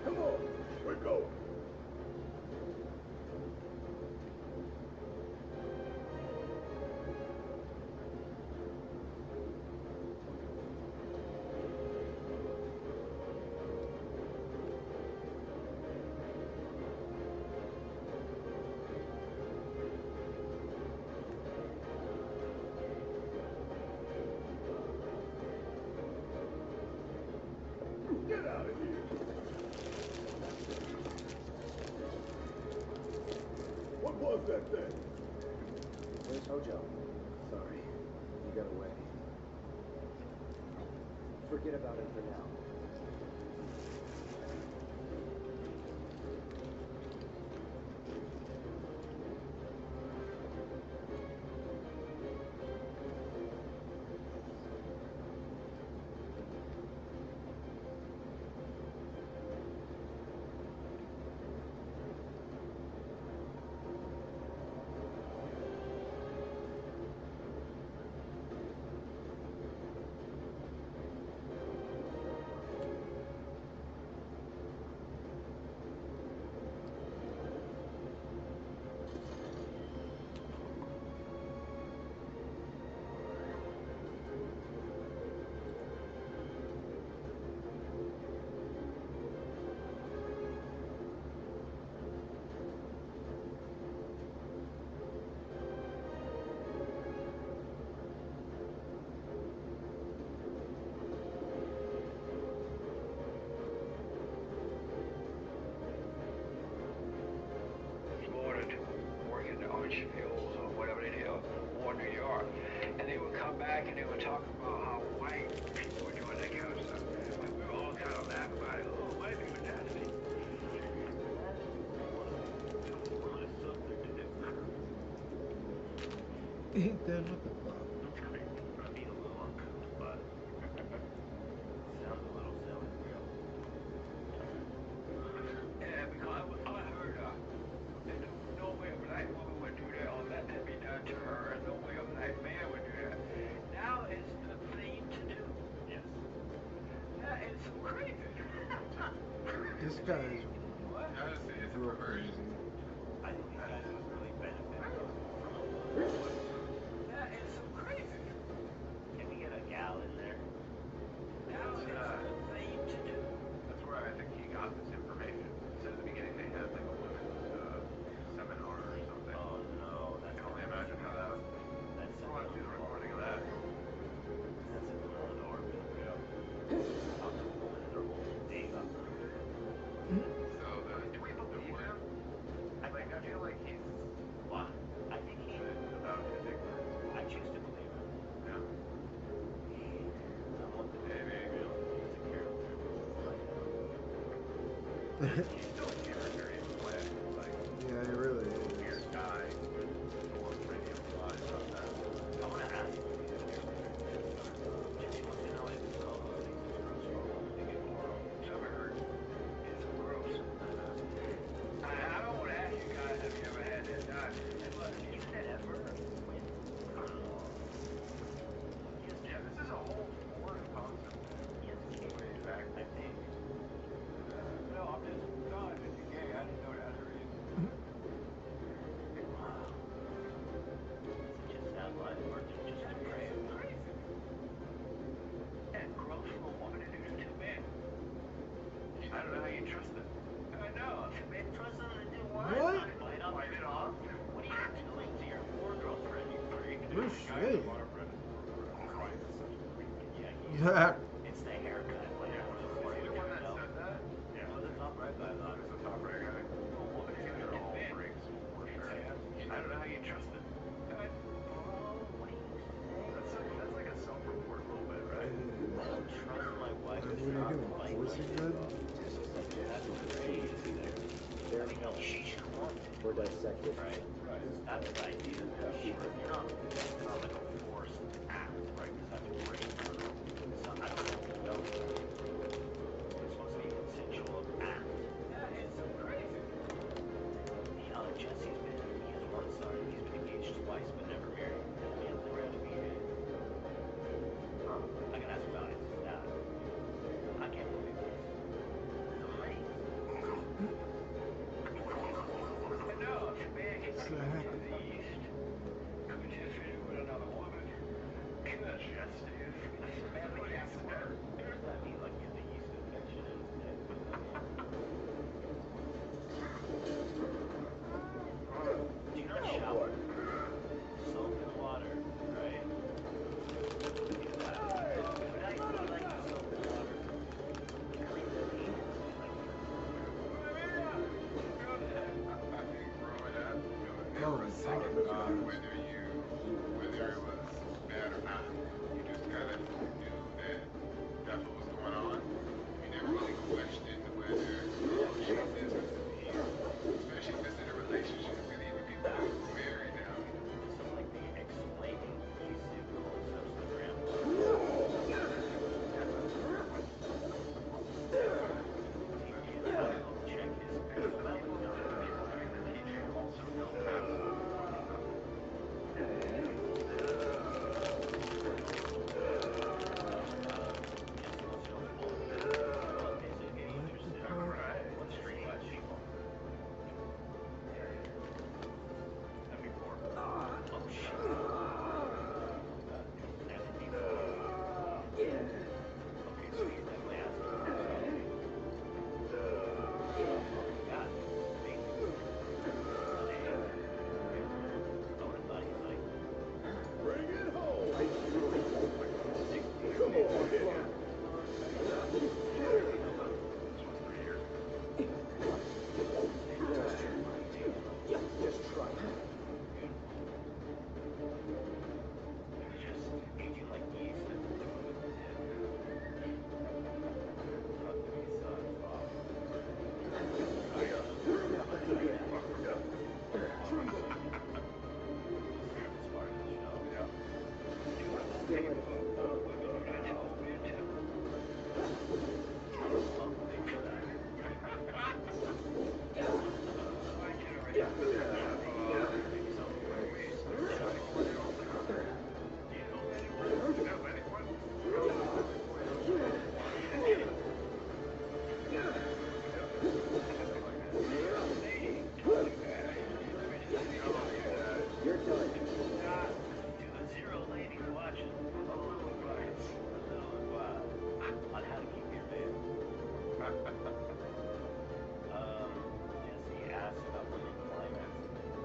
Come on, we're going. Get out of here. What was that thing? Where's Hojo? Sorry, you got away. Forget about it for now. Florida to work in the orange fields or whatever they did, or New York, and they would come back and they would talk about how white people were doing that kind of stuff. Like we were all kind of laughing about it. Oh, white people are nasty. Ain't that what the fuck? I mean, a little uncouth, but sounds a little silly. Yeah, because I heard that no way a black woman would do that or let that be done to her, and no way a black man would do that. Now it's the thing to do. Yes. That is so crazy. This guy is What? It's a real perversion. crazy. I think these guys would really benefit from That is so crazy. Can we get a gal in there? Now it's the thing to do. That's where I think he got this information. So at the beginning they had like a women's seminar or something. Oh no, I that's can only imagine how that. that's I want to see the recording of that. That's in the middle of nowhere. How the woman in their whole day up. So do we believe him? I feel like he's What? I think he. about his ignorance. I choose to believe him. Yeah. I'm looking at Maybe. It's a character. He's still a character in play. Like Yeah, it really is. weird guy with more premium lies on that. I want to ask you. Jesse wants to know if co-hosting is gross or wrong. They get moral. Never heard. It's gross. I don't want to ask you guys if you ever had that done. But You said ever? When? Yeah, this is a whole foreign concept. Yes, Way back. I think. no, I'm just God. If you're gay, I didn't know that already. Wow. It just sounds like we're just crazy. Crazy. And gross for a woman to do to two men. I don't know how you trust it. I know. Man, trust them to do what? What? Bite off Bite your it off? What are you doing to your poor girlfriend, you freak? No shit. Yeah, it's the haircut. Like, Yeah, was he the one that said that? Yeah. Well, the top right guy thought. It's the top right guy. They're all freaks, for sure. I don't know how you trust it. What do you say? That's like a self-report a little bit, right? I don't trust my wife. What are you doing? Voice is good? That's crazy. There we go. Sheesh, come on. We're dissected. Right? That's the idea. You're not like a forced Right, because that's a great murder. So I don't know. It's supposed to be consensual. Yeah, it's so crazy. You know, Jesse's been, he has one son, he's been engaged twice, but never married. He hasn't around to be here. I can ask about it. I can't believe this. No, man, he's to the east. Could you fit with another woman? Could just if man, what do you swear? What does that mean, like, in the yeast infection and do you not shower? Soap and water, right? Oh, thank you, God. Whether it was bad or not, you just kind of knew that that's what was going on. You never really questioned whether she was this or especially if it's in a relationship with even people who are married now. So, like, the explaining adhesive concepts of the check his smelling number. The teacher also knows. Bring it home. Come on here. Just try it. You're done. Zero lady watching. A little advice. On how to keep your man. Jesse asked about when the climax.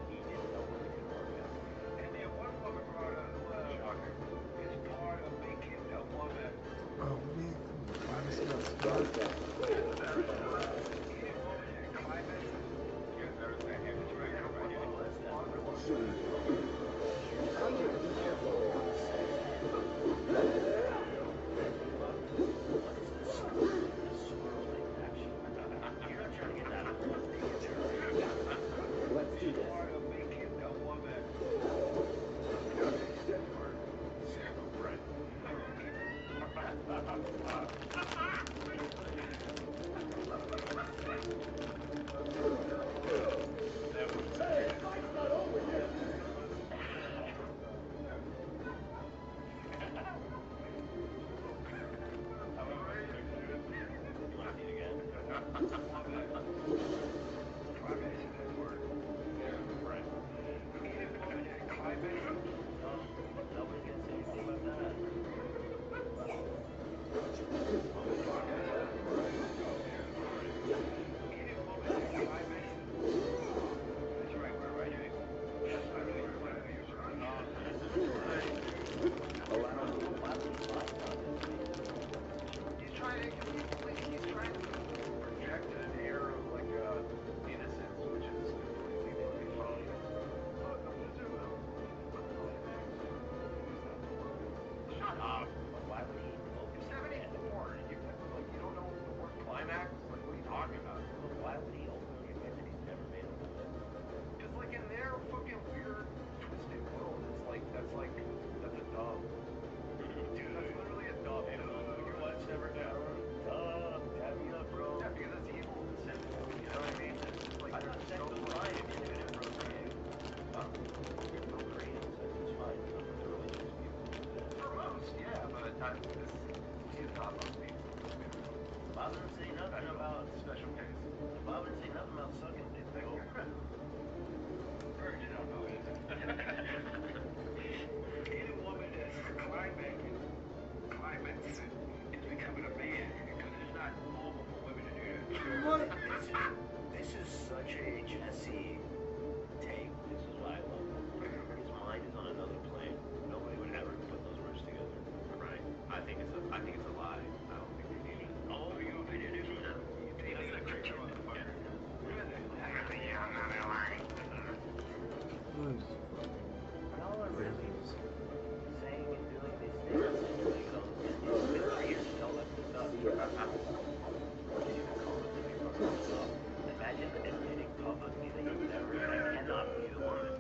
He didn't know when it could work out. And then one woman brought up, well, it's part of making a woman. Oh, man. Why is it start that? Let's do this. Part of making a woman. Hey, fight's not over yet. He's trying to project an She's not on me. Bob didn't say nothing about special case. Bob didn't say nothing about sucking dick. Though. Bird, you don't know it. Any woman that's climax is becoming a man because it's not normal for women to do that. This is such a Jesse take. This is why I love him. His mind is on another plane. Nobody would ever put those words together. Right. I think it's a lie. I don't think they need it. Oh, your opinion is no. You think it's a creature motherfucker. Really? Y'all are really saying and doing these things. It's been 3 years y'all left this up. Imagine admitting publicly that you never and cannot be the woman.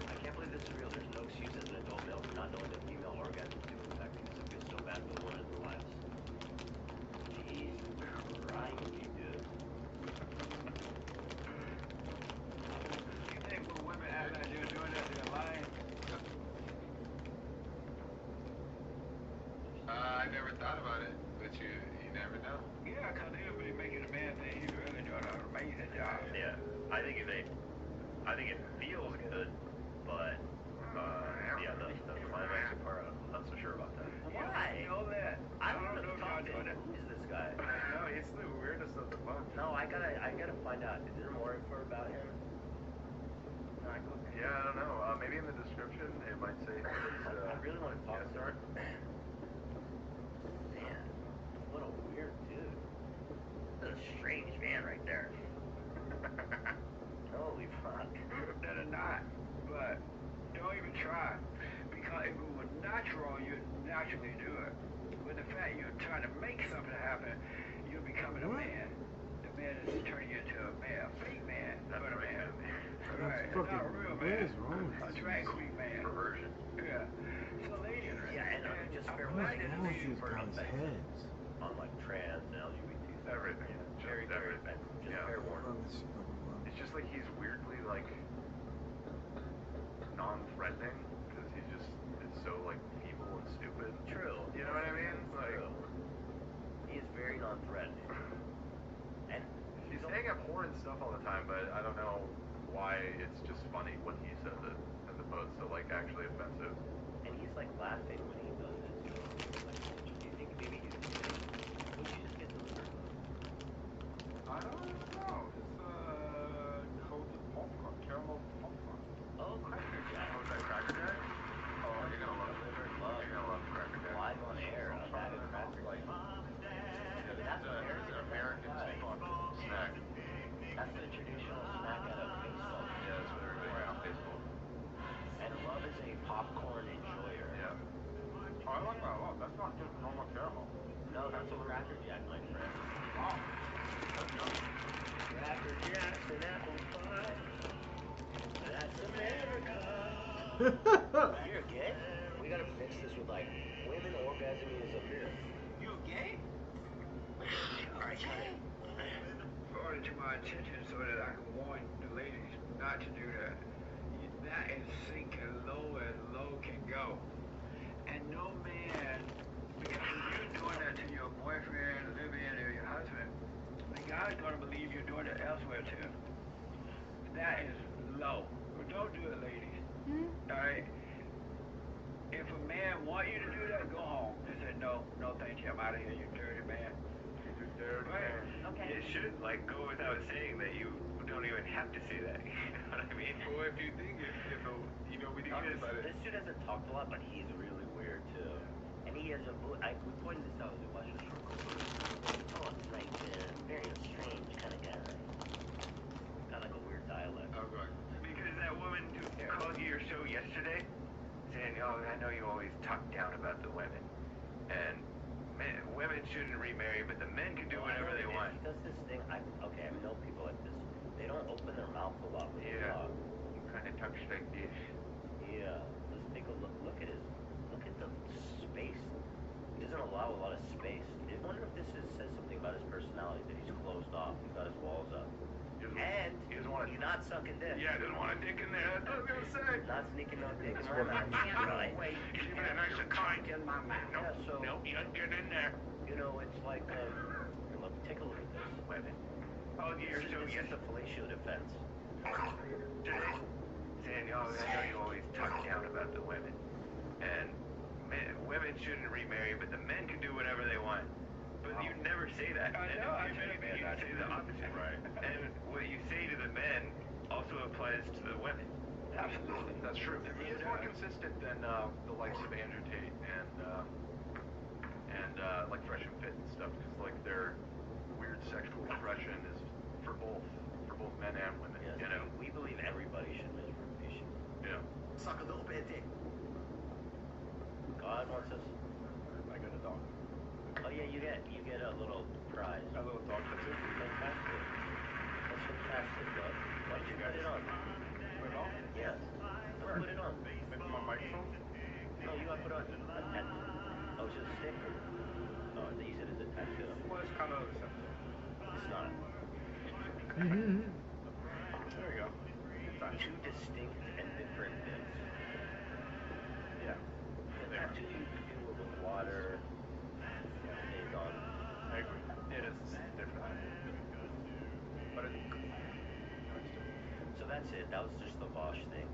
I can't believe this is real. There's no excuse as an adult male for not knowing that female orgasms do in fact because it feels so bad for the women in their lives. Jeez, crying with you, dude. You think when women act like they're doing that, they're lying? I never thought about it, but you never know. Yeah, because they don't really making a man think he's really doing an amazing job. Yeah, I think it feels good, but yeah, the climax part, I'm not so sure about that. Why? You know that? I don't know if if y'all y'all doing that. Who is this guy? No, he's the weirdest of the bunch. No, I gotta find out. Is there more info about him? Yeah, I don't know. Maybe in the description it might say he's. I really want to talk to her. Man, what a weird dude. That's a strange man right there. Holy fuck. That or not, but don't even try. Because if it was natural, you'd naturally do it. But the fact you're trying to make something happen, you're becoming a man. The man is turning you into a man, a fake man, but a man. Right, not a real man. A drag queen man. Perversion. Yeah. So ladies, Yeah, and just fair What's warning. wrong with these guys' heads? On like trans and LGBT. Everything. Very, very bad. Just fair warning. It's just like he's weirdly like non-threatening because he just is so like feeble and stupid. True. You know what I mean? Like True. He is very non-threatening. And he's saying abhorrent stuff all the time, but I don't know why it's just funny when he says it as opposed to like actually offensive. And he's like laughing when he does it. Like, do you think maybe he's would you just get the liver? I don't know. It's coated popcorn, caramel popcorn. Oh, Cracker Jack. Oh, is that Cracker Jack? Oh, you're gonna love it. You're gonna love Cracker Jack. Live on air, a bag of Cracker Jack. It's an American take on snack. That's the traditional snack at a baseball game. Yeah, that's what everybody around baseball. And Love is a popcorn enjoyer. Yeah. Oh, I like that a lot. That's not just normal caramel. No, that's a Cracker Jack, my friend. Wow. That's good. Cracker Jacks and apple pie. That's America. You're gay? We gotta fix this with like women orgasming is a myth. You gay? Alright, Brought it to my attention so that I can warn the ladies not to do that. That is sinking low as low can go. And no man, because if you're doing that to your boyfriend, Olivia, or your husband, the guy's gonna believe you're doing it elsewhere too. That is low. But don't do it, ladies. Alright? If a man want you to do that, go home. Just say, no, thank you, I'm out of here, you dirty man. You're dirty man. Okay. It should like go without saying that you don't even have to say that. You know what I mean? Well, if you think if we talked about it. This dude hasn't talked a lot, but he's really weird too. And he has a we pointed this out as we watched the short clip. Oh, it's like very strange kind of guy. Got like a weird dialect. Oh, good. Because that woman who called you your show yesterday, saying, "Oh, I know you always talk down about the women, and women shouldn't remarry, but the men can do whatever they want." He does this thing. I know people like this. They don't open their mouth a lot when they talk. You kind of talk like this. Yeah. Let's take a look. Look at the space. He doesn't allow a lot of space. I wonder if this says something about his personality, that he's closed off. He's got his walls up. And he's not sucking dick. Yeah, doesn't want a dick in there. That's what I was gonna say. Not sneaking no dick in That's my what mouth. I was Wait. in my mouth. No, Yeah, so- no, you don't get in there. You know, it's like, look, take a look at this. Women. Augie or so, This yes. is the fellatio defense. Today, saying, oh, I know you always talk down about the women. And women shouldn't remarry, but the men can do whatever they want. But you never say that. I And know, if anything, you say the opposite. Right. And what you say to the men also applies to the women. Absolutely, that's true. It's more consistent than the likes of Andrew Tate and like Fresh and Fit and stuff, because like their weird sexual repression is for both men and women. Yes, You know? we believe everybody should live for peace. Yeah. Suck a little bit of dick. God wants us. I got a dog. Oh yeah, you get a little prize. A little dog tattoo. Fantastic. That's fantastic, bud. Why don't you put it on? Put it on? Yes. Where? Put it on. Maybe my microphone? No, you gotta put on a tattoo. Oh, it's just a sticker. Oh, I thought you said it's a tattoo. Well, it's kind of simple. It's not. There you go. Good time. Two distinct and different bits. Yeah. The They are. tattoo you can do with water stays on. I agree. It is different. But it's So that's it. That was just the Bosch thing.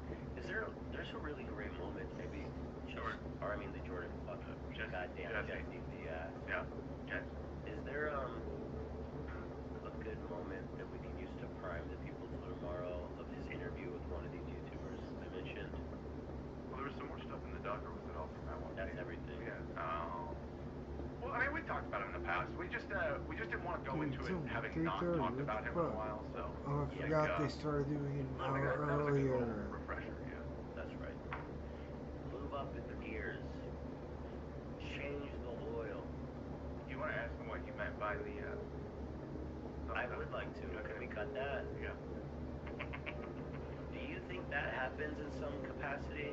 There's a really great moment, maybe. Jordan. Or I mean the Jordan. Goddamn Jesse. Jesse. Yeah. Yes. Is there a good moment that we can use to prime the people for tomorrow of his interview with one of these YouTubers I mentioned? Well, there was some more stuff in the doc, or was it all from that one? That's everything. Yeah. Well, I mean, we talked about it in the past. We just didn't want to go into it having not talked about him in a while. So. Oh, I forgot they started doing it an hour That was a good earlier. little refresher. Yeah. That's right. Move up in the gears. Change the oil. You want to ask him what he meant by the, I would like to. Can we cut that? Yeah. Do you think that happens in some capacity?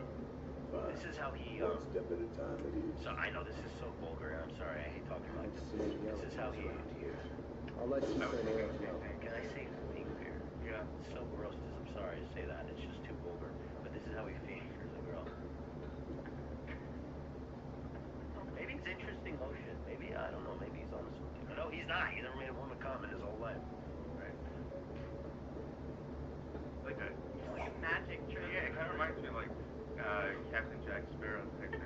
Fine. This is how he. One step at a time it is. So I know this is so vulgar. I'm sorry. I hate talking like this. This is how he. I'll let you say it. Can I say fingers here? Yeah. It's so gross. I'm sorry to say that. It's just too vulgar. But this is how he fingers a girl. Maybe it's interesting motion. Maybe I don't know. Maybe he's on something. But no, he's not. He never made a woman come in his whole life. Right. Like a magic trick. Yeah, it kind of reminds me of like Captain Jack Sparrow type thing.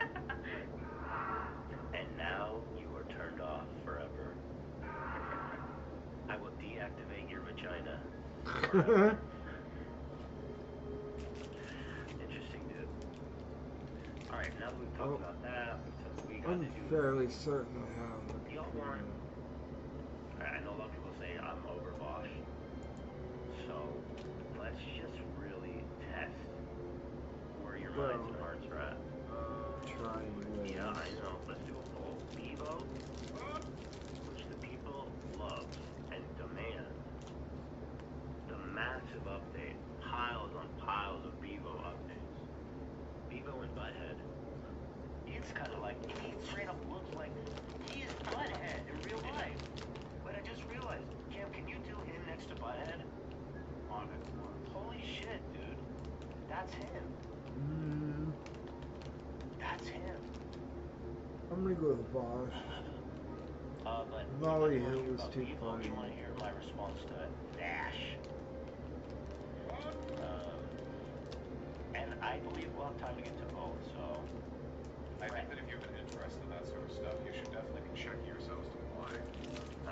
And now you are turned off forever. I will deactivate your vagina. Forever. Interesting, dude. Alright, now that we've talked about that, we got I'm to do... fairly certain I have. Y'all want... I know a lot of people say I'm over Bosch. So, let's just really test where your minds and hearts are at. Trying ways. Yeah, I know. Let's do a poll. Bevo, which the people love and demand. The massive update. Piles on piles of Bevo updates. Bevo and Butthead. It's kind of like, he straight up looks like he is Butthead in real life. But I just realized, Cam, can you do him next to Butthead? On it. Holy shit, dude. That's him. That's him. I'm gonna go with Bosch. But Molly Hill was too funny. You want to hear my response to it? Dash. And I believe we'll have time to get to both, so... I think that if you've been interested in that sort of stuff, you should definitely be checking yourselves to apply.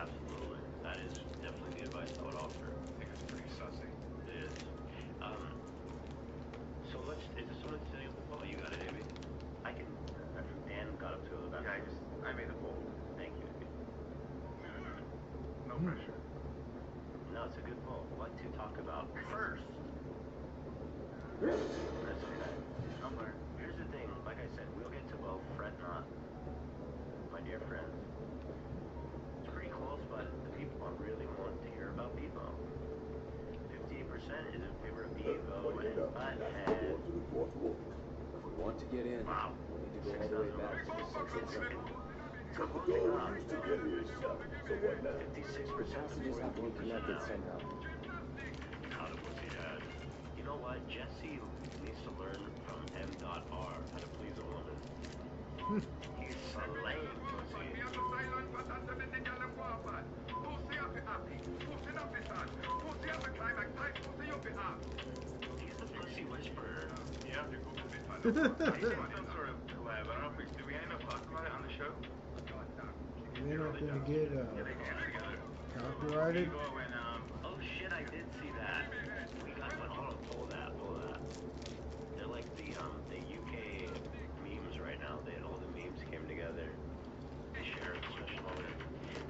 Absolutely. That is definitely the advice I would offer. I think it's pretty sussy. It is. So let's... Is this someone setting up the poll? You got it, Amy? I can... Dan got up to the back. Yeah, I made the poll. Thank you. No pressure. No, it's a good poll. What to talk about first? That's okay. Somewhere. Here's the thing, like I said, we'll get to both, fret not, my dear friends. It's pretty close, but the people really want to hear about Bevo. 58% is in favor of Bevo and Butthead. Going to the fourth wall. If we want to get in, Wow. we'll need to go all the way back to the Sunset Circle. It's The closing door up, used to get here, son. So what now? 56% Passages have to be connected somehow. Out of pussy dad. You know what? Jesse needs to learn from M.R. how to please a woman. He's He's the pussy whisperer. Yeah, the Google bit. He's doing some sort of collab. I don't know if did we end up talking about it on the show? We're not gonna get Yeah, they came together. copyrighted. Vivo and oh shit, I did see that. We got hold on, pull that. They're like the UK memes right now. All the memes came together. Share a special moment.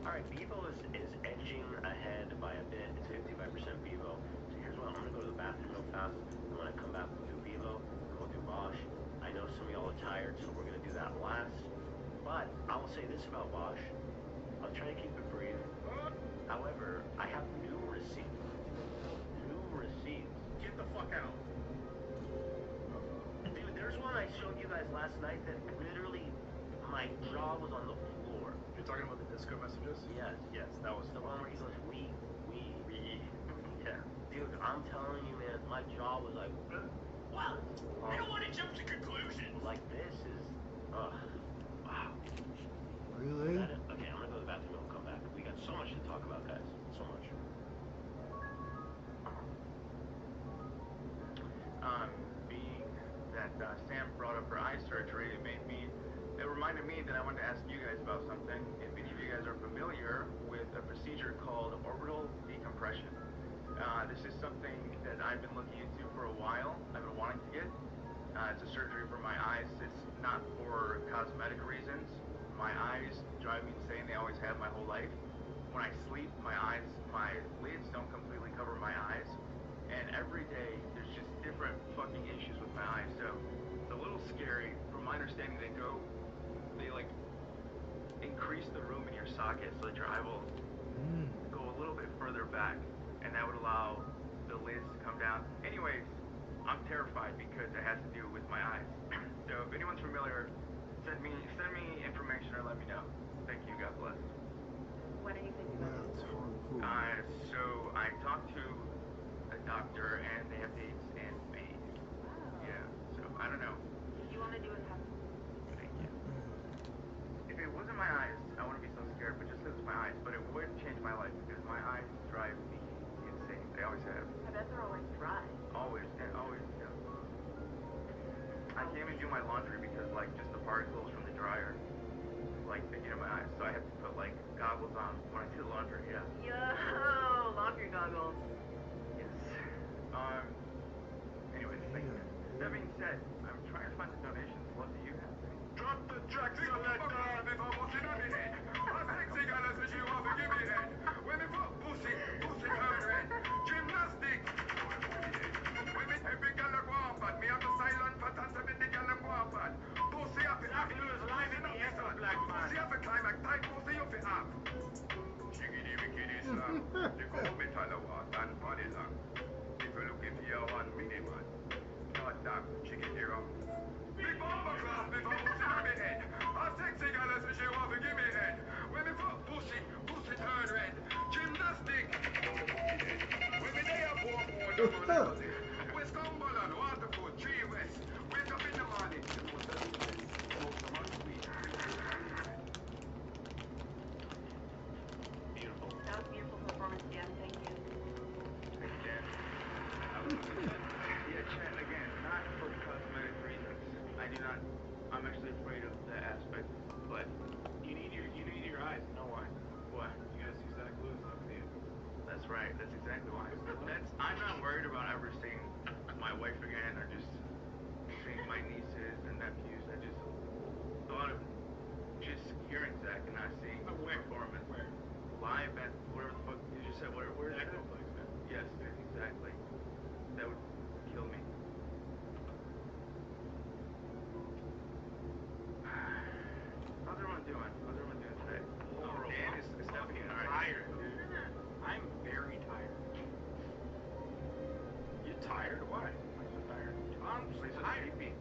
Alright, Vivo is edging ahead by a bit. It's 55% Vivo. So here's what I'm gonna go to the bathroom real fast. And when I come back we'll do Vivo and we'll do Bosch. I know some of y'all are tired, so we're gonna do that last. But I will say this about Bosch. I'll try to keep it brief. However, I have new receipts. Get the fuck out. Dude, there's one I showed you guys last night that literally my jaw was on the floor. You're talking about the disco messages? Yes, that was the one where he goes, we. Yeah. Dude, I'm telling you, man, my jaw was like, wow. I don't want to jump to conclusions. Like this is, wow. Really? Okay, I'm gonna go to the bathroom and we'll come back. We got so much to talk about, guys. So much. Being that Sam brought up her eye surgery, it reminded me that I wanted to ask you guys about something. If any of you guys are familiar with a procedure called orbital decompression. This is something that I've been looking into for a while. I've been wanting to get. It's a surgery for my eyes. It's not for cosmetic reasons. My eyes drive me insane. They always have my whole life. When I sleep, my lids don't completely cover my eyes. And every day, there's just different fucking issues with my eyes. So, it's a little scary. From my understanding, they like increase the room in your socket so that your eyeballs go a little bit further back. And that would allow the lids to come down. Anyways, I'm terrified because it has to do with my eyes. So if anyone's familiar, send me information or let me know. Thank you. God bless. When are you thinking about this? So I talked to a doctor and they have dates in May. Wow. Yeah. So I don't know. You want to do it happen? Thank you. If it wasn't my eyes, I wouldn't be so scared. But just because it's my eyes, but it would change my life because my eyes drive me insane. They always have. I bet they're always dry. Always. Yeah. I can't even do my laundry because like just the particles from the dryer like they get in my eyes. So I have to put like goggles on when I do the laundry. Yeah. Yo, laundry goggles. Yes. Anyways, thank you. That being said, I'm trying to find the donations. What do you have? Drop the track selector before pussy do the head. A sexy girl says she want to give me head. When me fuck pussy turn red. Gymnastic. When me every girl a go on bad. Me have the silent pattern to make the girl go on bad. Pussy have to act loose, lining up the sun. Pussy have to climb like tight pussy you fi have. Chickity wickedy slam. The gold metal award and body long. If you're looking for your 1 minute man. God damn, chickity wrong. Big bomber class before pussy on me head. A sexy girl says she want to give me head. When me fuck pussy turn red. Gymnastic. When me day a poor double West Cumberland, Waterford, 3 West. Wake up in the morning. Beautiful. That was a beautiful performance, Dan. Thank you. Thank you, Dan. Yeah, chat again, not for cosmetic reasons. I'm actually afraid of that aspect, but You need your eyes. You know why? why? You gotta use that glue stuff for you. That's right, that's exactly why. I'm not worried about ever seeing my wife again or just seeing my nieces and nephews. I just thought of just hearing Zach and not seeing the performance. Where? Live at whatever the fuck you just said, where is Echo it? Place, man. Yes, exactly. That would kill me. How's everyone doing? Today? Horrible. Dan is stepping in. All right. Tired, dude. I'm very tired. You tired? Why? I'm so tired. I'm just Lisa's tired. sleepy.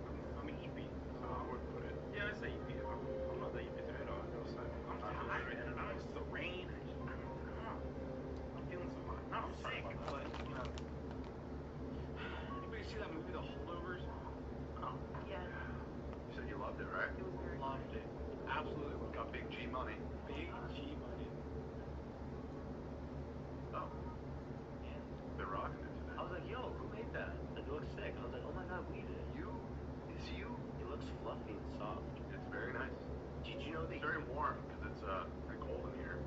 I'm eepy. So I would put it. Yeah, I say eepy. I'm not that eepy today at all. I'm tired. It's the rain. I don't know. I'm feeling so hot. No, I'm sick. But you know. Anybody see that movie, The Holdovers? Oh, Yes, You said you loved it, right? it was very loved it. Absolutely loved it. Got big G money. Big G money. Oh. Yeah. They're rocking it today. I was like, yo, neck. I was like, oh my god, weave it. You? It's you? It looks fluffy and soft. It's very nice. Did you know that? It's very warm because it's like cold in here.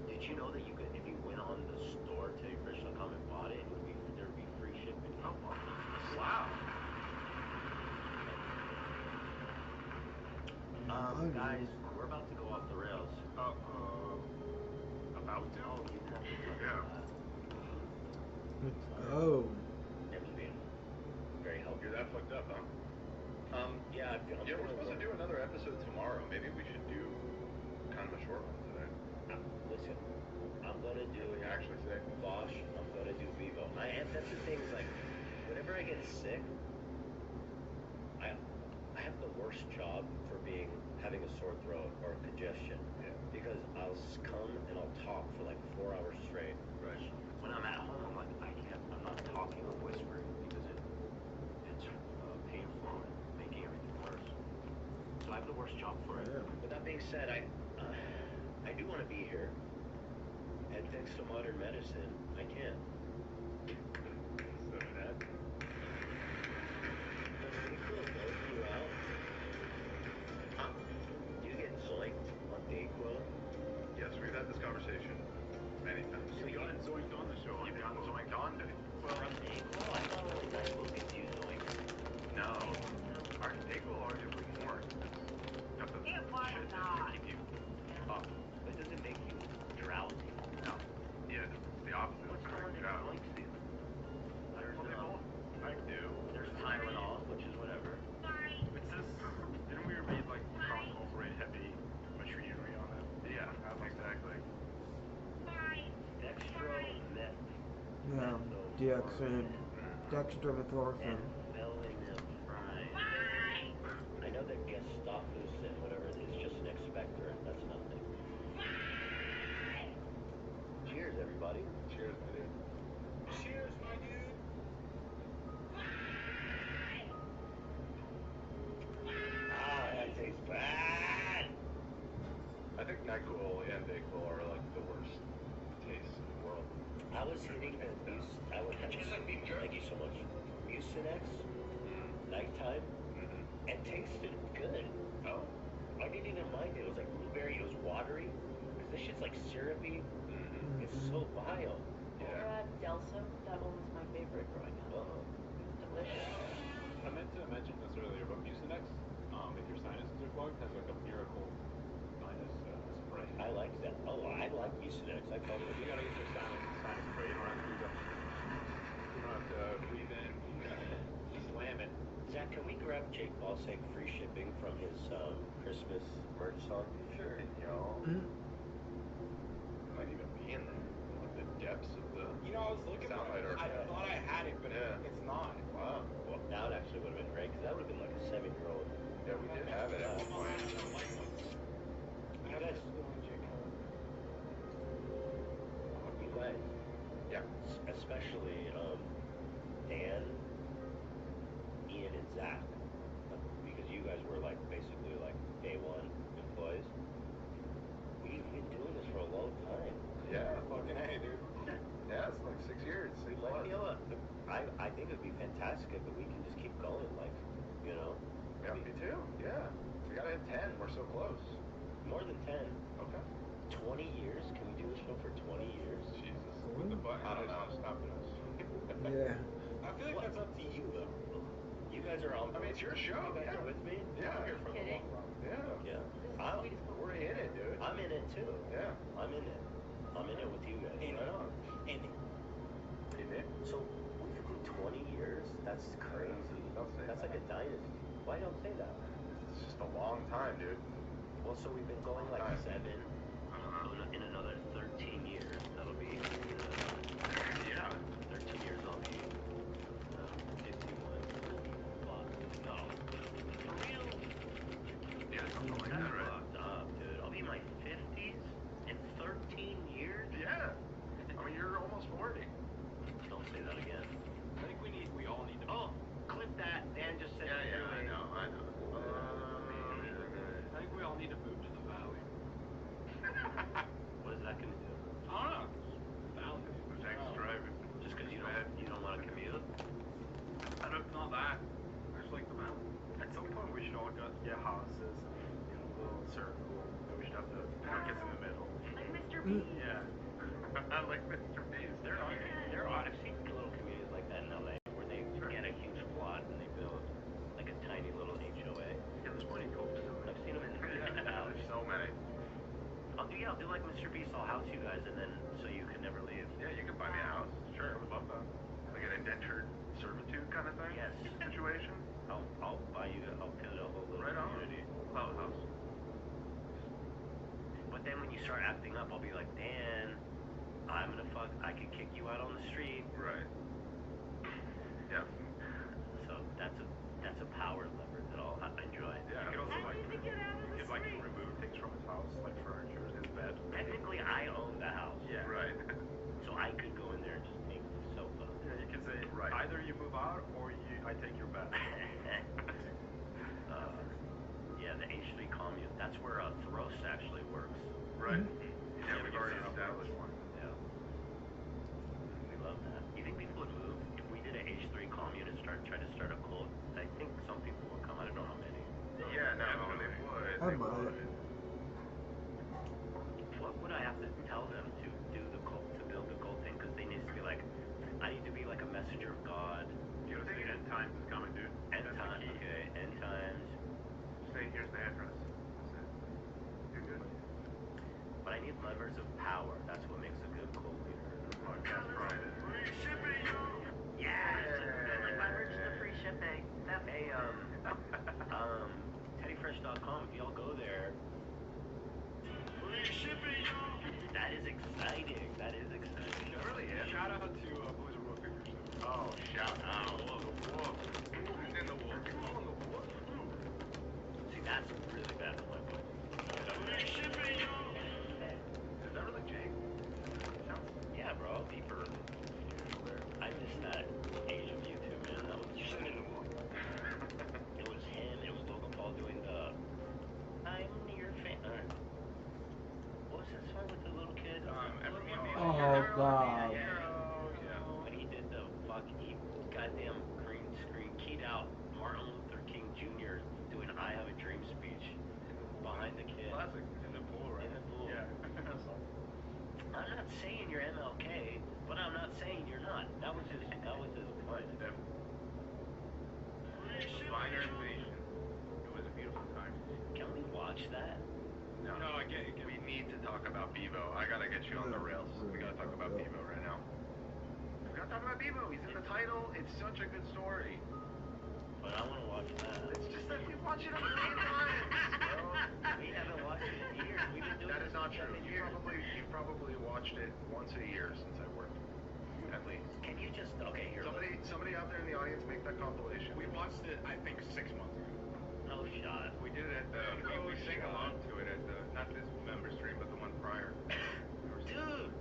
Did you know that you could, if you went on the store, teddyfresh.com, and bought it, there would be free shipping? Oh, wow. Guys, we're about to go off the rails. About to? Oh, you didn't have to tell me Yeah. that. Let's go. It was being very helpful. You're that fucked up, huh? Yeah, Yeah, we're supposed to do another episode tomorrow. Maybe we should do kind of a short one today. Listen, I'm gonna do What do you actually say? Bosch. I'm gonna do Vivo. And that's the thing. Is like, whenever I get sick, I have the worst job for having a sore throat or congestion. Yeah. Because I'll come and I'll talk for like 4 hours straight. Right. When I'm at home, I'm like, I'm not talking or whispering because it's painful and making everything worse. So I have the worst job for it. Yeah. But that being said, I do want to be here. And thanks to modern medicine, I can. So that. Pretty cool, though. You out? Huh? You get zoinked on Dayquil? Yes, we've had this conversation many times. So you gotten zoinked on the show. You've gotten zoinked on Dayquil. On Dayquil? I thought only Dayquil gives you zoink. No. Our Dayquil arguably more. Got the It was shit not. to keep you up. It doesn't make you drowsy. No. Yeah, it's the opposite. What's It's going very on job. in zoinks, dude? There's, Well, they both I do. there's Tylenol, which is whatever. It's just, didn't we read like Chronicles rate heavy machinery on it? Yeah, exactly. Dextro, meth, Yeah. Deoxin. Dextromethorphan. and Velinephrine. I know that Gestaphus and whatever it is just an expectorant. That's nothing. Cheers, everybody. Cheers, my dude. Cheers, my dude. Ah, that tastes bad. I think NyQuil and Dayquil are like the worst tastes in the world. I was hitting the I was thank you so much. Mucinex, nighttime, and tasted good. Oh. I didn't even mind it. It was like blueberry. It was watery. Because this shit's like syrupy. It's so vile. Yeah. Delsa, that one was my favorite growing up. Delicious. I meant to mention this earlier, but Mucinex, if your sinuses are clogged, has like a miracle sinus spray. I like that. Oh, I like Mucinex. I call it. You gotta get your sinus spray. You don't have to do that. You don't have to breathe in. Just slam it. Zach, can we grab Jake Balsek free shipping from his Christmas merch song? Sure. Yo. Might even be in like the depths of the. You know, I was looking for Soundbite it. I archive. thought I had it, but Yeah. it's not. Wow. Well, now it actually would have been great because that would have been like a 7-year-old. Yeah, we did have it at one point. You guys, Yeah. especially Dan, Ian, and Zach, because you guys were like basically like day one employees. We've been doing this for a long time. Yeah, fucking hey, dude. Yeah, it's like 6 years. We might be able to, I think it'd be fantastic if we can just keep going, like, you know. Yeah, me too. Yeah. We gotta hit 10. We're so close. More than 10. Okay. 20 years? Can we do this show for 20 years? Jesus. With the button, I don't know. stopping us. Yeah. I feel like that's up to you, though. You guys are on. I mean, it's your show. You guys Yeah. are with me? Yeah. I'm here for the long run. Yeah. Yeah. We're in it, dude. I'm in it too. Yeah. I'm in it. I'm in it with you guys. In Right on. In In it? So, we've been 20 years? That's crazy. Don't say That's that. like a dynasty. Why don't say that? It's just a long time, dude. Well, so we've been going like Time. 7. So in another 13 years, that'll be, Yeah. 13 years I'll be 51. Fuck. No. For real? Yeah, something like that, right? Fucked up, dude. I'll be in my 50s in 13 years? Yeah. I mean, you're almost 40. Don't say that again. I think we all need to. Oh, clip that. Dan just said it clearly. I know. I think we all need to move to the valley. What is that going to do? pieces, in a little circle, and we should have the pockets in the middle. Like Mr. Beast. Yeah. Like Mr. Beast. There are. I've seen little communities like that in LA where they get a huge plot and they build like a tiny little HOA. Yeah, there's plenty of cults. I've seen them in Yeah, Dallas. there's so many. I'll do like Mr. Beast. I'll house you guys, and then so you can never leave. Yeah, you can buy me a house. Sure, I would love that. Like an indentured servitude kind of thing. Yes. Situation. I'll buy you. I'll build a whole little Right on. community. Cloud house. But then when you start acting up, I'll be like, Dan, I could kick you out on the street. Right. Yeah. So that's a power lever that I'll enjoy. Yeah. You could also I need to get out of the like street. remove things from his house, like furniture, his bed. Technically, I own the house. Yeah. Right. So I could go in there and just take the sofa. Yeah, you can say either you move out or I take your bed. Yeah, the H3 commune. That's where Thros actually works. Right. Yeah, we've already established one. Yeah. We love that. You think people would move if we did an H3 commune and try to start a cult? I think some people would come. I don't know how many. Yeah, no, they would. I might. What would I have to tell them to do the cult, to build the cult thing? Because they need to be like, I need to be like a messenger of God. You know, the end times is coming, dude. End times, okay. End times. Say, here's the address. That's it. You're good. But I need levers of power. That's what makes a good cult leader. Podcast Friday. Yeah, like leverage the free shipping. Hey, teddyfresh.com. If y'all go there. That is exciting. That is exciting. It really is. Shout out to Boys of Wolf Figures. Oh, shout out. The wolf. Who's in the wolf? Who's in the wolf? See, that's really bad for my voice. Is that really Jake? Sounds. Yeah, bro. Deeper. I missed that age of YouTube, man. That was just it was him. It was Logan Paul doing the I'm your fan. What was that song with the little kid? Everyone needs Oh, God. Yeah. When he did the he goddamn green screen keyed out Martin Luther King Jr. doing I Have a Dream speech behind the kid. Classic. In the pool, right? In the pool. Yeah. I'm not saying you're MLK, but I'm not saying you're not. That was his point. Minor invasion. It was a beautiful time. Can we watch that? No, I get it. We need to talk about Bevo. I gotta get you on the rails. We gotta talk about Bevo right now. We gotta talk about Bevo. He's in the title. It's such a good story. But I want to watch that. It's just that we watch it a million times, bro. We haven't watched it in years. We've been doing That is this not for true. 7 You years. probably watched it once a year since I worked. At least. Can you just here? Somebody out there in the audience make that compilation. We watched it, I think, 6 months ago. No shot. We did it at the. We sing along to it at the not this member stream, but the one prior. Dude.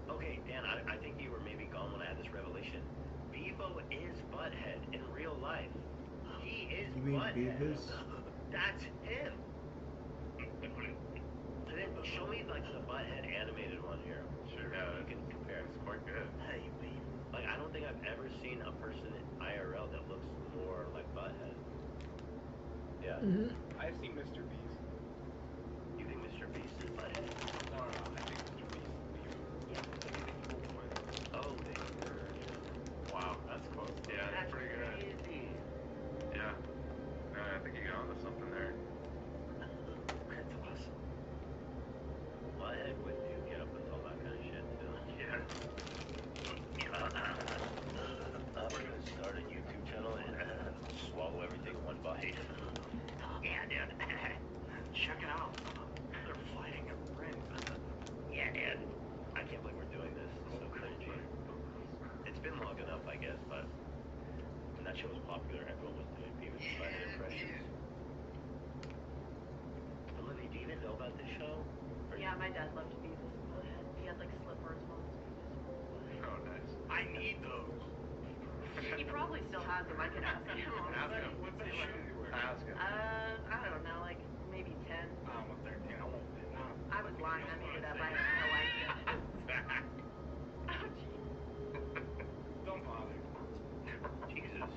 Okay, Dan. I think you were maybe gone when I had this revelation. Bevo is Butthead in real life. He is You mean Butthead. Beavis? That's him. And then show me like the Butthead animated one here. Sure. Yeah, You can compare. it's quite good. Hey, wait. Like I don't think I've ever seen a person in IRL that looks more like Butthead. Yeah. Mm-hmm. I've seen Mr. Beast. You think Mr. Beast is Butthead? No, I think Mr. Beast. Yeah. Oh, they merged. Wow, that's close. Yeah, that's pretty good. Crazy. Yeah. No, I think you got onto something there. That's awesome. Butthead would do get up with all that kind of shit too. Yeah. I'm gonna start a YouTube channel and swallow everything in one bite. Yeah, dude. Check it out. They're fighting a ring. Yeah, dude. I can't believe we're doing this. It's so cringy. It's been long enough, I guess, but when that show was popular, everyone was doing Beavis and Butthead impressions. Olivia, do you even know about this show? Yeah, my dad loved Beavis and Butthead. He had like slippers when it was Beavis and Butthead. Oh, nice. I need those. He probably still has them. I can ask him. Ask him. What's the shoes you wear? Ask him. I don't know, like maybe 10. I'm a 13. I won't fit. I was lying. I made it up. I have no idea. Oh, jeez. Don't bother. Jesus.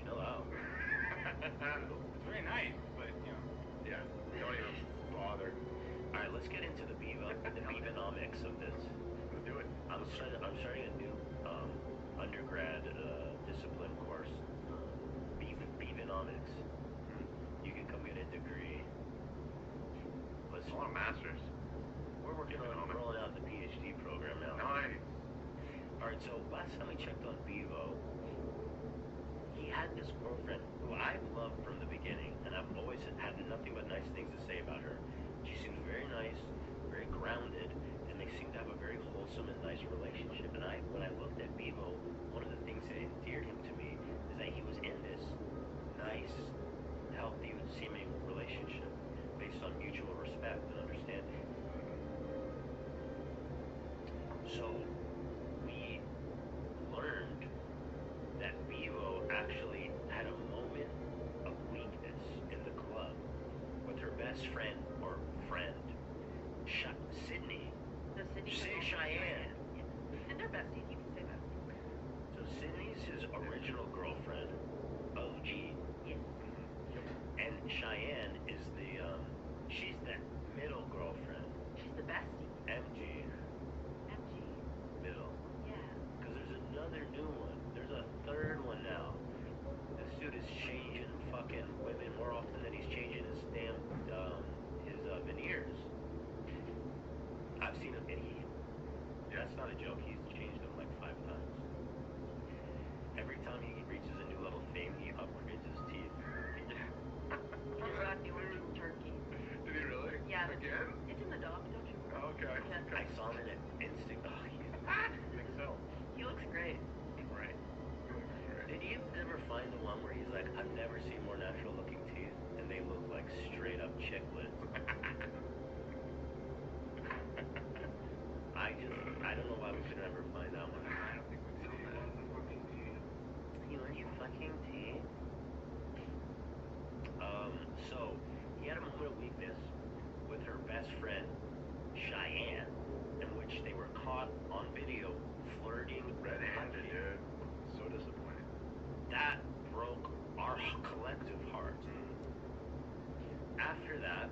Chill out. let's get into the Bevonomics of this. Let's do it. I'm starting a new undergrad discipline course, Bevonomics. You can come get a degree. It's a lot of masters. We're working on rolling out the PhD program now. Nice. Alright, so last time I checked on Bevo, he had this girlfriend who I've loved from the beginning, and I've always had nothing but nice things to say about her. She seems very nice, very grounded, and they seem to have a very wholesome and nice relationship. And when I looked at Bevo, one of the things that endeared him to me is that he was in this nice, healthy seeming relationship based on mutual respect and understanding. So we learned that Bevo actually had a moment of weakness in the club with her best friend or friend, Sydney. No, Sydney. Say Cheyenne. Yeah. And they're besties. You can say besties. So Sydney's his original girlfriend, OG. Yes. And Cheyenne is she's the middle girlfriend. She's the bestie. MG. MG. Middle. Yeah. Because there's another new one. There's a third one now. This dude is changing fucking women more often than he's changing his damn veneers. I've seen him, and that's not a joke. He's changed them like 5 times. Every time he reaches a new level of fame, he upgrades his teeth. He's got new ones from Turkey. Did he really? Yeah. Again? It's in the doc, don't you? Oh, okay. Yeah. I saw him in an instant. Oh, Big cell. He looks great. Right. Did you ever find the one where he's like, I've never seen more natural looking teeth, and they look like straight up chiclets? I don't know why we could never find that one. I don't think we've seen that. You want your fucking teeth? So, he had a moment of weakness with her best friend, Cheyenne, in which they were caught on video flirting Red-handed, dude. So disappointing. That broke our collective hearts. After that,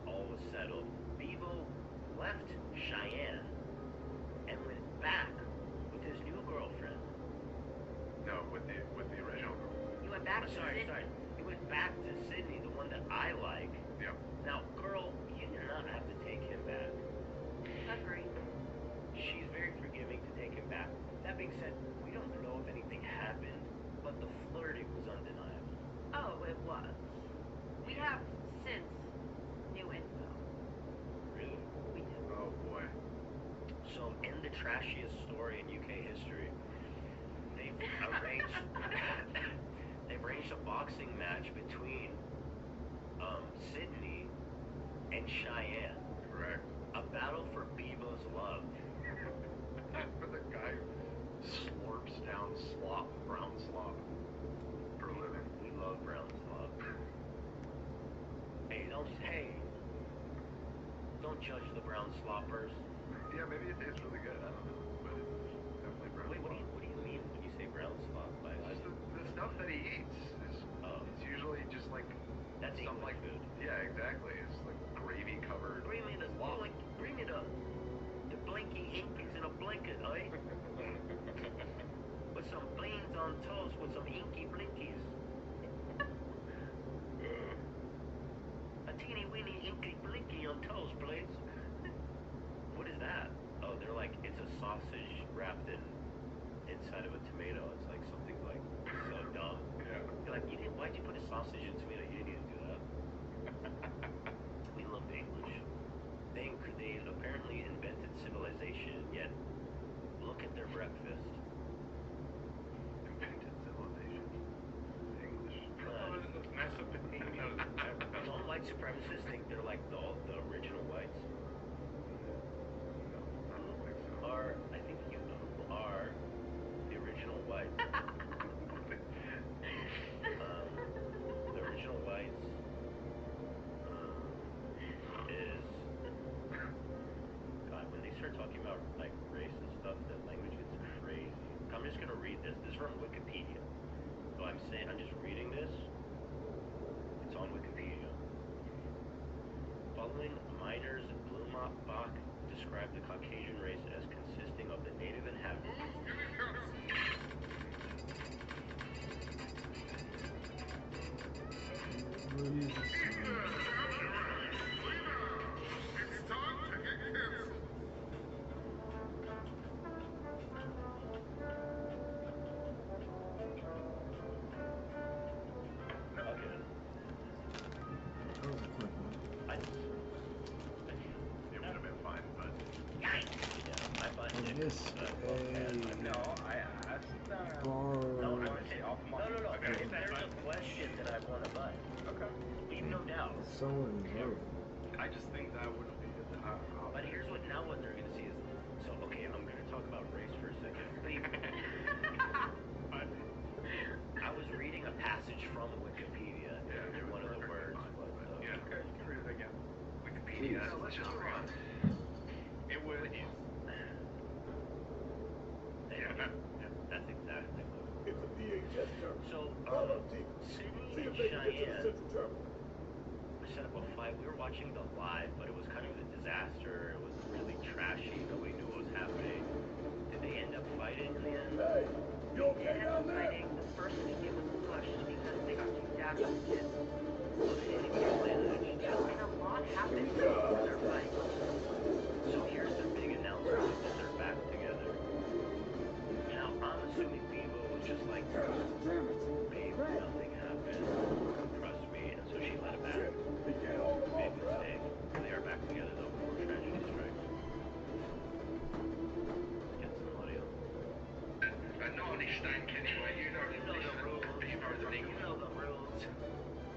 all was settled. Bevo left Cheyenne and went back with his new girlfriend. No, with the original girl. You went back to Sorry. Sydney. He went back to Sydney, the one that I like. Yep. Now, girl, you do not have to take him back. Agreed. She's very forgiving to take him back. That being said, we don't know if anything happened, but the flirting was undeniable. Oh, it was. We have since new info. Really? We do. Oh, boy. So, in the trashiest story in UK history, they've arranged a boxing match between Sydney and Cheyenne. Correct. A battle for Bevo's love. For the guy who slurps down slop, brown slop, for a living. We love brown slop. Don't judge the brown sloppers. Yeah, maybe it tastes really good. I don't know, but it's definitely brown Wait, slop. what do you mean when you say brown slop? Like, It's just the stuff that he eats is it's usually just like that's some English like food. Yeah, exactly. It's like gravy covered. Bring me the blinky inkies in a blanket, eh? With some beans on toast with some inky blinkies. A teeny weeny inky blinky on toast, please. What is that? Oh, they're like, it's a sausage wrapped inside of a tomato. It's like something like so dumb. Yeah. You're like, why'd you put a sausage in tomato? You didn't even do that. We love the English. They apparently invented civilization, yet look at their breakfast. Invented civilization. English. Mesopotamia. Don't white supremacists think they're like the original whites? No, I don't think so. I think you are the original whites. The original whites is God. When they start talking about like race and stuff, the language gets crazy. I'm just gonna read this. This is from Wikipedia. So I'm just reading this. It's on Wikipedia. described the Caucasian race as consisting of the native inhabitants. I just think that wouldn't be good. But here's what now what they're gonna see is okay, I'm gonna talk about race for a second. I was reading a passage from Wikipedia. One of the words was okay, you can read it again. Wikipedia. Let's just run. It was that's exactly what It's a VHS term. So Sydney and Cheyenne set up a fight. We were watching the live, but it was kind of a disaster. It was really trashy. Nobody knew what was happening. Did they end up fighting in the end? Hey, you okay down there? Fighting. The first thing they did was push because they got kicked out of the kids. So they didn't even get landed. And a lot happened before their fight. So here's the big announcement that they're back together. Now I'm assuming Viva was just like, babe, nothing happened. Trust me. And so she let it back. Big mistake. They are back together though before tragedy strikes. Get some audio. Not on his stank anyway, you know the rules. You know the rules.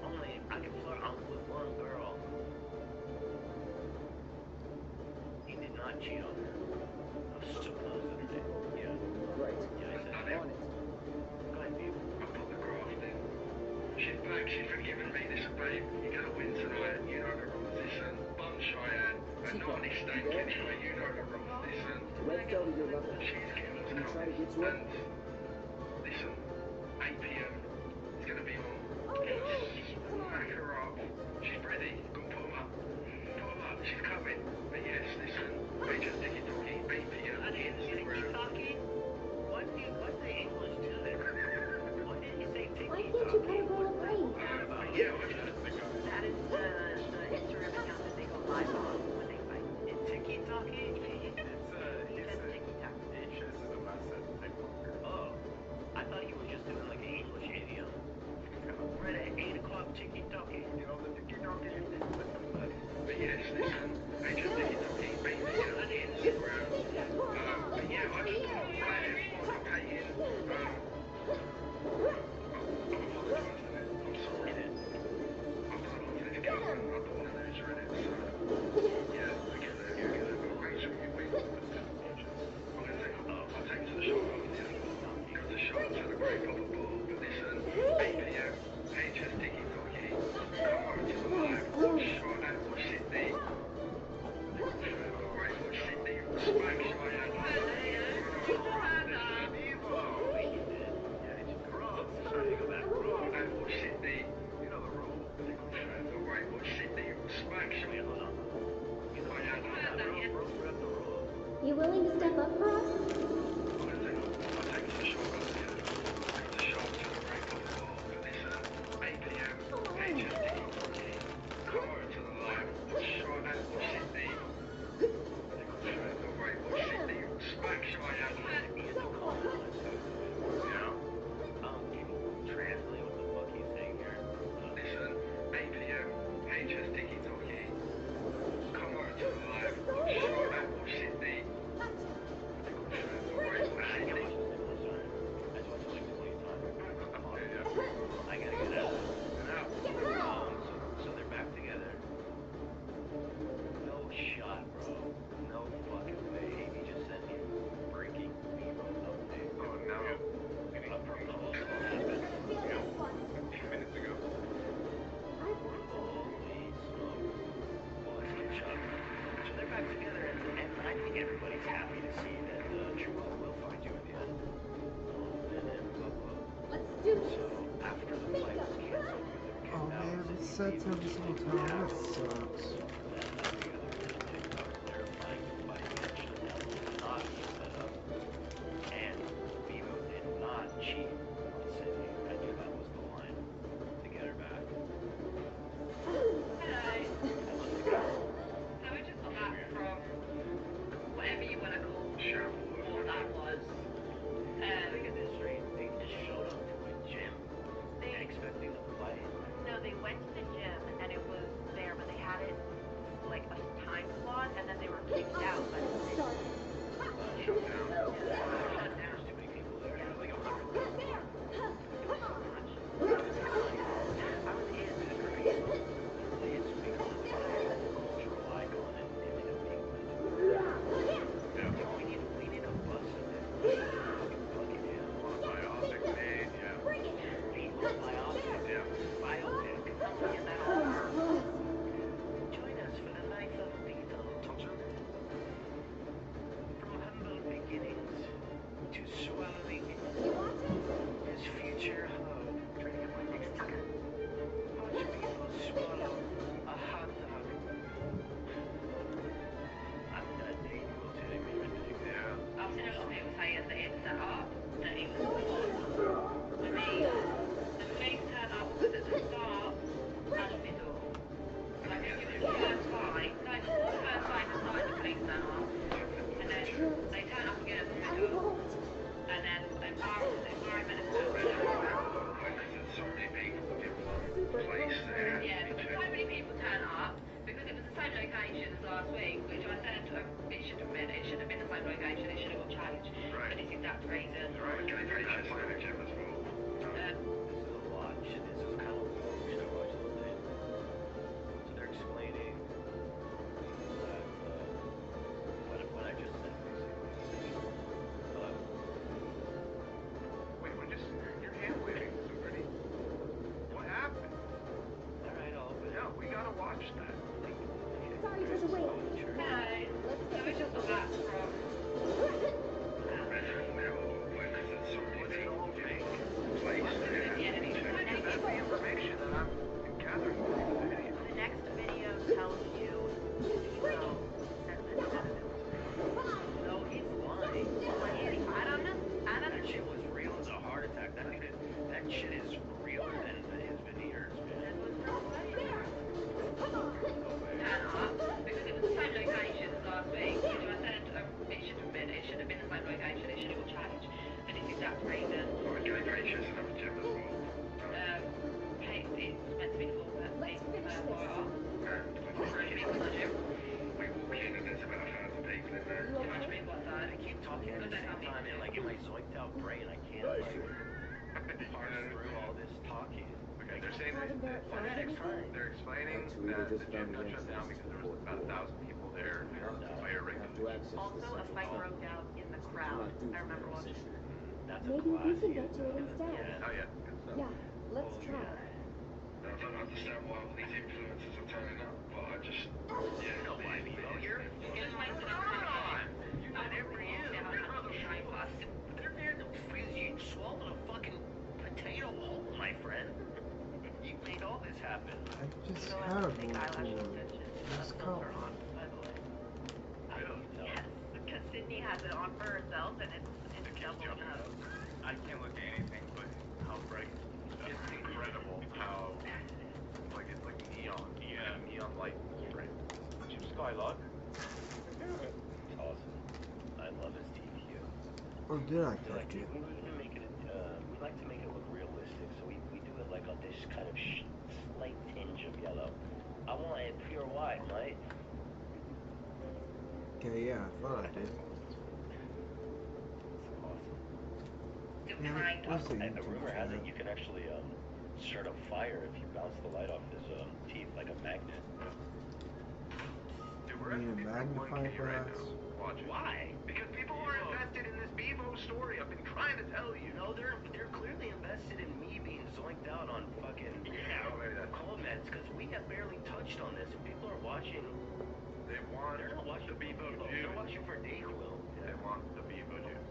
Only I can flirt with one girl. He did not cheat on her. Supposedly. Yeah. Right. Yeah, I said On it. Go ahead, babe. I put the graft in. She's back, she's forgiven me, listen babe, you're gonna win tonight, you know the rules, listen, bum Cheyenne, and not on his stank anyway, you know the rules, listen. Red fell to your left. She's getting Can you try to get to her? Listen, 8 p.m. It's gonna be on. Smack her up. She's ready. Go put 'em up. Put 'em up. She's coming. But yes, listen. They just take it talking. 8 p.m. Tiki-talkie? What's the English to it? Why didn't you say Why tiki-talkie? can't you cut a girl a break? Yeah, what's that? That is the Instagram account that they go live on when they fight. It's tiki-talkie? He says tiki-tack. This is a message. Oh, I thought you were just doing like an English idiom. Right at 8 o'clock tiki-talkie. You know the tiki-talkie? But yes, listen. They just take it talking. 8 p.m. on Instagram. But yeah, I just want to play it. I'm hating. I'm apologising it. I'm sorry. I've done a lot for this girl and I don't want to lose her in it. So, yeah, I get that. But make sure you win. I'm going to take I'll take it to the shop after this. Go to the shop to the great proper ball. But listen, 8 p.m. HS tiki-talkie. Come over to the live. Shot at Sydney. Alright, Sydney. Smack Cheyenne. Sydney. You know the rules. Alright, Sydney. Smack Cheyenne. You willing to step up for us? I'm going to take it to the shop after this. Go to the shop to the great proper ball. But listen, 8 p.m. HS tiki-talkie. Come over to the live. Shot at Sydney. Alright, Sydney. Smack Cheyenne. Can you translate what the fuck he's saying here? Listen, 8 p.m. HS tiki-talkie. Come over to the live. Shot at Sydney. Alright, Sydney. I gotta get out. So they're back together. No shot, bro. No fucking way. He just sent me breaking Vivo update. Oh no. A proposal happened. 15 minutes ago. Holy smokes. Well, that's good job. So they're back together, and I think everybody's happy to see that True Love will find you in the end. Let's do this. So after the fight was canceled, Oh man, it resets every single time. That sucks. they're fighting Join us for the life of Bevo. From humble beginnings to swallowing his future whole. Watch Bevo swallow a hot dog. I'm done dating Lieutenant Remake. I've seen a lot of people saying that it's set up, that it was flawed. For me, the police turn up was at the start and middle. Like it was the first fight, no, the first fight that started the police turn up, and then they turn up again at the middle, and then the environment is Because there's so many people in one place there. yeah, so many people turn up because it was the same location as last week, which I said it should have been. It should have been the same location. It should have got changed for this exact reason. Right, okay, patience and a gym as well. This is a watch. This is kind of what we should watch the thing. So they're explaining that what I just said basically. Wait, you're hand waving so pretty. What happened? Alright, I'll open it. No, we gotta watch that. Sorry for the wait. No, so we just got back from. Because there's so many Was it people all fake? place there. Yeah, it's That's the information that I'm gathering from the video. the next video tells you Bevo sent the evidence. No, he's lying. I don't know. That shit was real as a heart attack. That shit is realer than his veneers, man. Turn up because it was the same location as last week, which I said it should have been. It should have been the same location. It should have got changed for this exact reason. Okay, patience and a gym as well. Kate, it was meant to be full, but Let's it's finish this. fire. We walk in and there's about 1,000 people in there. Too much people outside. I keep talking at the same time and like in my zoinked out brain, I can't like parse through all this talking. Okay, they're saying Haven't there found anything? they're explaining Actually, that they the just gym found got the shut down answers because there was before about 1,000 people there. Fire Have to regulation. access the Also, a central fight hall. broke out in the Do crowd. not do I remember for watching. That's a Maybe we classy can get to it instead. Yeah. Oh yeah, good stuff. Yeah, let's Oh, try. I don't understand why all these influencers are turning up, but I just, You know why, Bevo? You're Just in makes it on. Whatever you. They're there to fizz you swallow a fucking potato whole, my friend. You made all this happen. I just So I had a have fake eyelash board. extensions. Let's That's go. filter on, by the way. Really? Yes, because Sydney has it on for herself, and it's double enough. I can't look at anything but how bright. It's incredible how it's like neon. Yeah, neon light strip. Skylock. It's awesome. I love his DQ. Or did I We like touch to, it? we make it. We like to make it look realistic, so we do it like on this kind of slight tinge of yellow. I want it pure white, mate. Okay, yeah, I thought I did. It's awesome. Still Yeah, trying to. what's the A YouTube rumor has it channel? you can actually start a fire if you bounce the light off his teeth like a magnet. Dude, You need a magnifying glass? Watch it. Why? Because people are invested in this Bevo story. I've been trying to tell you. No, they're clearly invested in me being zoinked out on fucking maybe that's cold meds because we have barely touched on this and people are watching. They want They're not watching the Bevo Bevo. juice. They're watching for Dayquil. They want the Bevo juice.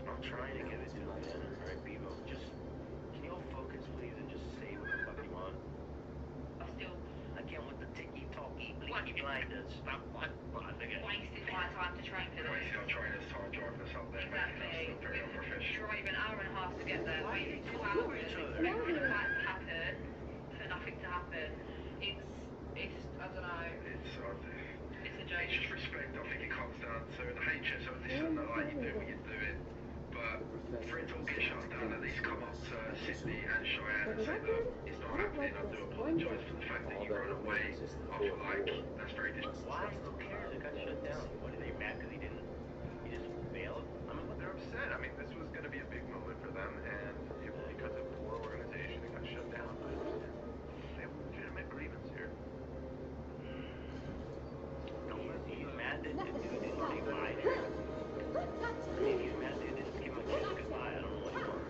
I'm trying to give it to them, man. Alright, Bevo, just can you all focus, please, and just say what the fuck you want? I'm still Again with the ticky-talky, blinky blinders. Stop what? wasting my time to train for this. wasting our trainers' time driving us up there, making us Exactly. look very unprofessional. Drive an hour and a half to get there. Why Waiting are 2 they hours doing each for other? a fight to happen, for nothing to happen. It's I don't know. It's It's a just joke. respect. I think it comes down to the HSO. Listen, like you do what you're doing, but for it to all get shut down, at least come up to Sydney and Cheyenne and say, look, it's not happening. I do apologise for the fact that you run away. I feel like that's very disrespectful. Why? Who cares? It got shut down. What are they mad because he just failed? I mean, what? They're upset. I mean, this was going to be a big moment for them, and because of poor organization, it got shut down. I understand. They have a legitimate grievance here. He's mad that the dude didn't say bye to him. I mean, he's mad that he didn't give him a kiss goodbye. I don't know what he wants.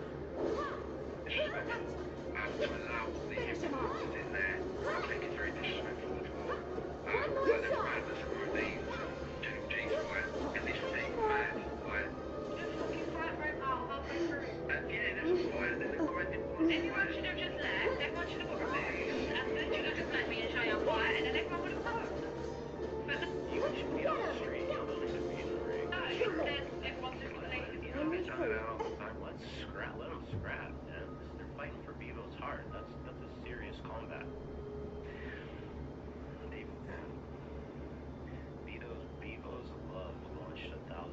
Disrespectful. to allow all these influences in there. I think it's very disrespectful as well. One more Like the shot. madness of Rodean, 2G fight, and this was even mad. Like, Just fucking fight broke out halfway through. yeah, there's a fight, and then the guy didn't want to Everyone should have just left, everyone should have got removed, and then should have just let me and Jay fight, and then everyone would have won. But no, You should be on the street. You don't need to be in the ring. instead, everyone's just got to leave. You know, it's done it out all the time. Let's scrap. Let them scrap, man. They're fighting for Bevo's heart. That's a serious combat. Bevo's love launched 1,000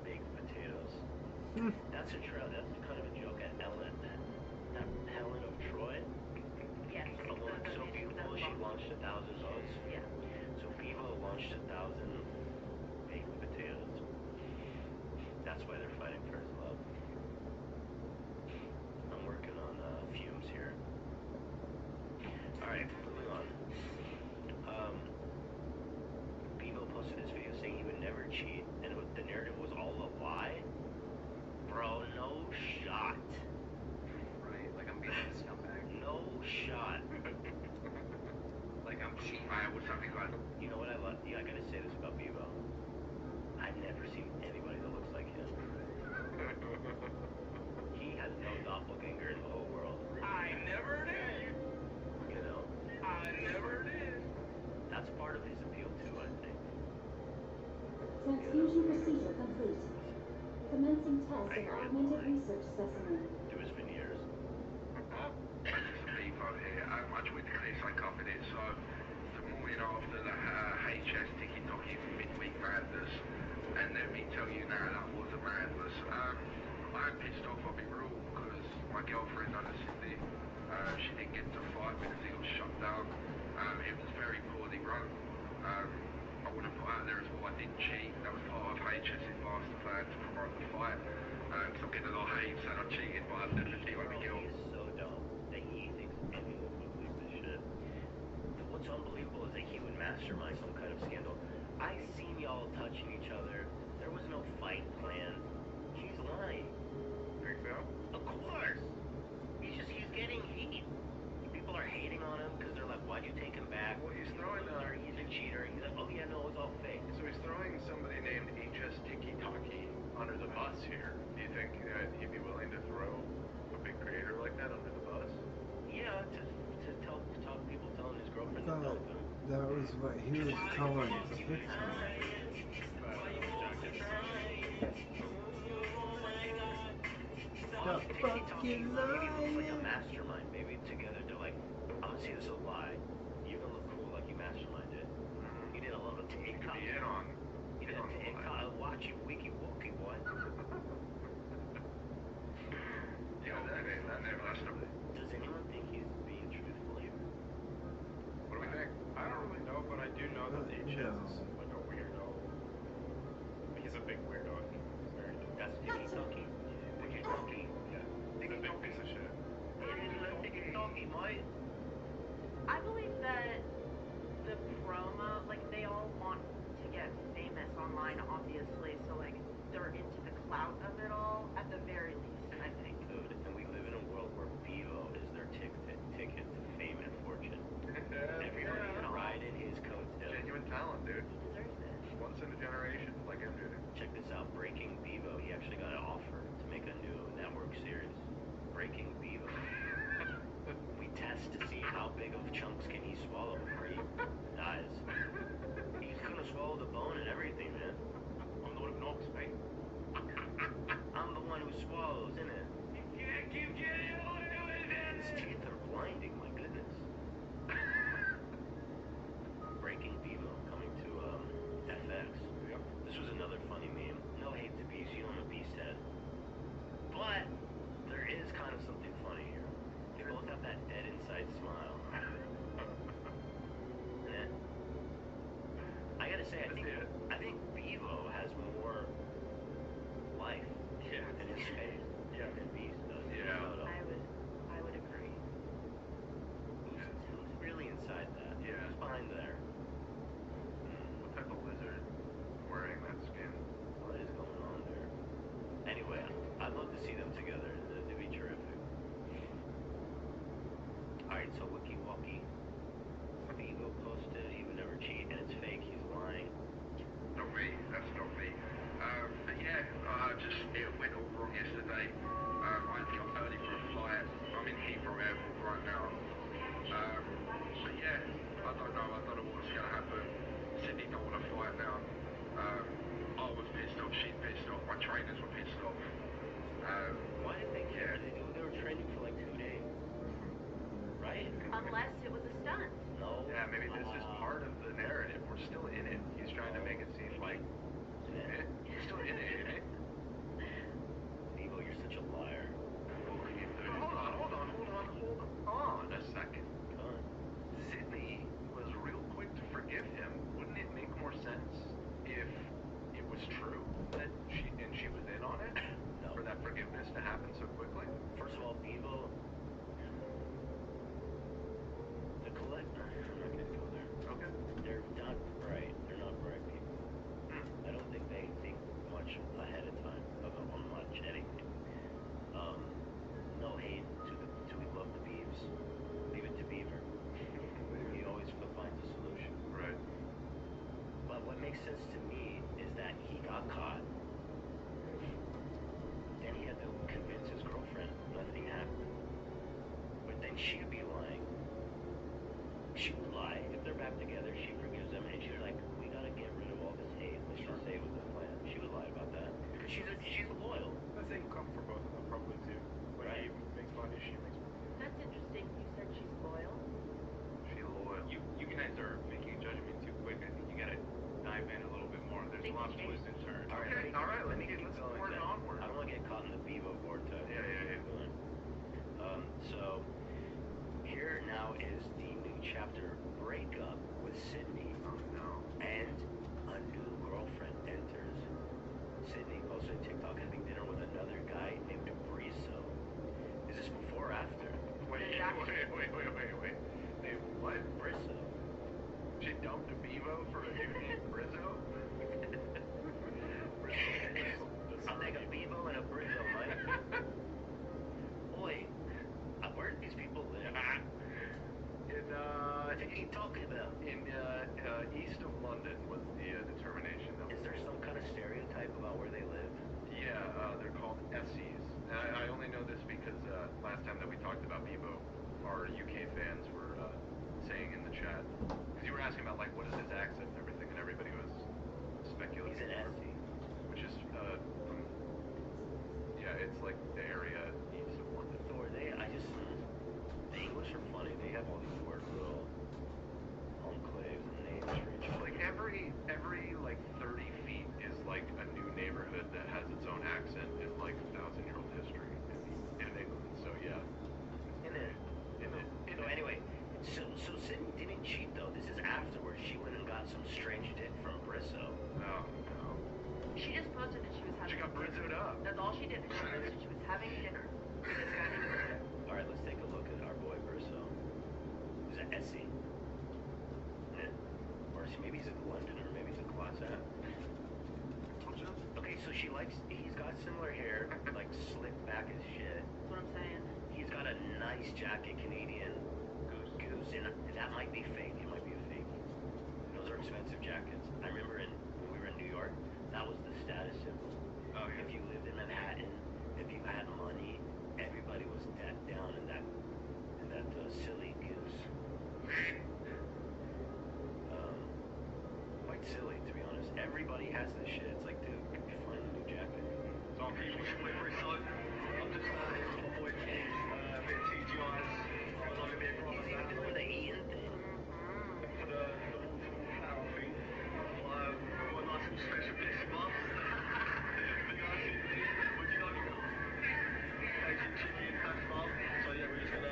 baked potatoes. That's kind of a joke at Ellen. That Helen of Troy. Yes. A woman so beautiful, she launched 1,000 votes. Yeah. So Bevo launched 1,000 baked potatoes. That's why they're fighting for his love. I'm working on fumes here. Alright, moving on. Bevo posted this video saying he would never cheat, and the narrative was all a lie. Bro, no shot. Right? Like I'm being a scumbag. No shot. like I'm cheating or something like that. You know what I love? Yeah, I gotta say this about Bevo. I've never seen anybody that looks like him. He has no doppelganger in the whole world. I never did. You know? I never did. That's part of his appeal too, I think. Transfusion procedure complete. Commencing test of augmented research specimen. Through his veneers. Bevo here. I joined the clear psychopath it, so the morning after the HS tiki-toki midweek madness, and let me tell you now, that was a madness. I'm pissed off, I'll be real, because my girlfriend done a Sydney. She didn't get to fight because it was shut down. It was very poorly run. I want to put out there as well, I didn't cheat. That was part of HS's master plan to promote the fight. Because I'm getting a lot of hate saying I cheated, but I didn't cheat on the girl. He's so dumb that he thinks anyone would believe this shit. What's unbelievable is that he would mastermind some kind of scandal. I seen y'all touching each other. There was no fight planned. He's lying. Big Bill? Of course. He's getting heat. People are hating on him because they're like, why'd you take him back? Well, he's throwing He's a cheater. He's like, oh yeah, no, it's all fake. So he's throwing somebody named HS Tiki-Taki under the bus here. Do you think he'd be willing to throw a big creator like that under the bus? Yeah, to tell people telling his girlfriend to thought dump him. that was what he was calling the victim. The fucking Maybe it looks like a liar. mastermind. Maybe together they're like, I'm gonna see this a lie. You're gonna look cool like you masterminded. You did a little TikTok. Be in on. You did a TikTok. Watch you, wiki wookie boy. Yeah, that never lasts up. Does anyone think he's being truthful here? What do we think? I don't really know, but I do know that HS No. is like a weirdo. He's a big weirdo. I think he's very dumb. That's TikToky. TikToky. Yeah. He's a big piece of shit. It is a TikToky, mate. I believe that the promo, like, they all want to get famous online, obviously, so, like, they're into the clout of it all, at the very least, I think. Dude, and we live in a world where Bevo is their ticket to fame and fortune. Everybody is riding his coattails. Genuine talent, dude. He deserves it. Once in a generation, like MJ. Check this out. Breaking Bevo. He actually got an offer to make a new network series. Breaking Bevo. We test to see how big of chunks can he swallow before he dies. He's gonna swallow the bone and everything, man. I'm the one who knocks, mate. I'm the one who swallows, innit? His teeth are blinding, my goodness. Breaking Bevo coming to FX. Yep. This was another funny meme. No hate to Beast, you own a beast head. But there is kind of something funny here. They both have that dead inside smile. Yeah. I gotta say, I think Bevo has more life in his face than Beast does. Yeah. I would agree. Who's really inside that? Yeah. Who's behind there? What type of lizard wearing that skin? What is going on there? Anyway, I'd love to see them together. It'd be terrific. Alright, so Wiki Walkie. Bevo posted he would never cheat and it's fake, he's lying. Not me, that's not me. But yeah, it went all wrong yesterday. I had to come early for a flight. I'm in Heathrow Airport right now. But yeah, I don't know what's going to happen. Sydney don't want to fight now. I was pissed off, she's pissed off, my trainers were pissed off. Why did they care? They were training for like 2 days. Right? Unless it was a stunt. No. Yeah, maybe this is part of the narrative. We're still in it. He's trying to make it seem like we're still in it, eh? Bevo, you're such a liar. Hold on a second. Come on. Sydney was real quick to forgive him. Wouldn't it make more sense if it was true that she was in on it? No. For that forgiveness to happen so quickly? First of all, Bevo, the collector, I'm not gonna go there. Okay. They're not bright. They're not bright people. I don't think they think much ahead of time on much anything. No hate to we love the Beavs. Leave it to Beaver. He always finds a solution. Right. But what makes sense to me is that he got caught. Then he had to convince his girlfriend nothing happened. But then she'd be lying. She would lie. If they're back together, she forgives them, and she's like, we gotta get rid of all this hate. Let's just say it was a plan. She would lie about that. Because she's loyal. The same come from both of them, probably too. When Right. he makes money, she makes money. That's interesting. You said she's loyal. She loyal. You guys are making a judgment too quick. I think you gotta dive in a little bit more. There's a lot of twists and turns. Okay, alright, let's keep going onward. I don't want to get caught in the Bevo vortex. Yeah. So, here now is the new chapter, breakup with Sydney. Oh no. And a new girlfriend enters. Sydney posted TikTok having dinner with another guy named Briso. Is this before or after? Wait. They what? Briso. She dumped a Bevo for a dude named Brizzo? I'll take a Bevo and a Briso, Mike. Boy, where do these people live? What are you talking about? In east of London was the determination. Is there some kind of stereotype about where they live? Yeah, they're called Essies. I only know this because last time that we talked about Bebo, our UK fans were saying in the chat, because you were asking about like what is his accent and everything, and everybody was speculating. He's an Essie. Which is it's like the area east of London. So are they? The English are funny. They have all these weird little enclaves and names for each other. Like every like 30 feet is like a new neighborhood that has its own accent and like 1,000-year-old history in England. So yeah. So anyway, so Sydney didn't cheat though. This is afterwards. She went and got some strange dick from Brisso. No. She just posted that she was having She got Brizzoed up. That's all she did. She posted she was having dinner with this guy named Brizzo. All right, let's take a look at our boy Brisso. He's an Essie. Or maybe he's a Londoner, maybe he's a Classat. Okay, so he's got similar hair, like slicked back as shit. That's what I'm saying. He's got a nice jacket, Canadian goose, and that might be fake. It might be a fake. Those are expensive jackets. I remember when we were in New York, that was the status symbol. Oh, yeah. If you lived in Manhattan, if you had money, everybody was decked down in that silly goose. Quite silly, to be honest. Everybody has this shit. It's like, dude, find a new jacket. So I'm pretty solid. I'm just here with my boy James, a bit of TGI's. I'm a bit of He's even doing the eating thing. for the waterfall flower thing. Got a nice little special piss bar. Would you like it? Asian chicken, hash bar. So yeah, we're just gonna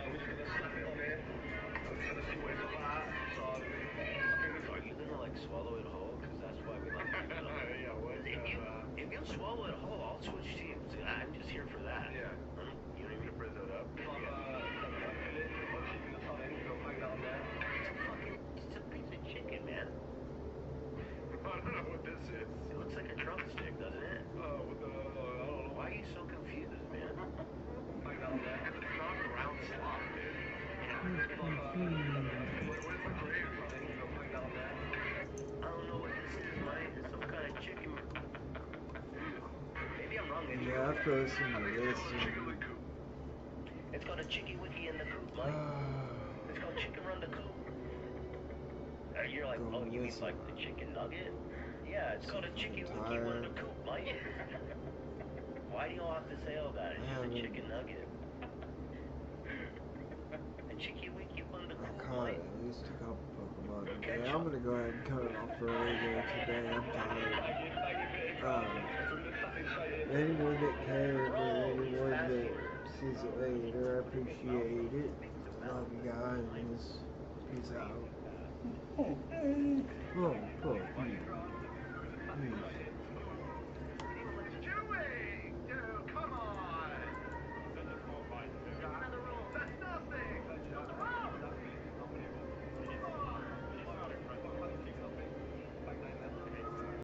slap it on here. I'm just gonna see what it's about. So I think it's Are you gonna like swallow it whole? Because that's why we like to eat it. Yeah, what? after listening to this, It's called a chicky wiki in the coop, Mike. It's called chicken run the coop. You're like, oh, you mean like the chicken nugget? Yeah, it's called a chicky wiki run the coop, Mike. Why do you all have to say all that? It's just a chicken nugget. A chicky wiki run the coop, caught Mike. at least a couple Pokemon today. I'm gonna go ahead and cut it off early there today. I'm tired. Anyone that cared or anyone that sees it later, I appreciate it. Love you guys. Peace out. Oh, puppy.